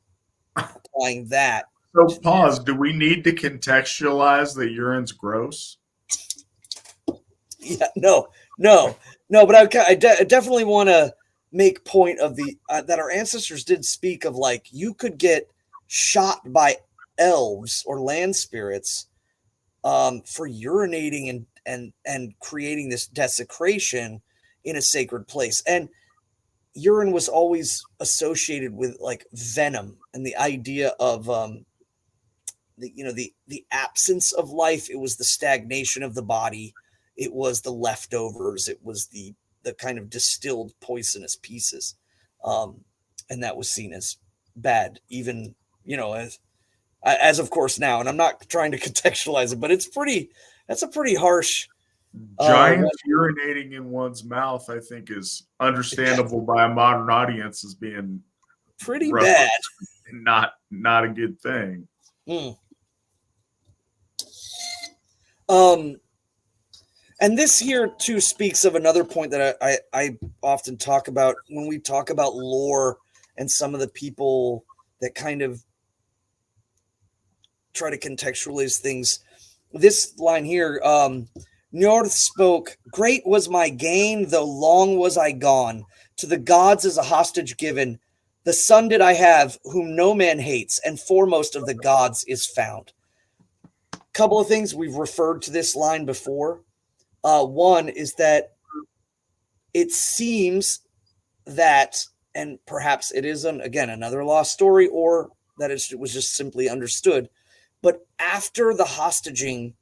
applying that. So pause. Do we need to contextualize that urine's gross? Yeah, no. But I definitely want to make point of the that our ancestors did speak of, like, you could get shot by elves or land spirits for urinating and creating this desecration in a sacred place. And urine was always associated with, like, venom and the idea of the absence of life. It was the stagnation of the body. It was the leftovers. It was the kind of distilled poisonous pieces, and that was seen as bad, even as of course now. And I'm not trying to contextualize it, but that's a pretty harsh. Giants urinating in one's mouth, I think, is understandable by a modern audience as being pretty bad, and not a good thing. And this here too speaks of another point that I often talk about when we talk about lore and some of the people that kind of try to contextualize things. This line here, Njord spoke, "Great was my gain, though long was I gone. To the gods as a hostage given. The son did I have, whom no man hates, and foremost of the gods is found." Couple of things, we've referred to this line before. One is that it seems that, and perhaps it is again another lost story, or that it was just simply understood, but after the hostaging,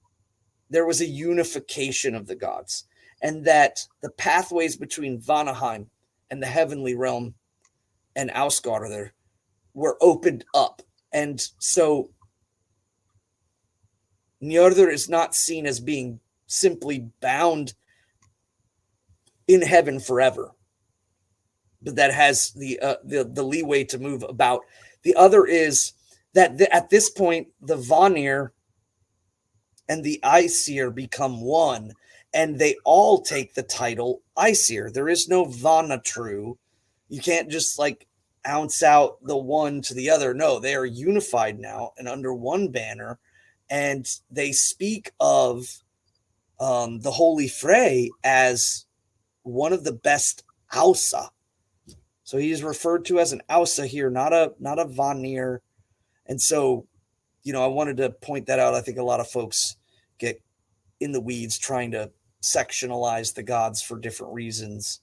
there was a unification of the gods, and that the pathways between Vanaheim and the heavenly realm and Ausgard there were opened up. And so Njörður is not seen as being simply bound in heaven forever, but that has the leeway to move about. The other is that at this point, the Vanir and the Aesir become one, and they all take the title Aesir. There is no Vanatru. You can't just like ounce out the one to the other. No, they are unified now and under one banner, and they speak of the Holy Frey as one of the best Ausa. So he is referred to as an Ausa here, not a Vanir. And so, I wanted to point that out. I think a lot of folks get in the weeds trying to sectionalize the gods for different reasons.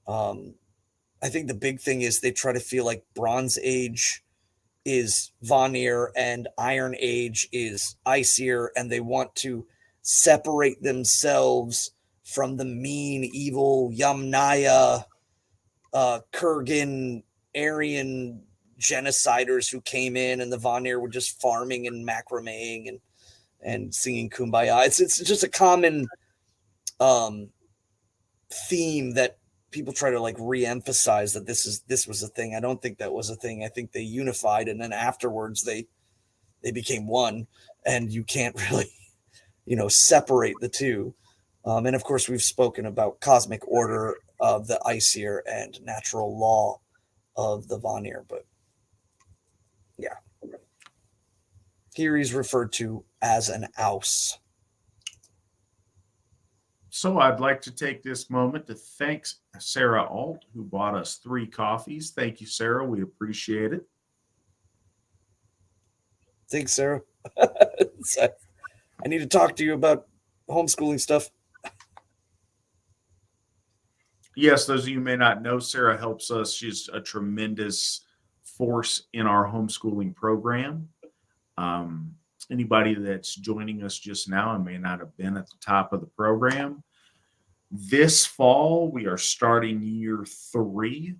I think the big thing is they try to feel like Bronze Age is Vanir and Iron Age is Aesir, and they want to separate themselves from the mean, evil Yamnaya, Kurgan, Aryan genociders who came in, and the Vanir were just farming and macrameing and singing Kumbaya. It's just a common theme that people try to like re-emphasize that this was a thing. I don't think that was a thing. I think they unified, and then afterwards they became one, and you can't really separate the two. And of course, we've spoken about cosmic order of the Aesir and natural law of the Vanir. But yeah, here he's referred to as an Aus. So I'd like to take this moment to thank Sarah Alt, who bought us 3 coffees. Thank you, Sarah. We appreciate it. Thanks, Sarah. I need to talk to you about homeschooling stuff. Yes, those of you who may not know, Sarah helps us. She's a tremendous force in our homeschooling program. Anybody that's joining us just now and may not have been at the top of the program, this fall we are starting year 3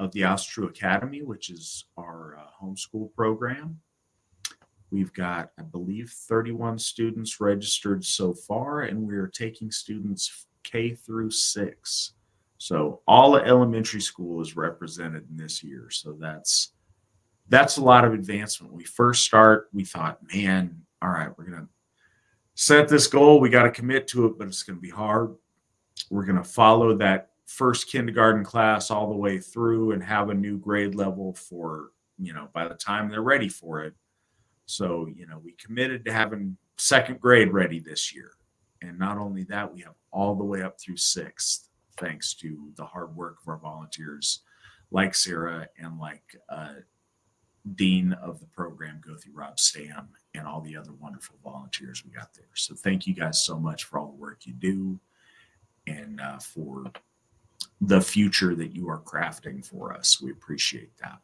of the Asatru Academy, which is our homeschool program. We've got, I believe, 31 students registered so far, and we are taking students K through 6. So all of elementary school is represented in this year. So that's a lot of advancement. We first start, we thought, man, all right, we're going to set this goal. We got to commit to it, but it's going to be hard. We're going to follow that first kindergarten class all the way through and have a new grade level for, by the time they're ready for it. So, we committed to having second grade ready this year. And not only that, we have all the way up through 6th, thanks to the hard work of our volunteers like Sarah and like Dean of the program, go through Rob Stam, and all the other wonderful volunteers we got there. So thank you guys so much for all the work you do and for the future that you are crafting for us. We appreciate that.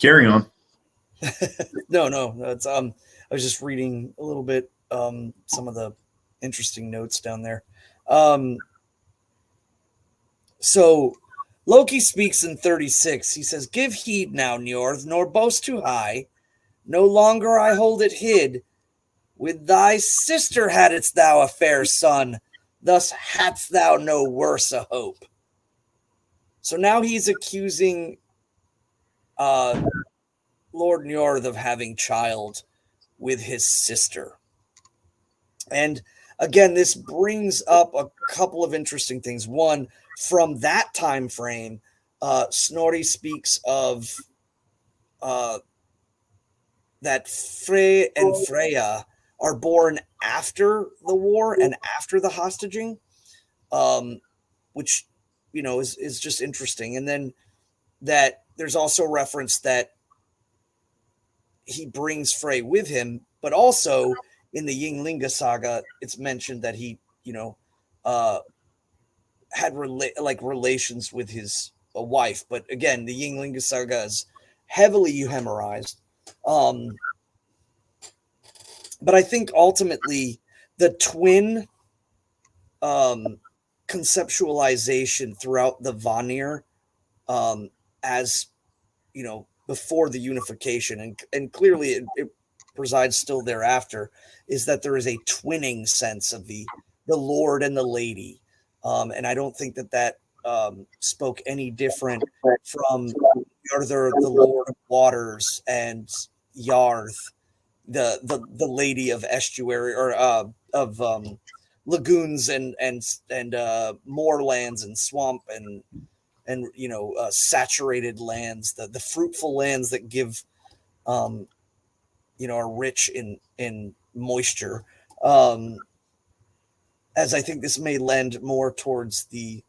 Carry on. No. It's I was just reading a little bit some of the interesting notes down there. So Loki speaks in 36. He says, "Give heed now, Njord, nor boast too high. No longer I hold it hid. With thy sister hadst thou a fair son. Thus hadst thou no worse a hope." So now he's accusing Lord Njord of having child with his sister. And again, this brings up a couple of interesting things. One, from that time frame, Snorri speaks of that Frey and Freya are born after the war and after the hostage, which is just interesting. And then that there's also reference that he brings Frey with him, but also in the Ynglinga saga, it's mentioned that he, had relations with his wife. But again, the Ynglinga saga is heavily euhemerized. But I think ultimately the twin conceptualization throughout the Vanir, as before the unification, and clearly it presides still thereafter, is that there is a twinning sense of the Lord and the Lady. And I don't think that spoke any different from the Lord of Waters and Yarth, the Lady of Estuary, or of lagoons and moorlands and swamp and saturated lands, the fruitful lands that give are rich in moisture. As I think this may lend more towards the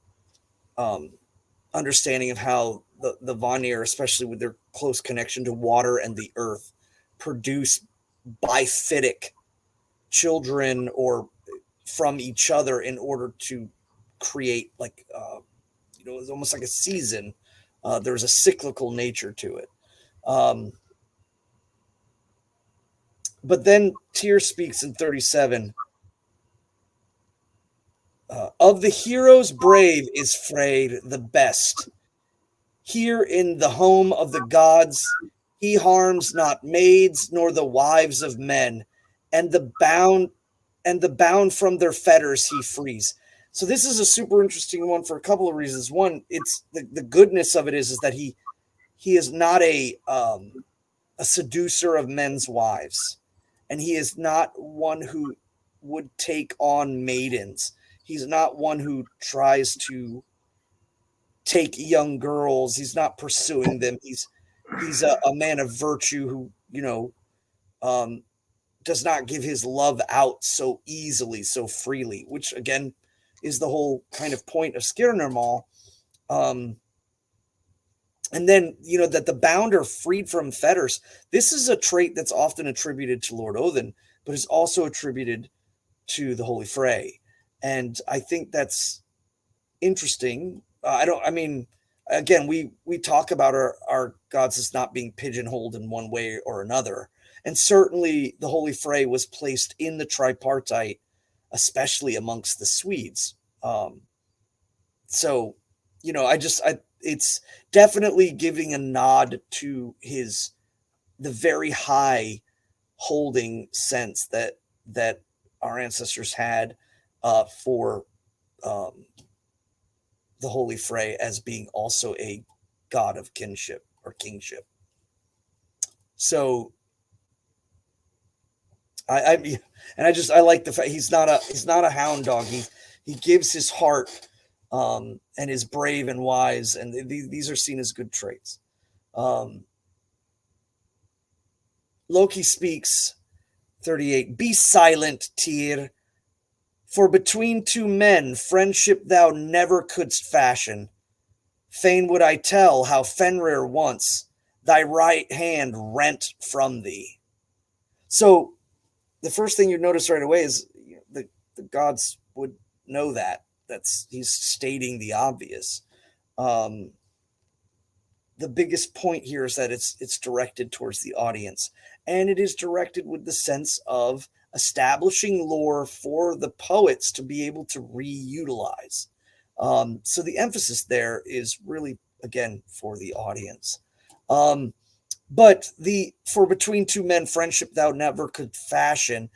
understanding of how the Vanir, especially with their close connection to water and the earth, produce biphytic children or from each other in order to create it's almost like a season. There's a cyclical nature to it. But then Tyr speaks in 37. Of the heroes brave is Frey the best. Here in the home of the gods, he harms not maids nor the wives of men, and the bound from their fetters he frees. So this is a super interesting one for a couple of reasons. One, it's the goodness of it is that he is not a seducer of men's wives, and he is not one who would take on maidens. He's not one who tries to take young girls. He's not pursuing them. He's a man of virtue who does not give his love out so easily, so freely, which again is the whole kind of point of Skirnirmal. And then, that the bound are freed from fetters. This is a trait that's often attributed to Lord Odin, but is also attributed to the Holy Frey. And I think that's interesting. Again, we talk about our gods as not being pigeonholed in one way or another. And certainly the Holy Frey was placed in the tripartite, especially amongst the Swedes. Um, so, it's definitely giving a nod to the very high holding sense that our ancestors had for um, the Holy Frey as being also a god of kinship or kingship. So I and I like the fact he's not a hound dog. He gives his heart and is brave and wise, and these are seen as good traits. Um, Loki speaks 38. Be silent, Tyr, for between two men friendship thou never couldst fashion. Fain would I tell how Fenrir once thy right hand rent from thee. So the first thing you notice right away is the gods would know that. He's stating the obvious. Um, the biggest point here is that it's directed towards the audience, and it is directed with the sense of establishing lore for the poets to be able to reutilize. So the emphasis there is really again for the audience. But the for between two men friendship thou never could fashion,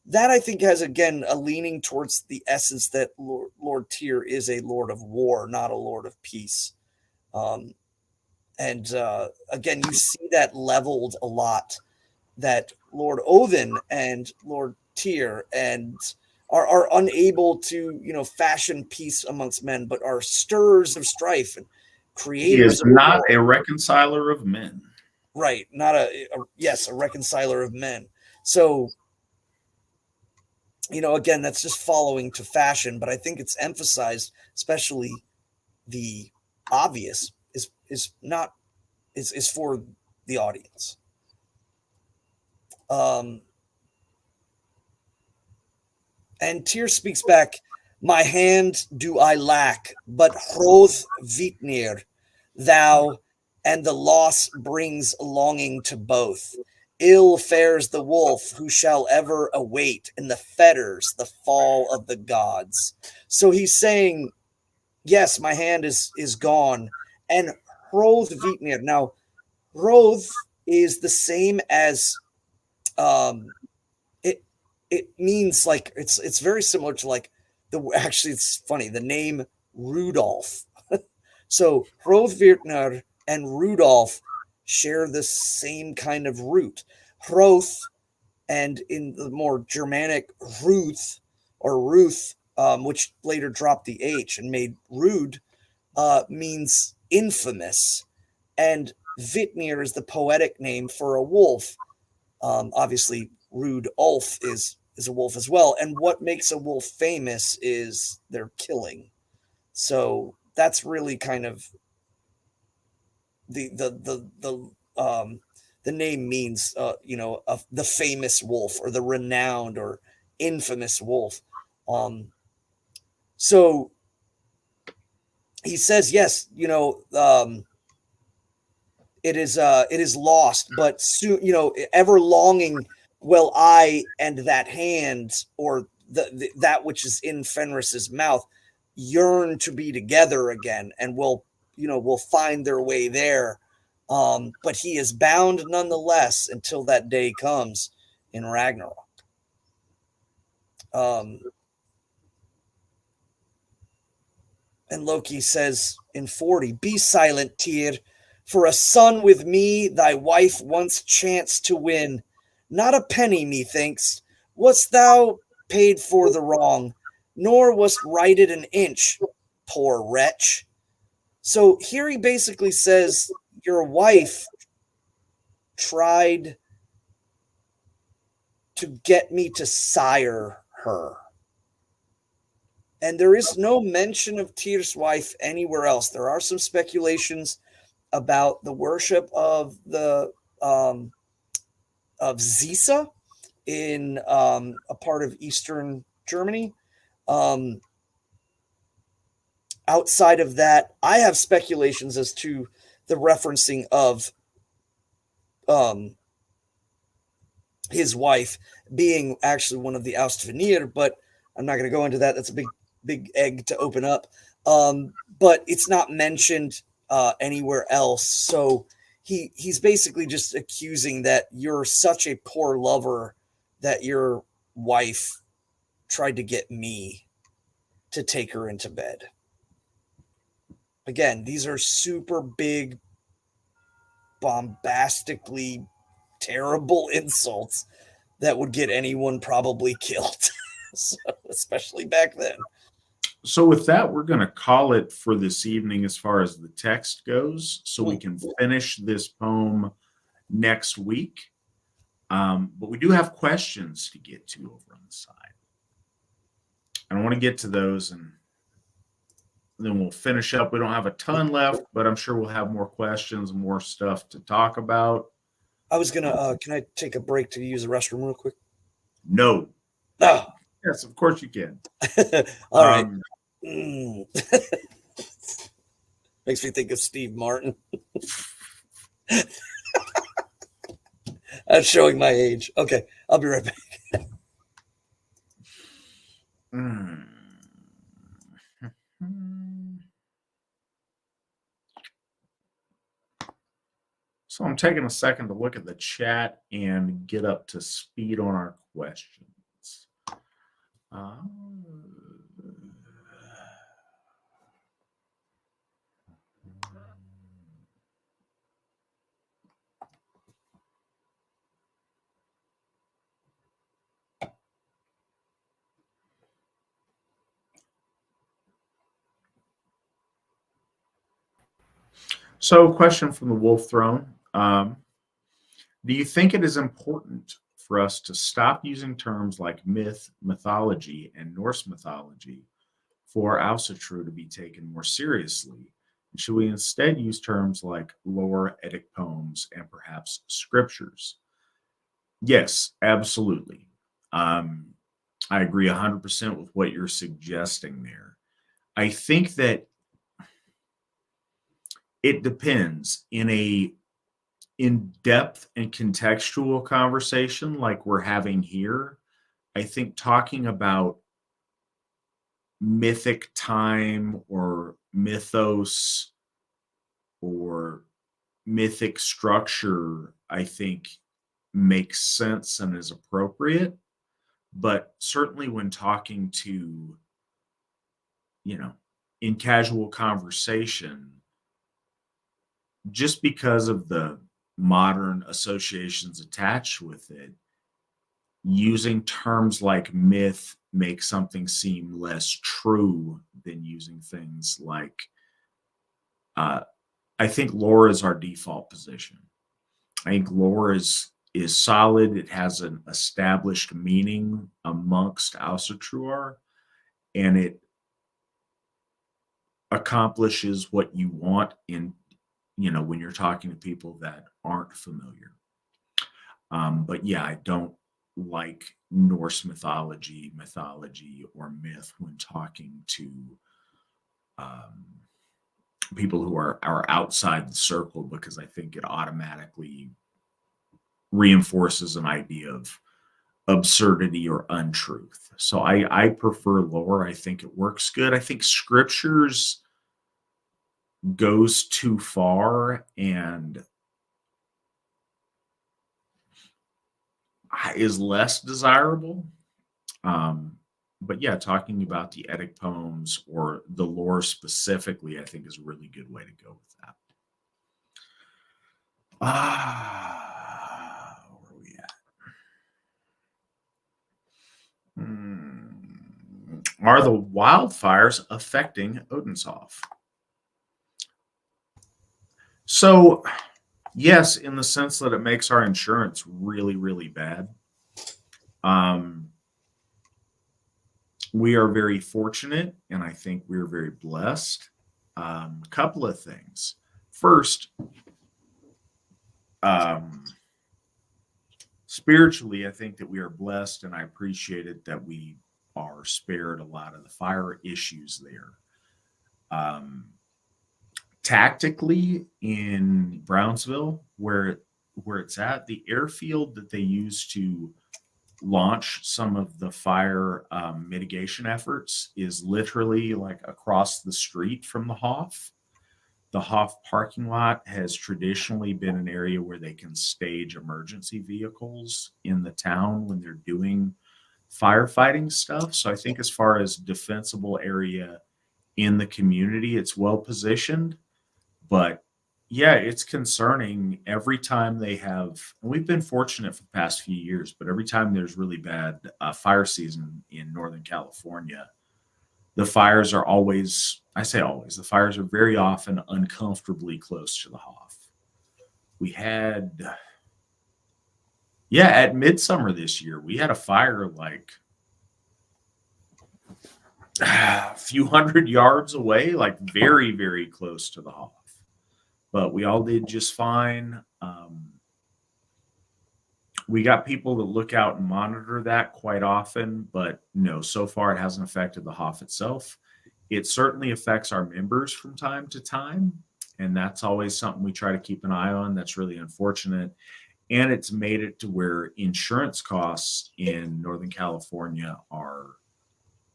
that I think has again a leaning towards the essence that Lord Tyr is a lord of war, not a lord of peace. Um, and again, you see that leveled a lot. That Lord Odin and Lord Tyr and are unable to fashion peace amongst men, but are stirrers of strife and He is creators of not war. a reconciler of men. Right, not a reconciler of men. So again, that's just following to fashion, but I think it's emphasized, especially the obvious is not is for the audience. Um, and Tyr speaks back, my hand do I lack, but Hroth Vitnir, thou, and the loss brings longing to both. Ill fares the wolf who shall ever await in the fetters the fall of the gods. So he's saying, yes, my hand is gone. And Hroth Vitnir. Now, Hroth is the same as um it it means like it's very similar to like actually it's funny, the name Rudolph. So Hrothvirtner and Rudolph share the same kind of root. Hroth, and in the more Germanic Ruth or Ruth, which later dropped the H and made Rude, means infamous. And Vitnir is the poetic name for a wolf. Obviously, Rude Ulf is a wolf as well. And what makes a wolf famous is their killing. So that's really kind of the name means the famous wolf or the renowned or infamous wolf. So he says yes, it is lost, but soon, ever longing will I and that hand or that which is in Fenris's mouth yearn to be together again, and will find their way there. But he is bound nonetheless until that day comes in Ragnarok. Um, and Loki says in 40, be silent, Tyr, for a son with me thy wife once chanced to win. Not a penny, methinks, wast thou paid for the wrong, nor wast righted an inch, poor wretch. So here he basically says, your wife tried to get me to sire her. And there is no mention of Tyr's wife anywhere else. There are some speculations about the worship of the of Zisa in a part of Eastern Germany. Um, Outside of that, I have speculations as to the referencing of his wife being actually one of the Austvanir, but I'm not going to go into that. That's a big big egg to open up. But it's not mentioned anywhere else. So he's basically just accusing that you're such a poor lover that your wife tried to get me to take her into bed. Again, these are super big, bombastically terrible insults that would get anyone probably killed. So, especially back then. So with that, we're going to call it for this evening as far as the text goes, so we can finish this poem next week. But we do have questions to get to over on the side. And I want to get to those, and then we'll finish up. We don't have a ton left, but I'm sure we'll have more questions, more stuff to talk about. I was gonna. Can I take a break to use the restroom real quick? No. Oh. Yes, of course you can. All right. Makes me think of Steve Martin. That's showing my age. Okay, I'll be right back. So I'm taking a second to look at the chat and get up to speed on our questions. So, question from the Wolf Throne. Do you think it is important for us to stop using terms like myth, mythology, and Norse mythology for Asatru to be taken more seriously? Should we instead use terms like lore, Eddic poems, and perhaps scriptures? Yes, absolutely. I agree 100% with what you're suggesting there. I think that it depends. In a in-depth and contextual conversation like we're having here, I think talking about mythic time or mythos or mythic structure, I think makes sense and is appropriate. But certainly when talking to, in casual conversation, just because of the modern associations attached with it, using terms like myth makes something seem less true than using things like, I think lore is our default position. I think lore is solid. It has an established meaning amongst Asatruar, and it accomplishes what you want in, when you're talking to people that aren't familiar. But yeah, I don't like Norse mythology, or myth when talking to people who are outside the circle, because I think it automatically reinforces an idea of absurdity or untruth. So I prefer lore. I think it works good. I think scriptures goes too far and is less desirable. But yeah, talking about the Eddic poems or the lore specifically, I think is a really good way to go with that. Where are we at? Are the wildfires affecting Odenshoff? So, yes, in the sense that it makes our insurance really, really bad. We are very fortunate, and I think we're very blessed. Couple of things. First, spiritually, I think that we are blessed, and I appreciate it that we are spared a lot of the fire issues there. Tactically, in Brownsville, where it's at, the airfield that they use to launch some of the fire mitigation efforts is literally like across the street from the Hoff. The Hoff parking lot has traditionally been an area where they can stage emergency vehicles in the town when they're doing firefighting stuff. So I think as far as defensible area in the community, it's well positioned. But yeah, it's concerning every time they have. And we've been fortunate for the past few years, but every time there's really bad fire season in Northern California, the fires are always, I say always, the fires are very often uncomfortably close to the Hoff. We had, yeah, at Midsummer this year, we had a fire like a few hundred yards away, like very, very close to the Hoff. But we all did just fine. We got people that look out and monitor that quite often, but no, so far it hasn't affected the Hoff itself. It certainly affects our members from time to time, and that's always something we try to keep an eye on. That's really unfortunate. And it's made it to where insurance costs in Northern California are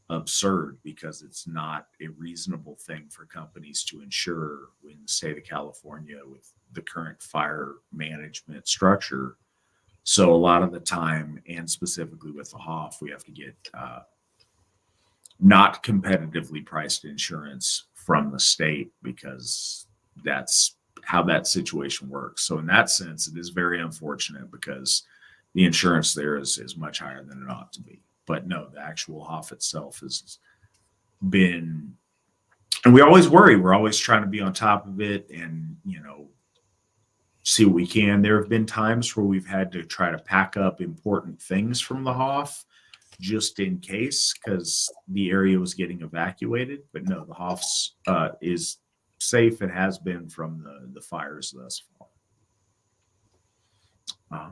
absurd because it's not a reasonable thing for companies to insure in the state of California with the current fire management structure. So a lot of the time, and specifically with the Hoff, we have to get not competitively priced insurance from the state because that's how that situation works. So in that sense, it is very unfortunate because the insurance there is much higher than it ought to be. But no, the actual Hoff itself has been, and we always worry. We're always trying to be on top of it and, see what we can. There have been times where we've had to try to pack up important things from the Hoff just in case because the area was getting evacuated. But no, the Hoff's is safe and has been from the fires thus far.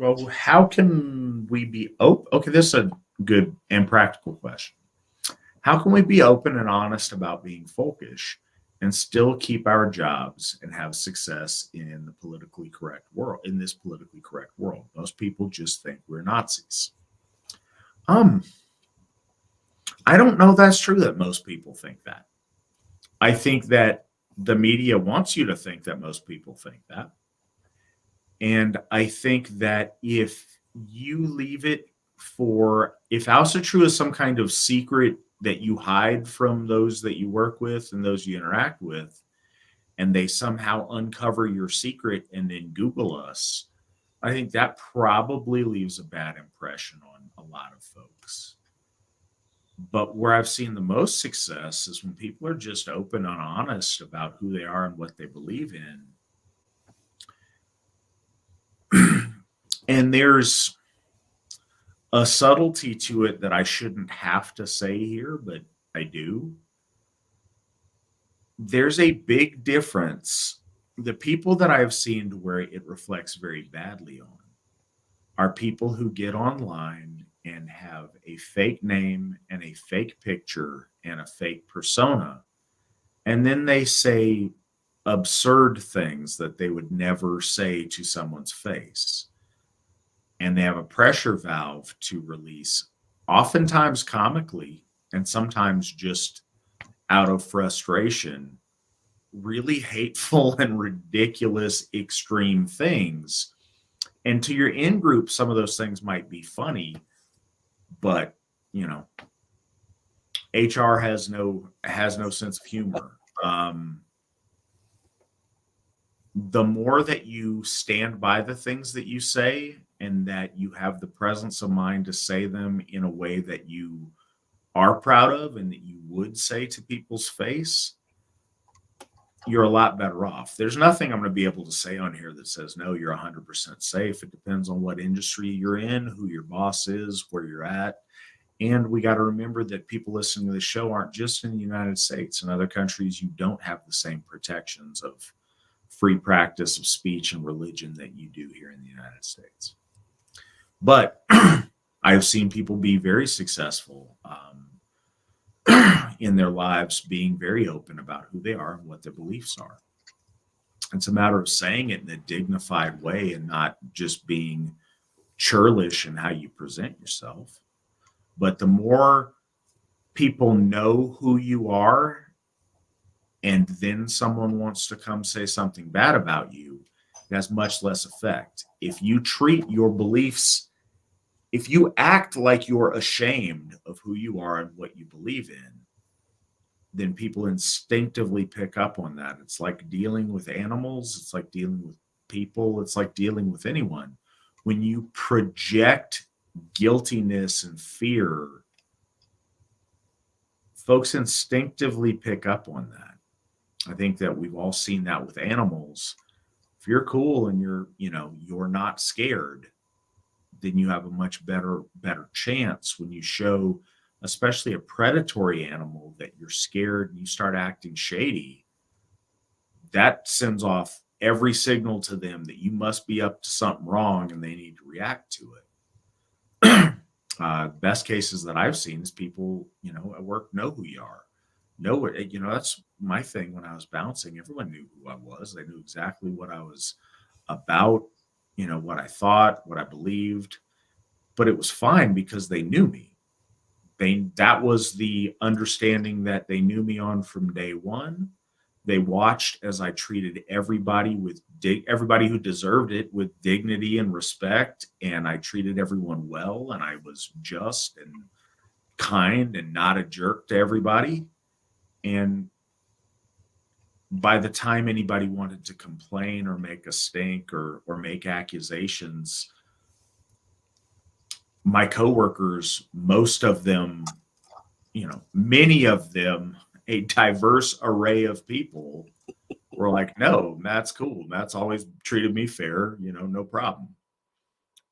Well, how can we be open? Okay, this is a good and practical question. How can we be open and honest about being folkish and still keep our jobs and have success in the politically correct world, in this politically correct world? Most people just think we're Nazis. I don't know that's true that most people think that. I think that the media wants you to think that most people think that. And I think that if you leave it if Asatru is some kind of secret that you hide from those that you work with and those you interact with, and they somehow uncover your secret and then Google us, I think that probably leaves a bad impression on a lot of folks. But where I've seen the most success is when people are just open and honest about who they are and what they believe in. And there's a subtlety to it that I shouldn't have to say here, but I do. There's a big difference. The people that I've seen to where it reflects very badly on are people who get online and have a fake name and a fake picture and a fake persona. And then they say absurd things that they would never say to someone's face. And they have a pressure valve to release, oftentimes comically, and sometimes just out of frustration, really hateful and ridiculous extreme things. And to your in group, some of those things might be funny, but HR has no sense of humor. The more that you stand by the things that you say and that you have the presence of mind to say them in a way that you are proud of and that you would say to people's face, you're a lot better off. There's nothing I'm going to be able to say on here that says, no, you're 100% safe. It depends on what industry you're in, who your boss is, where you're at. And we got to remember that people listening to the show aren't just in the United States. In other countries, you don't have the same protections of free practice of speech and religion that you do here in the United States. But I've seen people be very successful in their lives being very open about who they are and what their beliefs are. It's a matter of saying it in a dignified way and not just being churlish in how you present yourself. But the more people know who you are, and then someone wants to come say something bad about you, it has much less effect. If you treat your beliefs, if you act like you're ashamed of who you are and what you believe in, then people instinctively pick up on that. It's like dealing with animals, it's like dealing with people, it's like dealing with anyone. When you project guiltiness and fear, folks instinctively pick up on that. I think that we've all seen that with animals. If you're cool and you're not scared, then you have a much better chance. When you show, especially a predatory animal, that you're scared and you start acting shady, that sends off every signal to them that you must be up to something wrong and they need to react to it. Best cases that I've seen is people, at work know who you are. Know it. That's my thing when I was bouncing. Everyone knew who I was. They knew exactly what I was about, what I thought, what I believed. But it was fine because they knew me. That was the understanding that they knew me on from day one. They watched as I treated everybody everybody who deserved it with dignity and respect, and I treated everyone well, and I was just and kind and not a jerk to everybody. And by the time anybody wanted to complain or make a stink or make accusations, my coworkers, most of them, many of them, a diverse array of people, were like, no, Matt's cool. Matt's always treated me fair, no problem.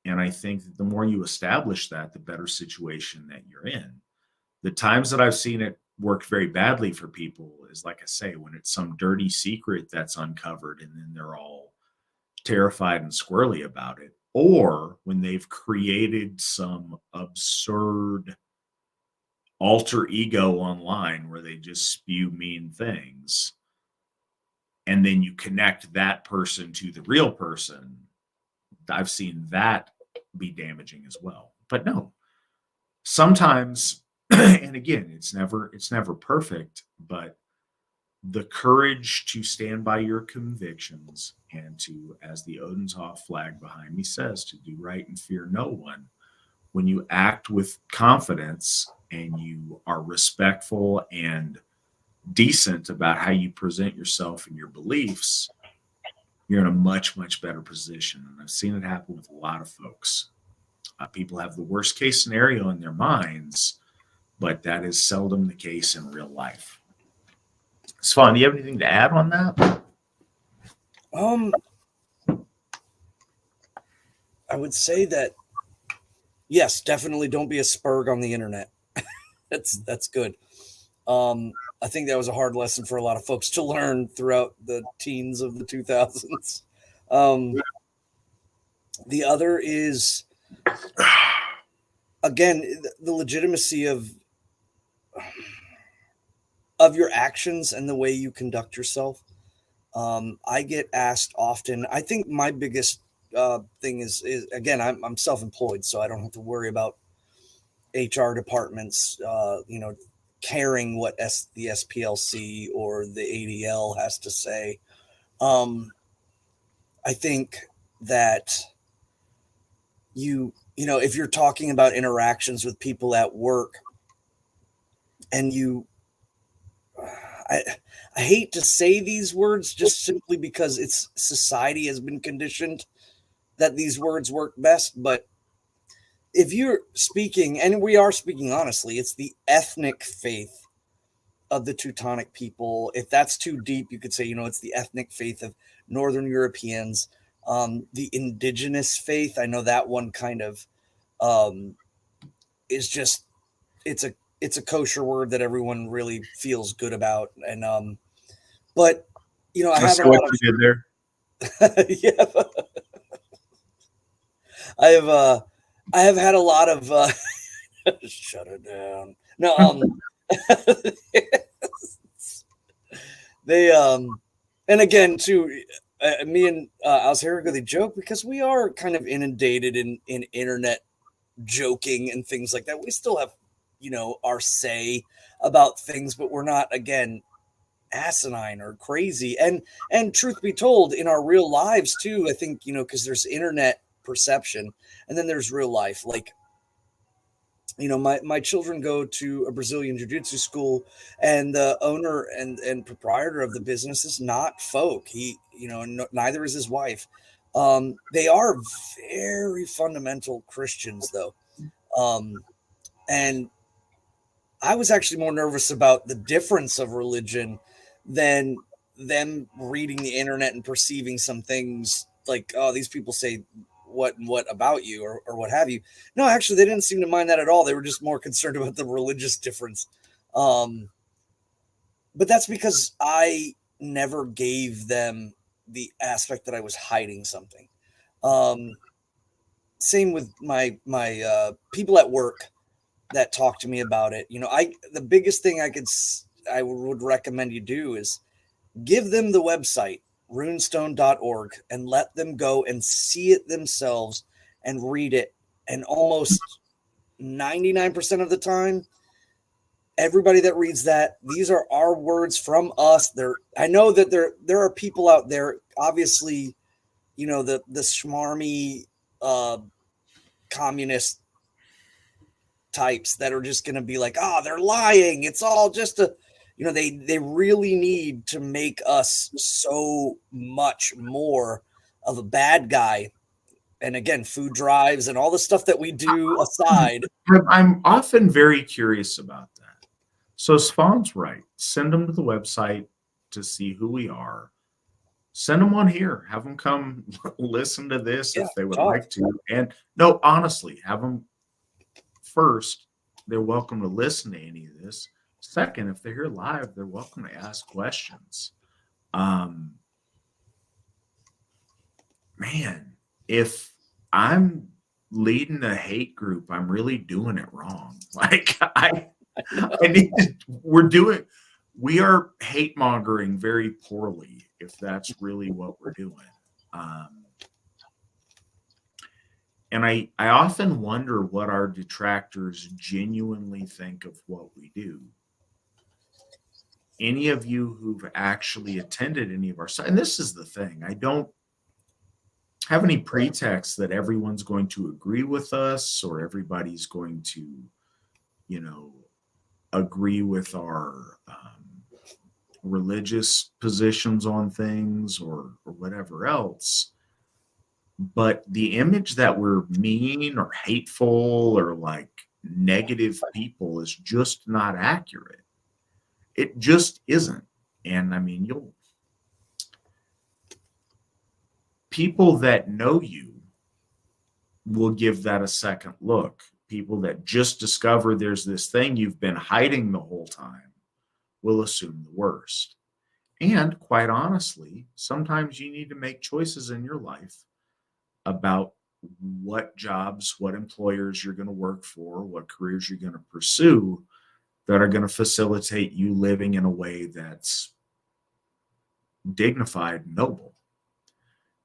And I think that the more you establish that, the better situation that you're in. The times that I've seen it work very badly for people is, like I say, when it's some dirty secret that's uncovered and then they're all terrified and squirrely about it, or when they've created some absurd alter ego online where they just spew mean things, and then you connect that person to the real person. I've seen that be damaging as well. But no, sometimes, and again, it's never perfect, but the courage to stand by your convictions and to, as the Odin's-Hoff flag behind me says, to do right and fear no one. When you act with confidence and you are respectful and decent about how you present yourself and your beliefs, you're in a much, much better position. And I've seen it happen with a lot of folks. People have the worst case scenario in their minds, but that is seldom the case in real life. Svan, do you have anything to add on that? I would say that, yes, definitely don't be a spurg on the internet. That's good. I think that was a hard lesson for a lot of folks to learn throughout the teens of the 2000s. The other is, again, the legitimacy of your actions and the way you conduct yourself. I get asked often. I think my biggest thing is again, I'm self-employed, so I don't have to worry about HR departments, caring what the SPLC or the ADL has to say. I think that if you're talking about interactions with people at work, and I hate to say these words just simply because society has been conditioned that these words work best, but if you're speaking, and we are speaking honestly, it's the ethnic faith of the Teutonic people. If that's too deep, you could say, it's the ethnic faith of Northern Europeans, the indigenous faith. I know that one kind of is just, it's a kosher word that everyone really feels good about. And, but, I have a lot of, you did there. yeah, I have had a lot of, shut it down. No, They and again too, me and Alzherica, they joke because we are kind of inundated in internet joking and things like that. We still have, our say about things, but we're not, again, asinine or crazy. And truth be told, in our real lives too, I think, because there's internet perception and then there's real life. Like, my children go to a Brazilian jiu-jitsu school, and the owner and proprietor of the business is not folk. He, neither is his wife. They are very fundamental Christians, though. And I was actually more nervous about the difference of religion than them reading the internet and perceiving some things like, oh, these people say what and what about you, or what have you. No, actually, they didn't seem to mind that at all. They were just more concerned about the religious difference. Um, but that's because I never gave them the aspect that I was hiding something. Um, Same with my people at work that talk to me about it. The biggest thing I would recommend you do is give them the website runestone.org and let them go and see it themselves and read it. And almost 99% of the time, everybody that reads that, these are our words from us. I know that there are people out there, obviously, the smarmy communist types that are just going to be like, oh, they're lying. It's all just they really need to make us so much more of a bad guy. And again, food drives and all the stuff that we do aside. I'm often very curious about that. So Svan's right. Send them to the website to see who we are. Send them on here. Have them come listen to this if they would like to. And no, honestly, have them first. They're welcome to listen to any of this. Second, if they're here live, they're welcome to ask questions. Man, if I'm leading a hate group, I'm really doing it wrong. Like I need to, we are hate mongering very poorly if that's really what we're doing. And I often wonder what our detractors genuinely think of what we do. Any of you who've actually attended any of our, and this is the thing, I don't have any pretext that everyone's going to agree with us or everybody's going to, agree with our religious positions on things or whatever else. But the image that we're mean or hateful or like negative people is just not accurate. It just isn't. And I mean, people that know you will give that a second look. People that just discover there's this thing you've been hiding the whole time will assume the worst. And quite honestly, sometimes you need to make choices in your life about what jobs, what employers you're going to work for, what careers you're going to pursue that are going to facilitate you living in a way that's dignified and noble.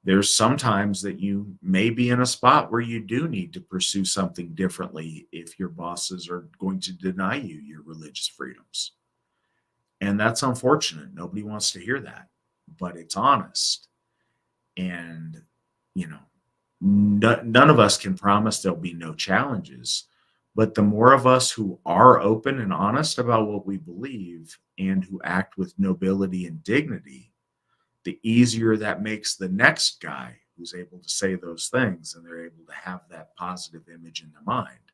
There's sometimes that you may be in a spot where you do need to pursue something differently if your bosses are going to deny you your religious freedoms. And that's unfortunate. Nobody wants to hear that, but it's honest. And, none of us can promise there'll be no challenges, but the more of us who are open and honest about what we believe and who act with nobility and dignity, the easier that makes the next guy who's able to say those things, and they're able to have that positive image in their mind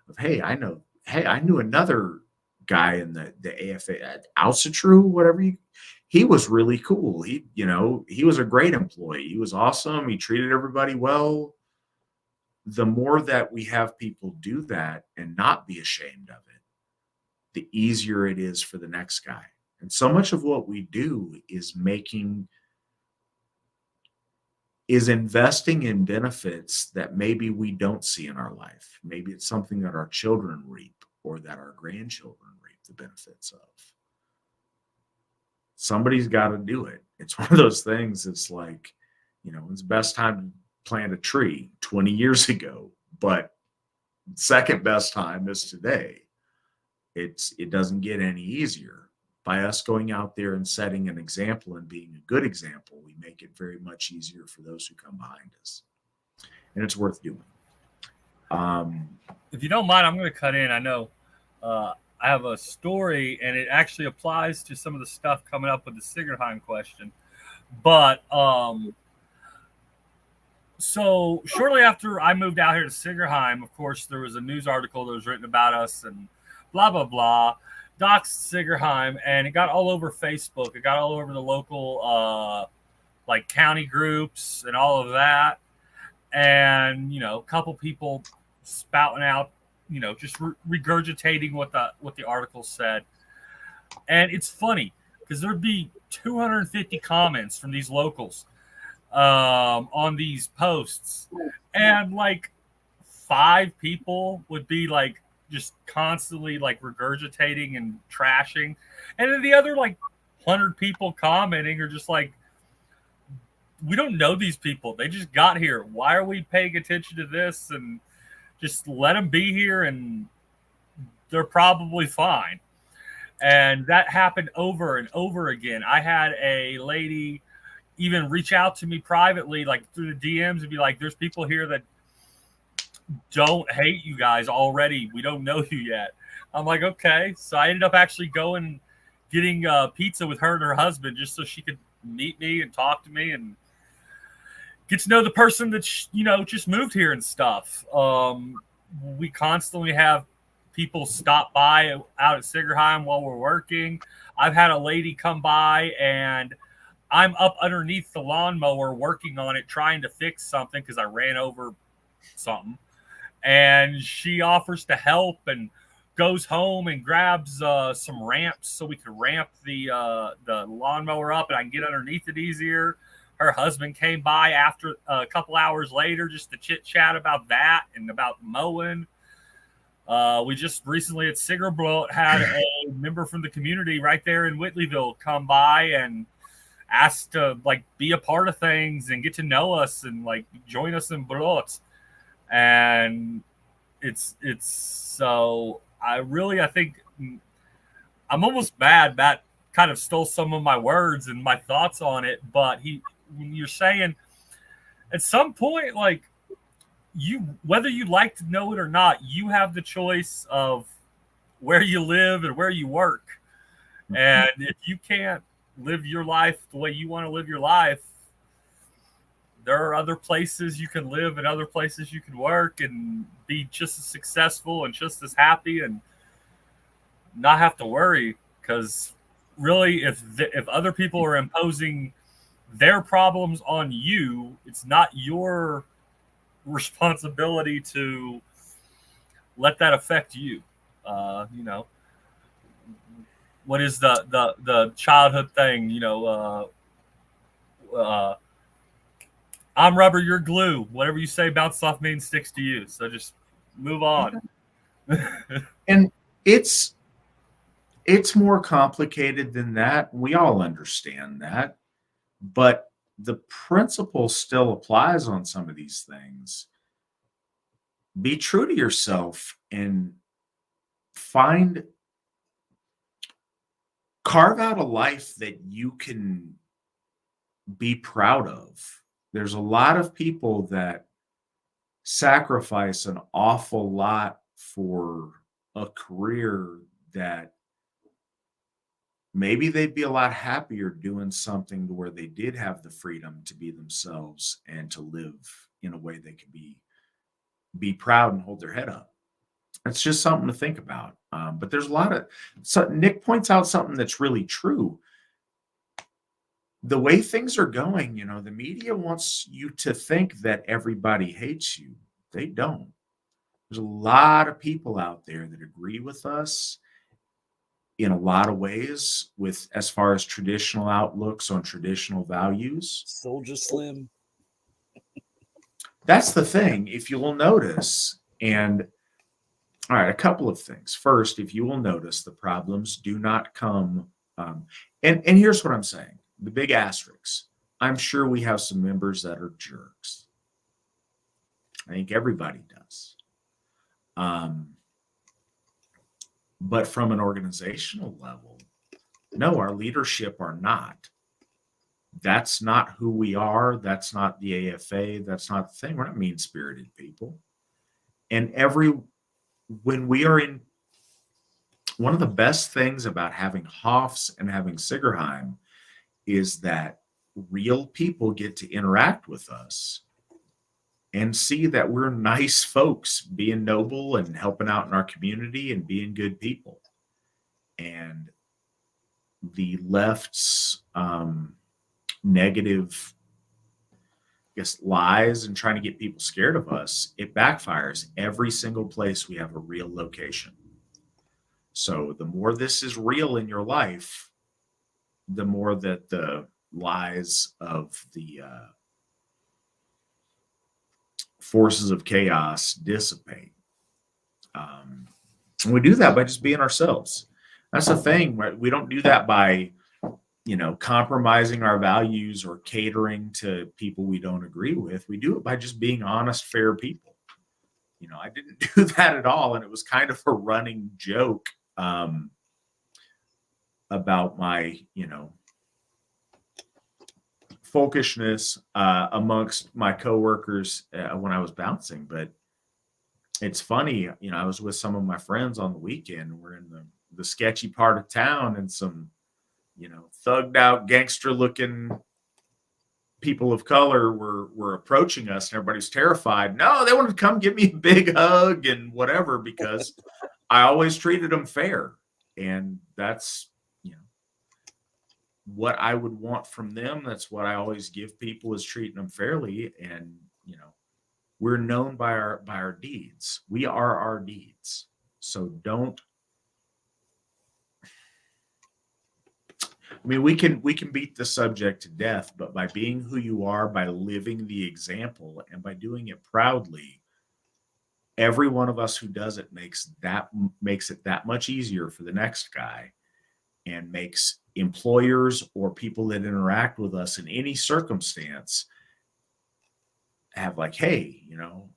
of, hey, I knew another guy in the AFA, Asatru, whatever he was really cool. He was a great employee. He was awesome. He treated everybody well. The more that we have people do that and not be ashamed of it, the easier it is for the next guy. And so much of what we do is investing in benefits that maybe we don't see in our life. Maybe it's something that our children reap or that our grandchildren reap. the benefits of. Somebody's got to do it. It's one of those things. It's like, it's the best time to plant a tree 20 years ago, but second best time is today. It doesn't get any easier. By us going out there and setting an example and being a good example, we make it very much easier for those who come behind us. And it's worth doing. If you don't mind, I'm going to cut in. I know I have a story, and it actually applies to some of the stuff coming up with the Sigerheim question. But so shortly after I moved out here to Sigerheim, of course, there was a news article that was written about us and blah, blah, blah. Doxed Sigerheim, and it got all over Facebook. It got all over the local like county groups and all of that. And, a couple people spouting out, just regurgitating what the article said. And it's funny because there'd be 250 comments from these locals on these posts, and like 5 people would be like just constantly like regurgitating and trashing, and then the other like 100 people commenting are just like, we don't know these people, they just got here, why are we paying attention to this? And just let them be here and they're probably fine. And that happened over and over again. I had a lady even reach out to me privately, like through the DMs, and be like, there's people here that don't hate you guys already. We don't know you yet. I'm like, okay. So I ended up actually getting pizza with her and her husband just so she could meet me and talk to me and get to know the person that, just moved here and stuff. We constantly have people stop by out at Sigerheim while we're working. I've had a lady come by and I'm up underneath the lawnmower working on it, trying to fix something because I ran over something. And she offers to help and goes home and grabs some ramps so we can ramp the lawnmower up and I can get underneath it easier. Her husband came by after a couple hours later just to chit chat about that and about mowing. We just recently at Sigerblot had a member from the community right there in Whitleyville come by and asked to like be a part of things and get to know us and like join us in Brot. And it's so I think I'm almost mad Matt kind of stole some of my words and my thoughts on it, but you're saying at some point, like, whether you like to know it or not, you have the choice of where you live and where you work. And if you can't live your life the way you want to live your life, there are other places you can live and other places you can work and be just as successful and just as happy and not have to worry. Because really, if other people are imposing their problems on you, it's not your responsibility to let that affect you. What is the childhood thing? I'm rubber, you're glue. Whatever you say bounces off me and sticks to you. So just move on. And it's more complicated than that. We all understand that. But the principle still applies on some of these things. Be true to yourself and carve out a life that you can be proud of. There's a lot of people that sacrifice an awful lot for a career that maybe they'd be a lot happier doing something where they did have the freedom to be themselves and to live in a way they could be proud and hold their head up. It's just something to think about. But there's Nick points out something that's really true. The way things are going, the media wants you to think that everybody hates you. They don't. There's a lot of people out there that agree with us in a lot of ways with as far as traditional outlooks on traditional values. Soldier Slim. That's the thing, if you will notice. And All right, a couple of things. First, if you will notice, the problems do not come. And here's what I'm saying: the big asterisks. I'm sure we have some members that are jerks. I think everybody does. Um, but from an organizational level, no, our leadership are not. That's not who we are. That's not the AFA. That's not the thing. We're not mean spirited people. And when we are in, one of the best things about having Hoffs and having Sigerheim is that real people get to interact with us and see that we're nice folks being noble and helping out in our community and being good people. And the left's negative, I guess, lies and trying to get people scared of us, it backfires every single place we have a real location. So the more this is real in your life, the more that the lies of the forces of chaos dissipate. And we do that by just being ourselves. That's the thing. We don't do that by, compromising our values or catering to people we don't agree with. We do it by just being honest, fair people. I didn't do that at all. And it was kind of a running joke about my, folkishness amongst my coworkers when I was bouncing. But it's funny, I was with some of my friends on the weekend. We're in the sketchy part of town, and some, thugged out, gangster looking people of color were approaching us, and everybody's terrified. No, they wanted to come give me a big hug and whatever, because I always treated them fair. And that's, what I would want from them. That's what I always give people, is treating them fairly. And, we're known by our deeds. We are our deeds. So we can beat the subject to death, but by being who you are, by living the example, and by doing it proudly, every one of us who does it makes it that much easier for the next guy, and makes employers or people that interact with us in any circumstance have like, hey,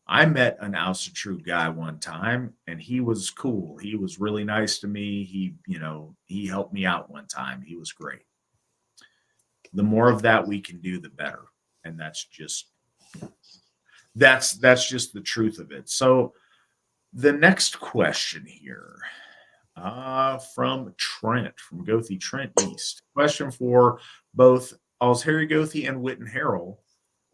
I met an Asatru guy one time and he was cool. He was really nice to me. He helped me out one time. He was great. The more of that we can do, the better. And that's just the truth of it. So the next question here, from Trent, from Gothi Trent East. Question for both Harry Gothi and Witan Herul.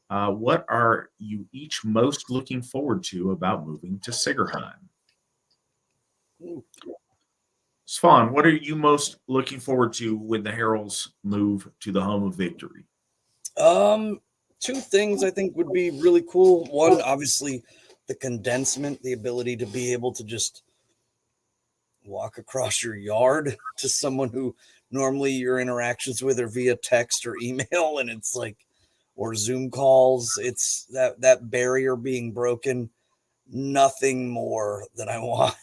What are you each most looking forward to about moving to Sigerheim? Svan, what are you most looking forward to when the Heruls move to the home of victory? Two things I think would be really cool. One, obviously, the condensement, the ability to be able to just walk across your yard to someone who normally your interactions with are via text or email, and it's like, or Zoom calls. It's that barrier being broken. Nothing more than I want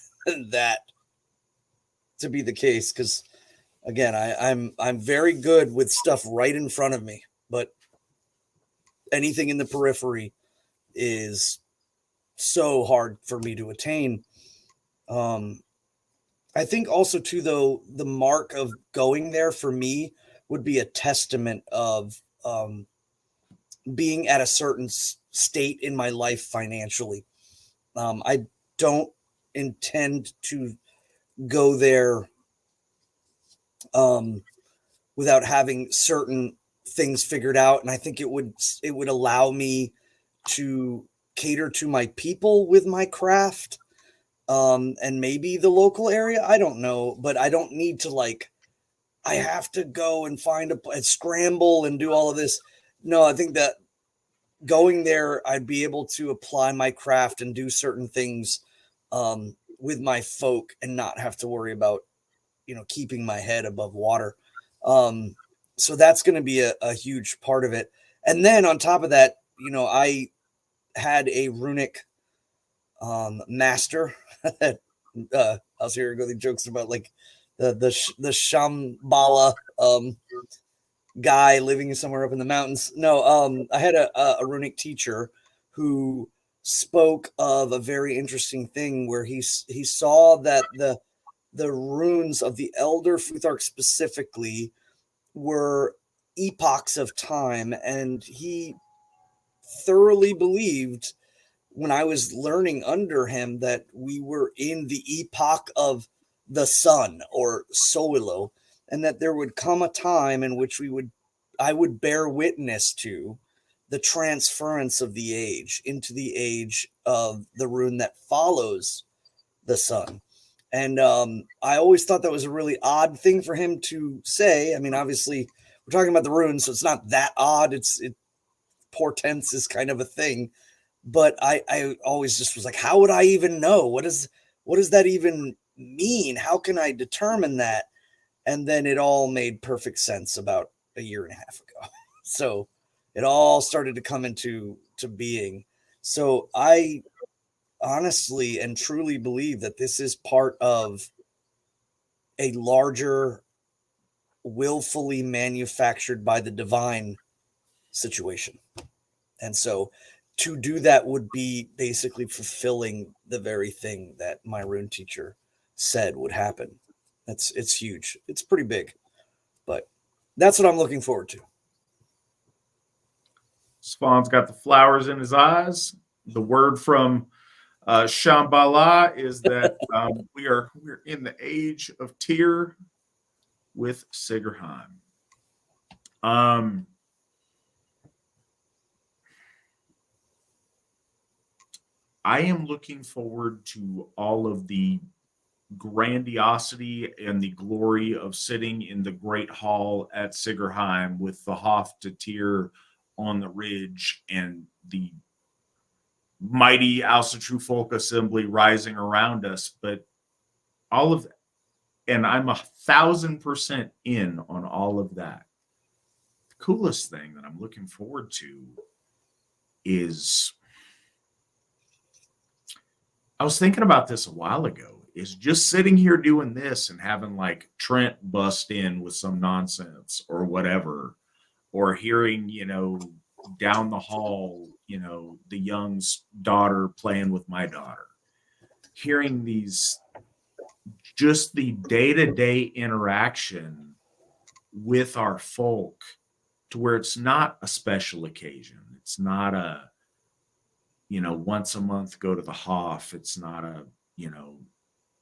that to be the case, because again, I'm very good with stuff right in front of me, but anything in the periphery is so hard for me to attain. I think also too, though, the mark of going there for me would be a testament of being at a certain state in my life financially. I don't intend to go there without having certain things figured out, and I think it would allow me to cater to my people with my craft, and maybe the local area. I don't know, but I don't need to I have to go and find and scramble and do all of this. No, I think that going there, I'd be able to apply my craft and do certain things with my folk and not have to worry about, keeping my head above water. So that's going to be a huge part of it. And then on top of that, I had a runic master that I was hearing the jokes about like the Shambhala guy living somewhere up in the mountains. No, I had a runic teacher who spoke of a very interesting thing where he saw that the runes of the Elder Futhark specifically were epochs of time, and he thoroughly believed when I was learning under him that we were in the epoch of the sun or Solilo, and that there would come a time in which I would bear witness to the transference of the age into the age of the rune that follows the sun. And I always thought that was a really odd thing for him to say. I mean, obviously, we're talking about the runes, so it's not that odd. It portents is kind of a thing. But I always just was like, how would I even know? What does that even mean? How can I determine that? And then it all made perfect sense about a year and a half ago. So it all started to come into being. So I honestly and truly believe that this is part of a larger, willfully manufactured by the divine situation. And so to do that would be basically fulfilling the very thing that my rune teacher said would happen. It's huge. It's pretty big, but that's what I'm looking forward to. Svan's got the flowers in his eyes. The word from Shambhala is that we're in the age of Tyr with Sigerheim. I am looking forward to all of the grandiosity and the glory of sitting in the great hall at Sigerheim with the Hof to Tyr on the ridge and the mighty Asatru folk assembly rising around us. But all of, and I'm 1,000% in on all of that. The coolest thing that I'm looking forward to is, I was thinking about this a while ago, is just sitting here doing this and having like Trent bust in with some nonsense or whatever, or hearing, down the hall, the Young's daughter playing with my daughter, hearing these, just the day-to-day interaction with our folk, to where it's not a special occasion. It's not a, once a month go to the Hof. It's not a,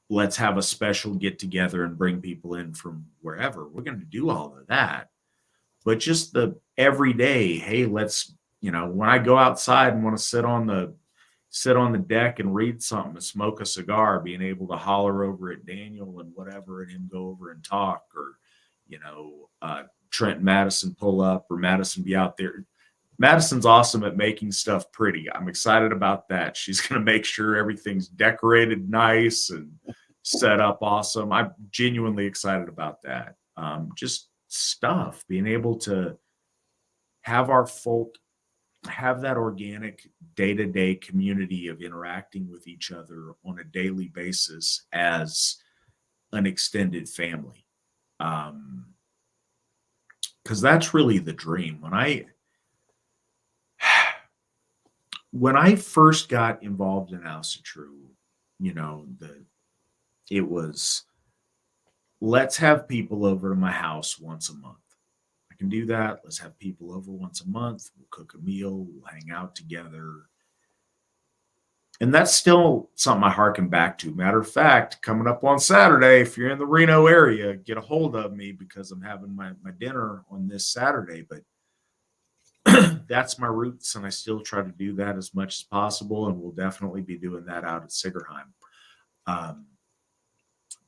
let's have a special get together and bring people in from wherever. We're going to do all of that. But just the everyday, hey, let's, when I go outside and want to sit on the deck and read something and smoke a cigar, being able to holler over at Daniel and whatever, and him go over and talk, or, Trent and Madison pull up, or Madison be out there. Madison's awesome at making stuff pretty. I'm excited about that. She's going to make sure everything's decorated nice and set up awesome. I'm genuinely excited about that. Just stuff, being able to have our folk have that organic day-to-day community of interacting with each other on a daily basis as an extended family. Because that's really the dream. When I first got involved in Asatru, it was, let's have people over to my house once a month. I can do that. Let's have people over once a month. We'll cook a meal. We'll hang out together. And that's still something I harken back to. Matter of fact, coming up on Saturday, if you're in the Reno area, get a hold of me, because I'm having my dinner on this Saturday. But that's my roots, and I still try to do that as much as possible, and we'll definitely be doing that out at Sigerheim.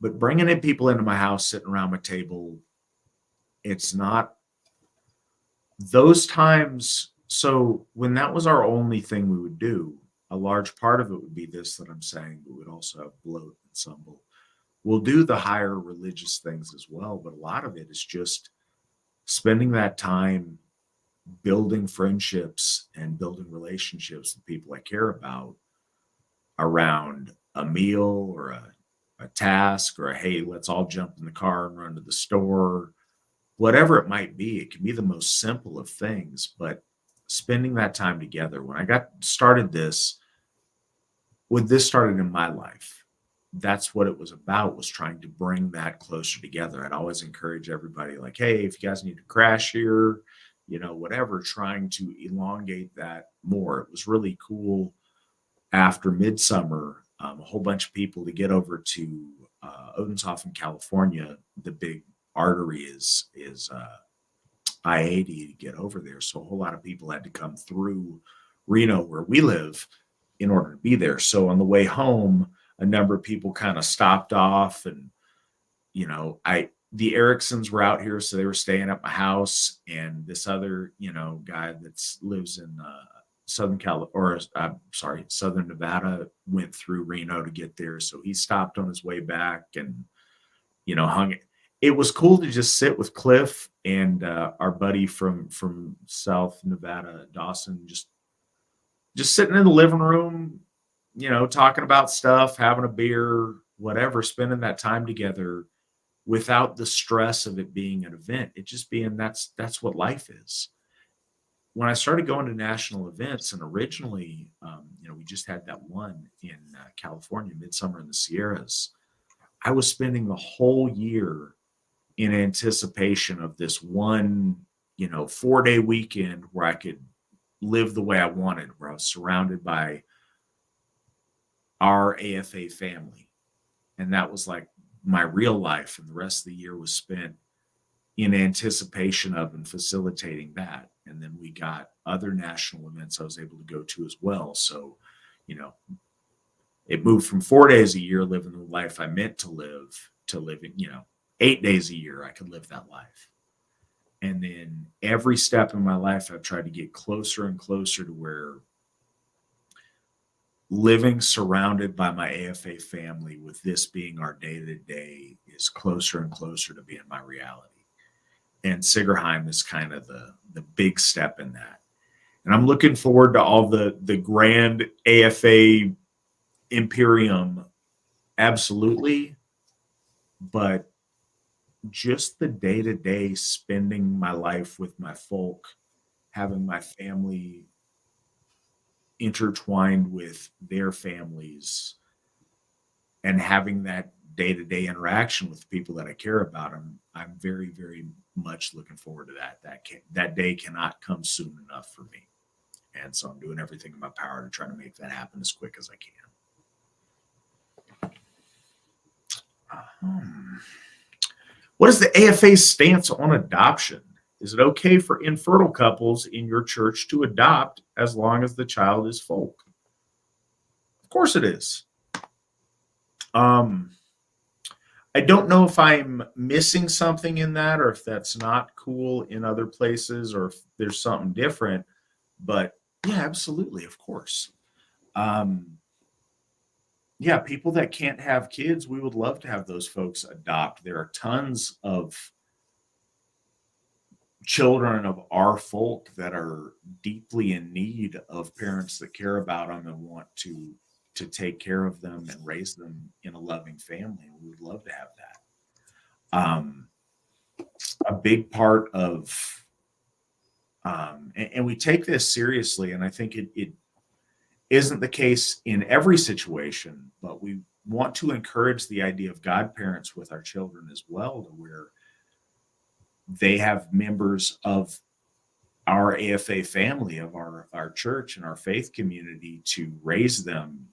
But bringing in people into my house, sitting around my table, it's not those times. So when that was our only thing we would do, a large part of it would be this that I'm saying, but we'd also have bloat and stumble. We'll do the higher religious things as well, but a lot of it is just spending that time building friendships and building relationships with people I care about around a meal or a a task or a, hey, let's all jump in the car and run to the store, whatever it might be. It can be the most simple of things, but spending that time together. When I got started when this started in my life, that's what it was about, was trying to bring that closer together. I'd always encourage everybody, like, hey, if you guys need to crash here, whatever, trying to elongate that more. It was really cool after Midsummer, a whole bunch of people to get over to Odenshofen, California. The big artery is I-80 to get over there. So a whole lot of people had to come through Reno, where we live, in order to be there. So on the way home, a number of people kind of stopped off, and the Ericksons were out here, so they were staying at my house, and this other guy that lives in Southern Nevada went through Reno to get there, so he stopped on his way back and hung it. It was cool to just sit with Cliff and our buddy from South Nevada, Dawson, just sitting in the living room, talking about stuff, having a beer, whatever, spending that time together without the stress of it being an event. It just being, that's what life is. When I started going to national events, and originally, we just had that one in California, Midsummer in the Sierras, I was spending the whole year in anticipation of this one, 4-day weekend where I could live the way I wanted, where I was surrounded by our AFA family. And that was like my real life. And the rest of the year was spent in anticipation of and facilitating that. And then we got other national events I was able to go to as well. So, it moved from 4 days a year living the life I meant to living, 8 days a year I could live that life. And then every step in my life, I've tried to get closer and closer to where living surrounded by my AFA family, with this being our day-to-day, is closer and closer to being my reality. And Sigerheim is kind of the big step in that. And I'm looking forward to all the grand AFA Imperium, absolutely. But just the day-to-day, spending my life with my folk, having my family intertwined with their families, and having that day-to-day interaction with people that I care about, I'm very, very much looking forward to that. That day cannot come soon enough for me. And so I'm doing everything in my power to try to make that happen as quick as I can. What is the AFA's stance on adoption? Is it okay for infertile couples in your church to adopt as long as the child is folk? Of course it is. I don't know if I'm missing something in that, or if that's not cool in other places, or if there's something different. But yeah, absolutely, of course. Yeah, people that can't have kids, we would love to have those folks adopt. There are tons of children of our folk that are deeply in need of parents that care about them and want to take care of them and raise them in a loving family. We would love to have that. A big part of, and we take this seriously, and I think it isn't the case in every situation, but we want to encourage the idea of godparents with our children as well, to where they have members of our AFA family, of our church and our faith community, to raise them.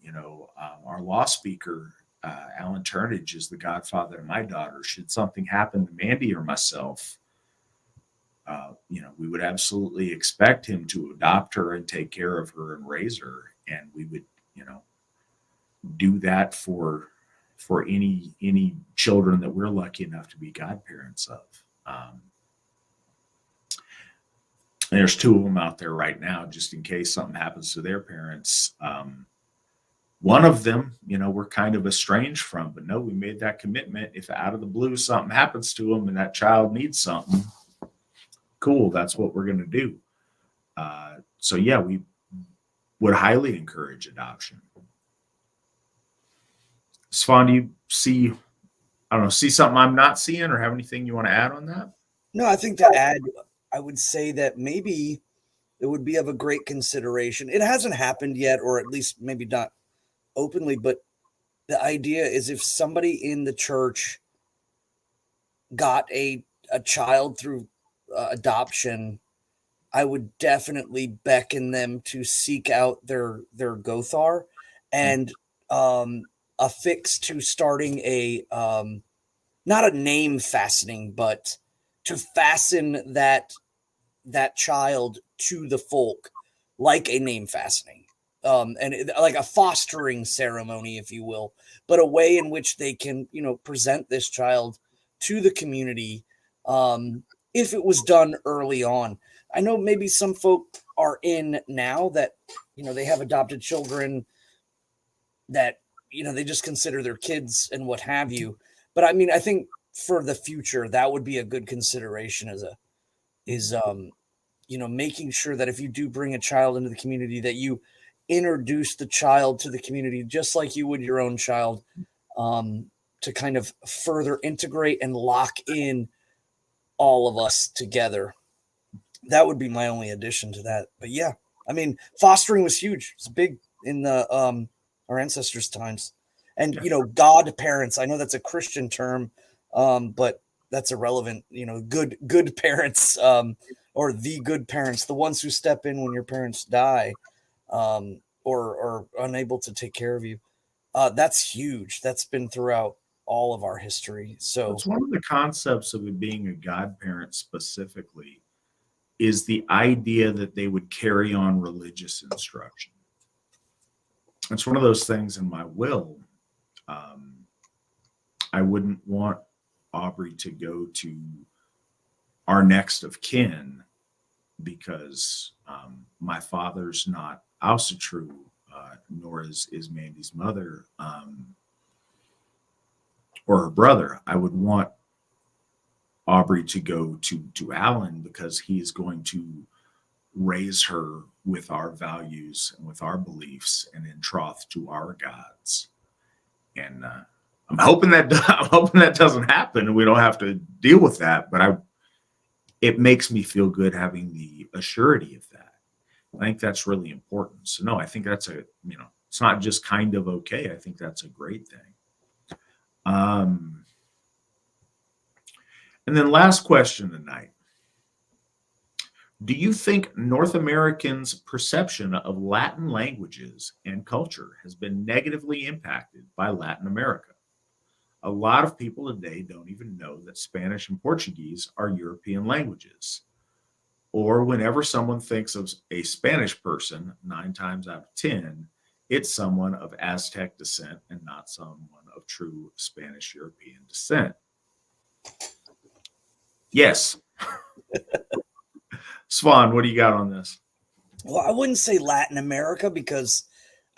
Our law speaker, Alan Turnage, is the godfather of my daughter. Should something happen to Mandy or myself, we would absolutely expect him to adopt her and take care of her and raise her. And we would, do that for any children that we're lucky enough to be godparents of. There's 2 of them out there right now, just in case something happens to their parents. One of them, we're kind of estranged from, but no, we made that commitment. If out of the blue something happens to them and that child needs something, cool, that's what we're going to do. So yeah, we would highly encourage adoption. Svan, do you see, I don't know, see something I'm not seeing, or have anything you want to add on that? No, I think to add, I would say that maybe it would be of a great consideration. It hasn't happened yet, or at least maybe not openly, but the idea is if somebody in the church got a child through adoption, I would definitely beckon them to seek out their Gothar and affix to starting a not a name fastening, but to fasten that child to the folk like a name fastening. Like a fostering ceremony, if you will, but a way in which they can, present this child to the community if it was done early on. I know maybe some folk are in now that, they have adopted children that, they just consider their kids and what have you. But I mean, I think for the future, that would be a good consideration is making sure that if you do bring a child into the community, that you introduce the child to the community just like you would your own child, to kind of further integrate and lock in all of us together. That would be my only addition to that. But yeah, I mean, fostering was huge. It's big in the our ancestors' times. And godparents, I know that's a Christian term, but that's irrelevant. Good parents, or the good parents, the ones who step in when your parents die, or are unable to take care of you. That's huge. That's been throughout all of our history. So It's one of the concepts of it being a godparent specifically is the idea that they would carry on religious instruction. It's one of those things in my will. I wouldn't want Aubrey to go to our next of kin because my father's not Asatru, nor is Mandy's mother, or her brother. I would want Aubrey to go to Alan because he's going to raise her with our values and with our beliefs and in troth to our gods. And I'm hoping that doesn't happen and we don't have to deal with that. But it makes me feel good having the assurity of that. I think that's really important. So no, I think that's it's not just kind of okay. I think that's a great thing. And then last question tonight. Do you think North Americans' perception of Latin languages and culture has been negatively impacted by Latin America? A lot of people today don't even know that Spanish and Portuguese are European languages. Or whenever someone thinks of a Spanish person, 9 times out of 10, it's someone of Aztec descent and not someone of true Spanish European descent. Yes. Svan, what do you got on this? Well, I wouldn't say Latin America because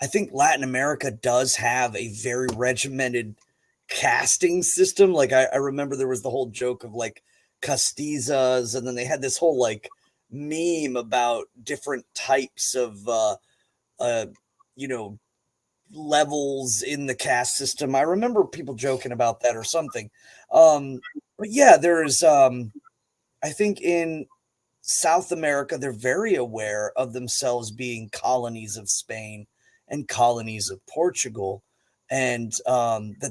I think Latin America does have a very regimented casting system. Like I remember there was the whole joke of like castizas, and then they had this whole like meme about different types of levels in the caste system. I remember people joking about that or something. But yeah, there's I think in South America, they're very aware of themselves being colonies of Spain and colonies of Portugal, and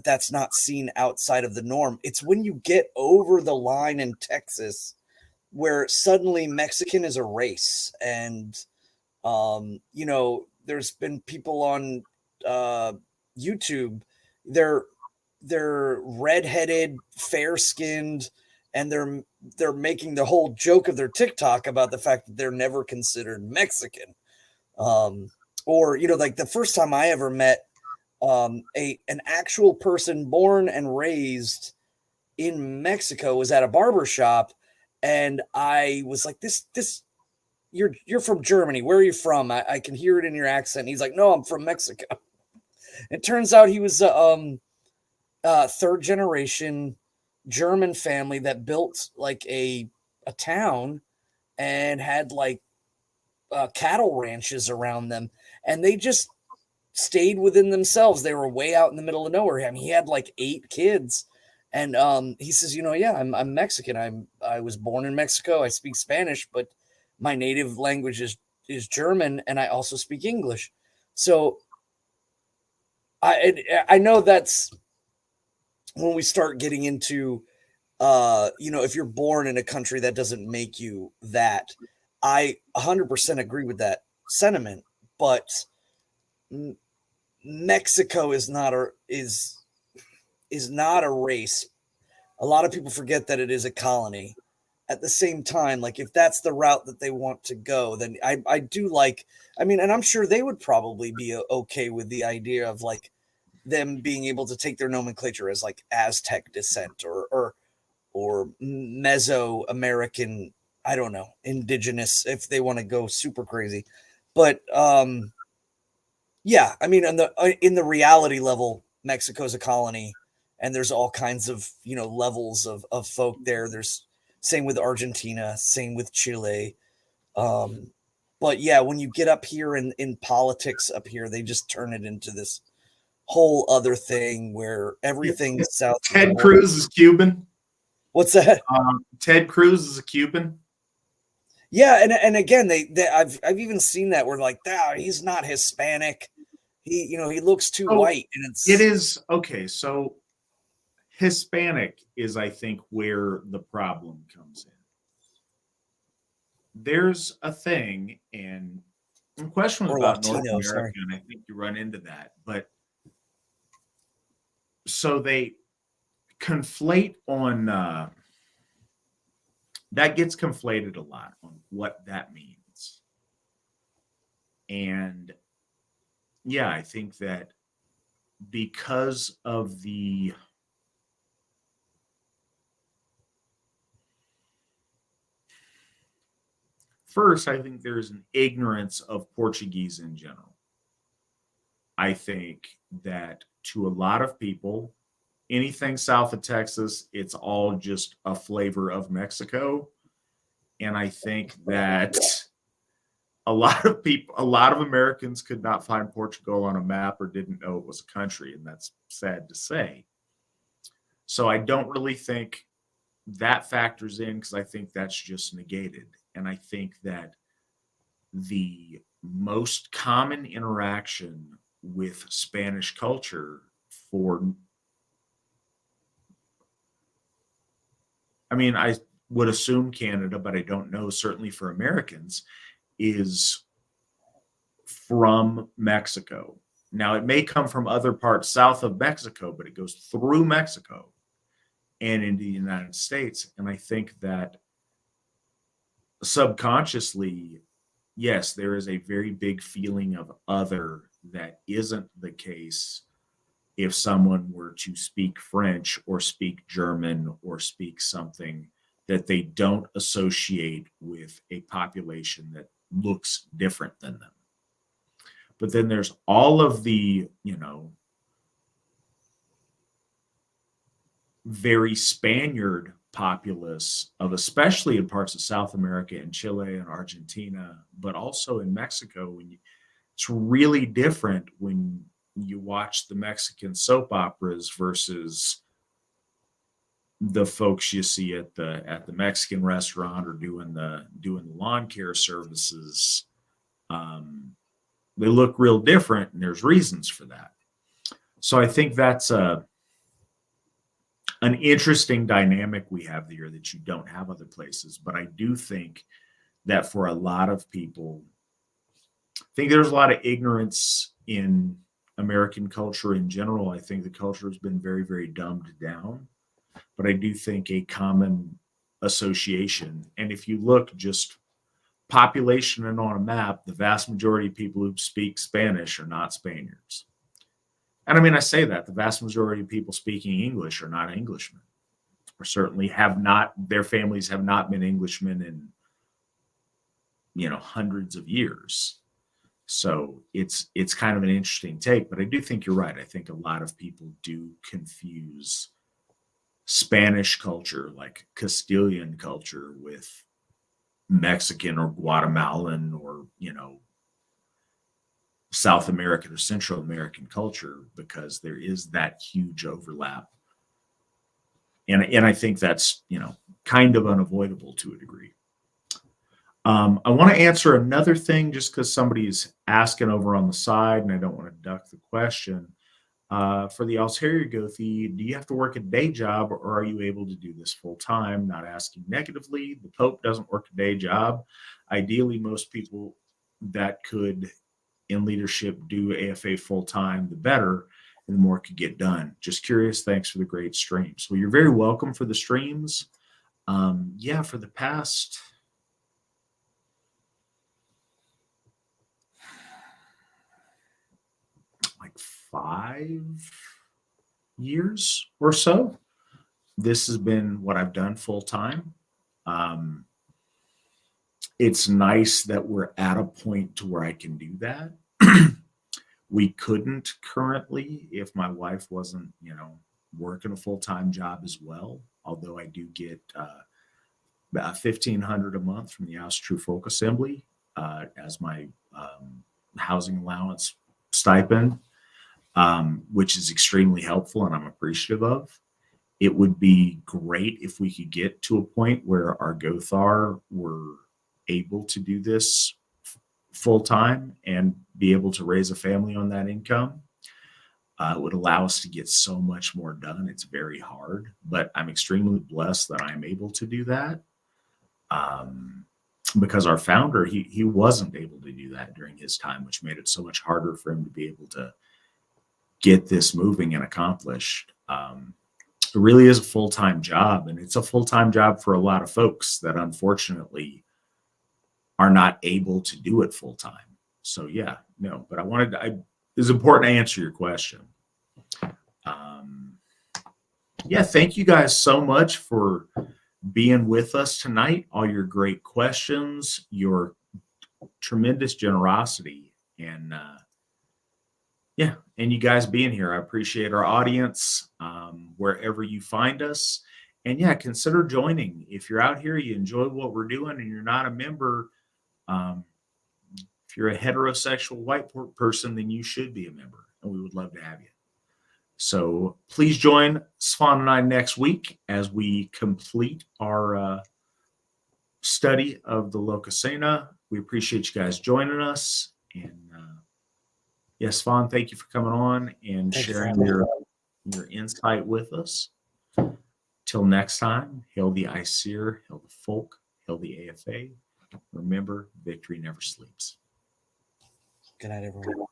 that's not seen outside of the norm. It's when you get over the line in Texas where suddenly Mexican is a race, and there's been people on YouTube, they're redheaded, fair-skinned, and they're making the whole joke of their TikTok about the fact that they're never considered Mexican. Or like the first time I ever met an actual person born and raised in Mexico was at a barber shop, and I was like, this you're from Germany. Where are you from? I can hear it in your accent. He's like, no, I'm from Mexico. It turns out he was third generation German family that built like a town and had like cattle ranches around them, and they just stayed within themselves. They were way out in the middle of nowhere. I mean, he had like 8 kids. And he says, yeah, I'm Mexican. I was born in Mexico. I speak Spanish, but my native language is German, and I also speak English. So I know that's when we start getting into, if you're born in a country, that doesn't make you that. I 100% agree with that sentiment, but Mexico is not a race. A lot of people forget that it is a colony. At the same time, like if that's the route that they want to go, then I do like, and I'm sure they would probably be okay with the idea of like them being able to take their nomenclature as like Aztec descent or Mesoamerican, I don't know, indigenous, if they want to go super crazy. But yeah, in the reality level, Mexico's a colony, and there's all kinds of levels of folk there. There's same with Argentina, same with Chile. But yeah, when you get up here in politics up here, they just turn it into this whole other thing where everything's south. Ted Cruz is Cuban. What's that? Ted Cruz is a Cuban. Yeah, and again, I've even seen that where like, he's not Hispanic. He looks too white, and it is okay. So Hispanic is, I think, where the problem comes in. There's a thing, and the question was about Latino, North America, and I think you run into that. But so they conflate on that gets conflated a lot on what that means. And yeah, I think that because of the first, I think there's an ignorance of Portuguese in general. I think that to a lot of people, anything south of Texas, it's all just a flavor of Mexico. And I think that a lot of Americans could not find Portugal on a map or didn't know it was a country. And that's sad to say. So I don't really think that factors in, because I think that's just negated. And I think that the most common interaction with Spanish culture I would assume Canada, but I don't know, certainly for Americans, is from Mexico. Now, it may come from other parts south of Mexico, but it goes through Mexico and into the United States. And I think that subconsciously, yes, there is a very big feeling of other that isn't the case if someone were to speak French or speak German or speak something that they don't associate with a population that looks different than them. But then there's all of the, very Spaniard populace of, especially in parts of South America and Chile and Argentina, but also in Mexico. It's really different when you watch the Mexican soap operas versus the folks you see at the Mexican restaurant or doing the lawn care services. They look real different, and there's reasons for that. So I think that's an interesting dynamic we have here that you don't have other places. But I do think that for a lot of people, I think there's a lot of ignorance in American culture in general. I think the culture has been very, very dumbed down. But I do think a common association, and if you look just population and on a map, the vast majority of people who speak Spanish are not Spaniards. And I say that the vast majority of people speaking English are not Englishmen, or certainly their families have not been Englishmen in, hundreds of years. So it's kind of an interesting take, but I do think you're right. I think a lot of people do confuse Spanish culture, like Castilian culture, with Mexican or Guatemalan or, South American or Central American culture, because there is that huge overlap. And I think that's, kind of unavoidable to a degree. I want to answer another thing just because somebody's asking over on the side and I don't want to duck the question. For the Altair Gothi, do you have to work a day job or are you able to do this full time? Not asking negatively. The Pope doesn't work a day job. Ideally, most people that could in leadership do AFA full time, the better, and the more could get done. Just curious. Thanks for the great streams. Well, you're very welcome for the streams. For the past like 5 years or so, this has been what I've done full time. It's nice that we're at a point to where I can do that. We couldn't currently if my wife wasn't, working a full-time job as well. Although I do get about $1,500 a month from the Asatru Folk Assembly as my housing allowance stipend, which is extremely helpful and I'm appreciative of. It would be great if we could get to a point where our Gothar were able to do this full time and be able to raise a family on that income. It would allow us to get so much more done. It's very hard, but I'm extremely blessed that I'm able to do that. Because our founder, he wasn't able to do that during his time, which made it so much harder for him to be able to get this moving and accomplished. It really is a full-time job, and it's a full-time job for a lot of folks that unfortunately are not able to do it full-time. So but it's important to answer your question. Thank you guys so much for being with us tonight, all your great questions, your tremendous generosity, and and you guys being here. I appreciate our audience wherever you find us. And consider joining. If you're out here, you enjoy what we're doing, and you're not a member, if you're a heterosexual white person, then you should be a member, and we would love to have you. So please join Svan and I next week as we complete our study of the Lokasenna. We appreciate you guys joining us. And Svan, thank you for coming on and sharing your insight with us. Till next time, hail the ICEER, hail the folk, hail the AFA. Remember, victory never sleeps. Good night, everyone.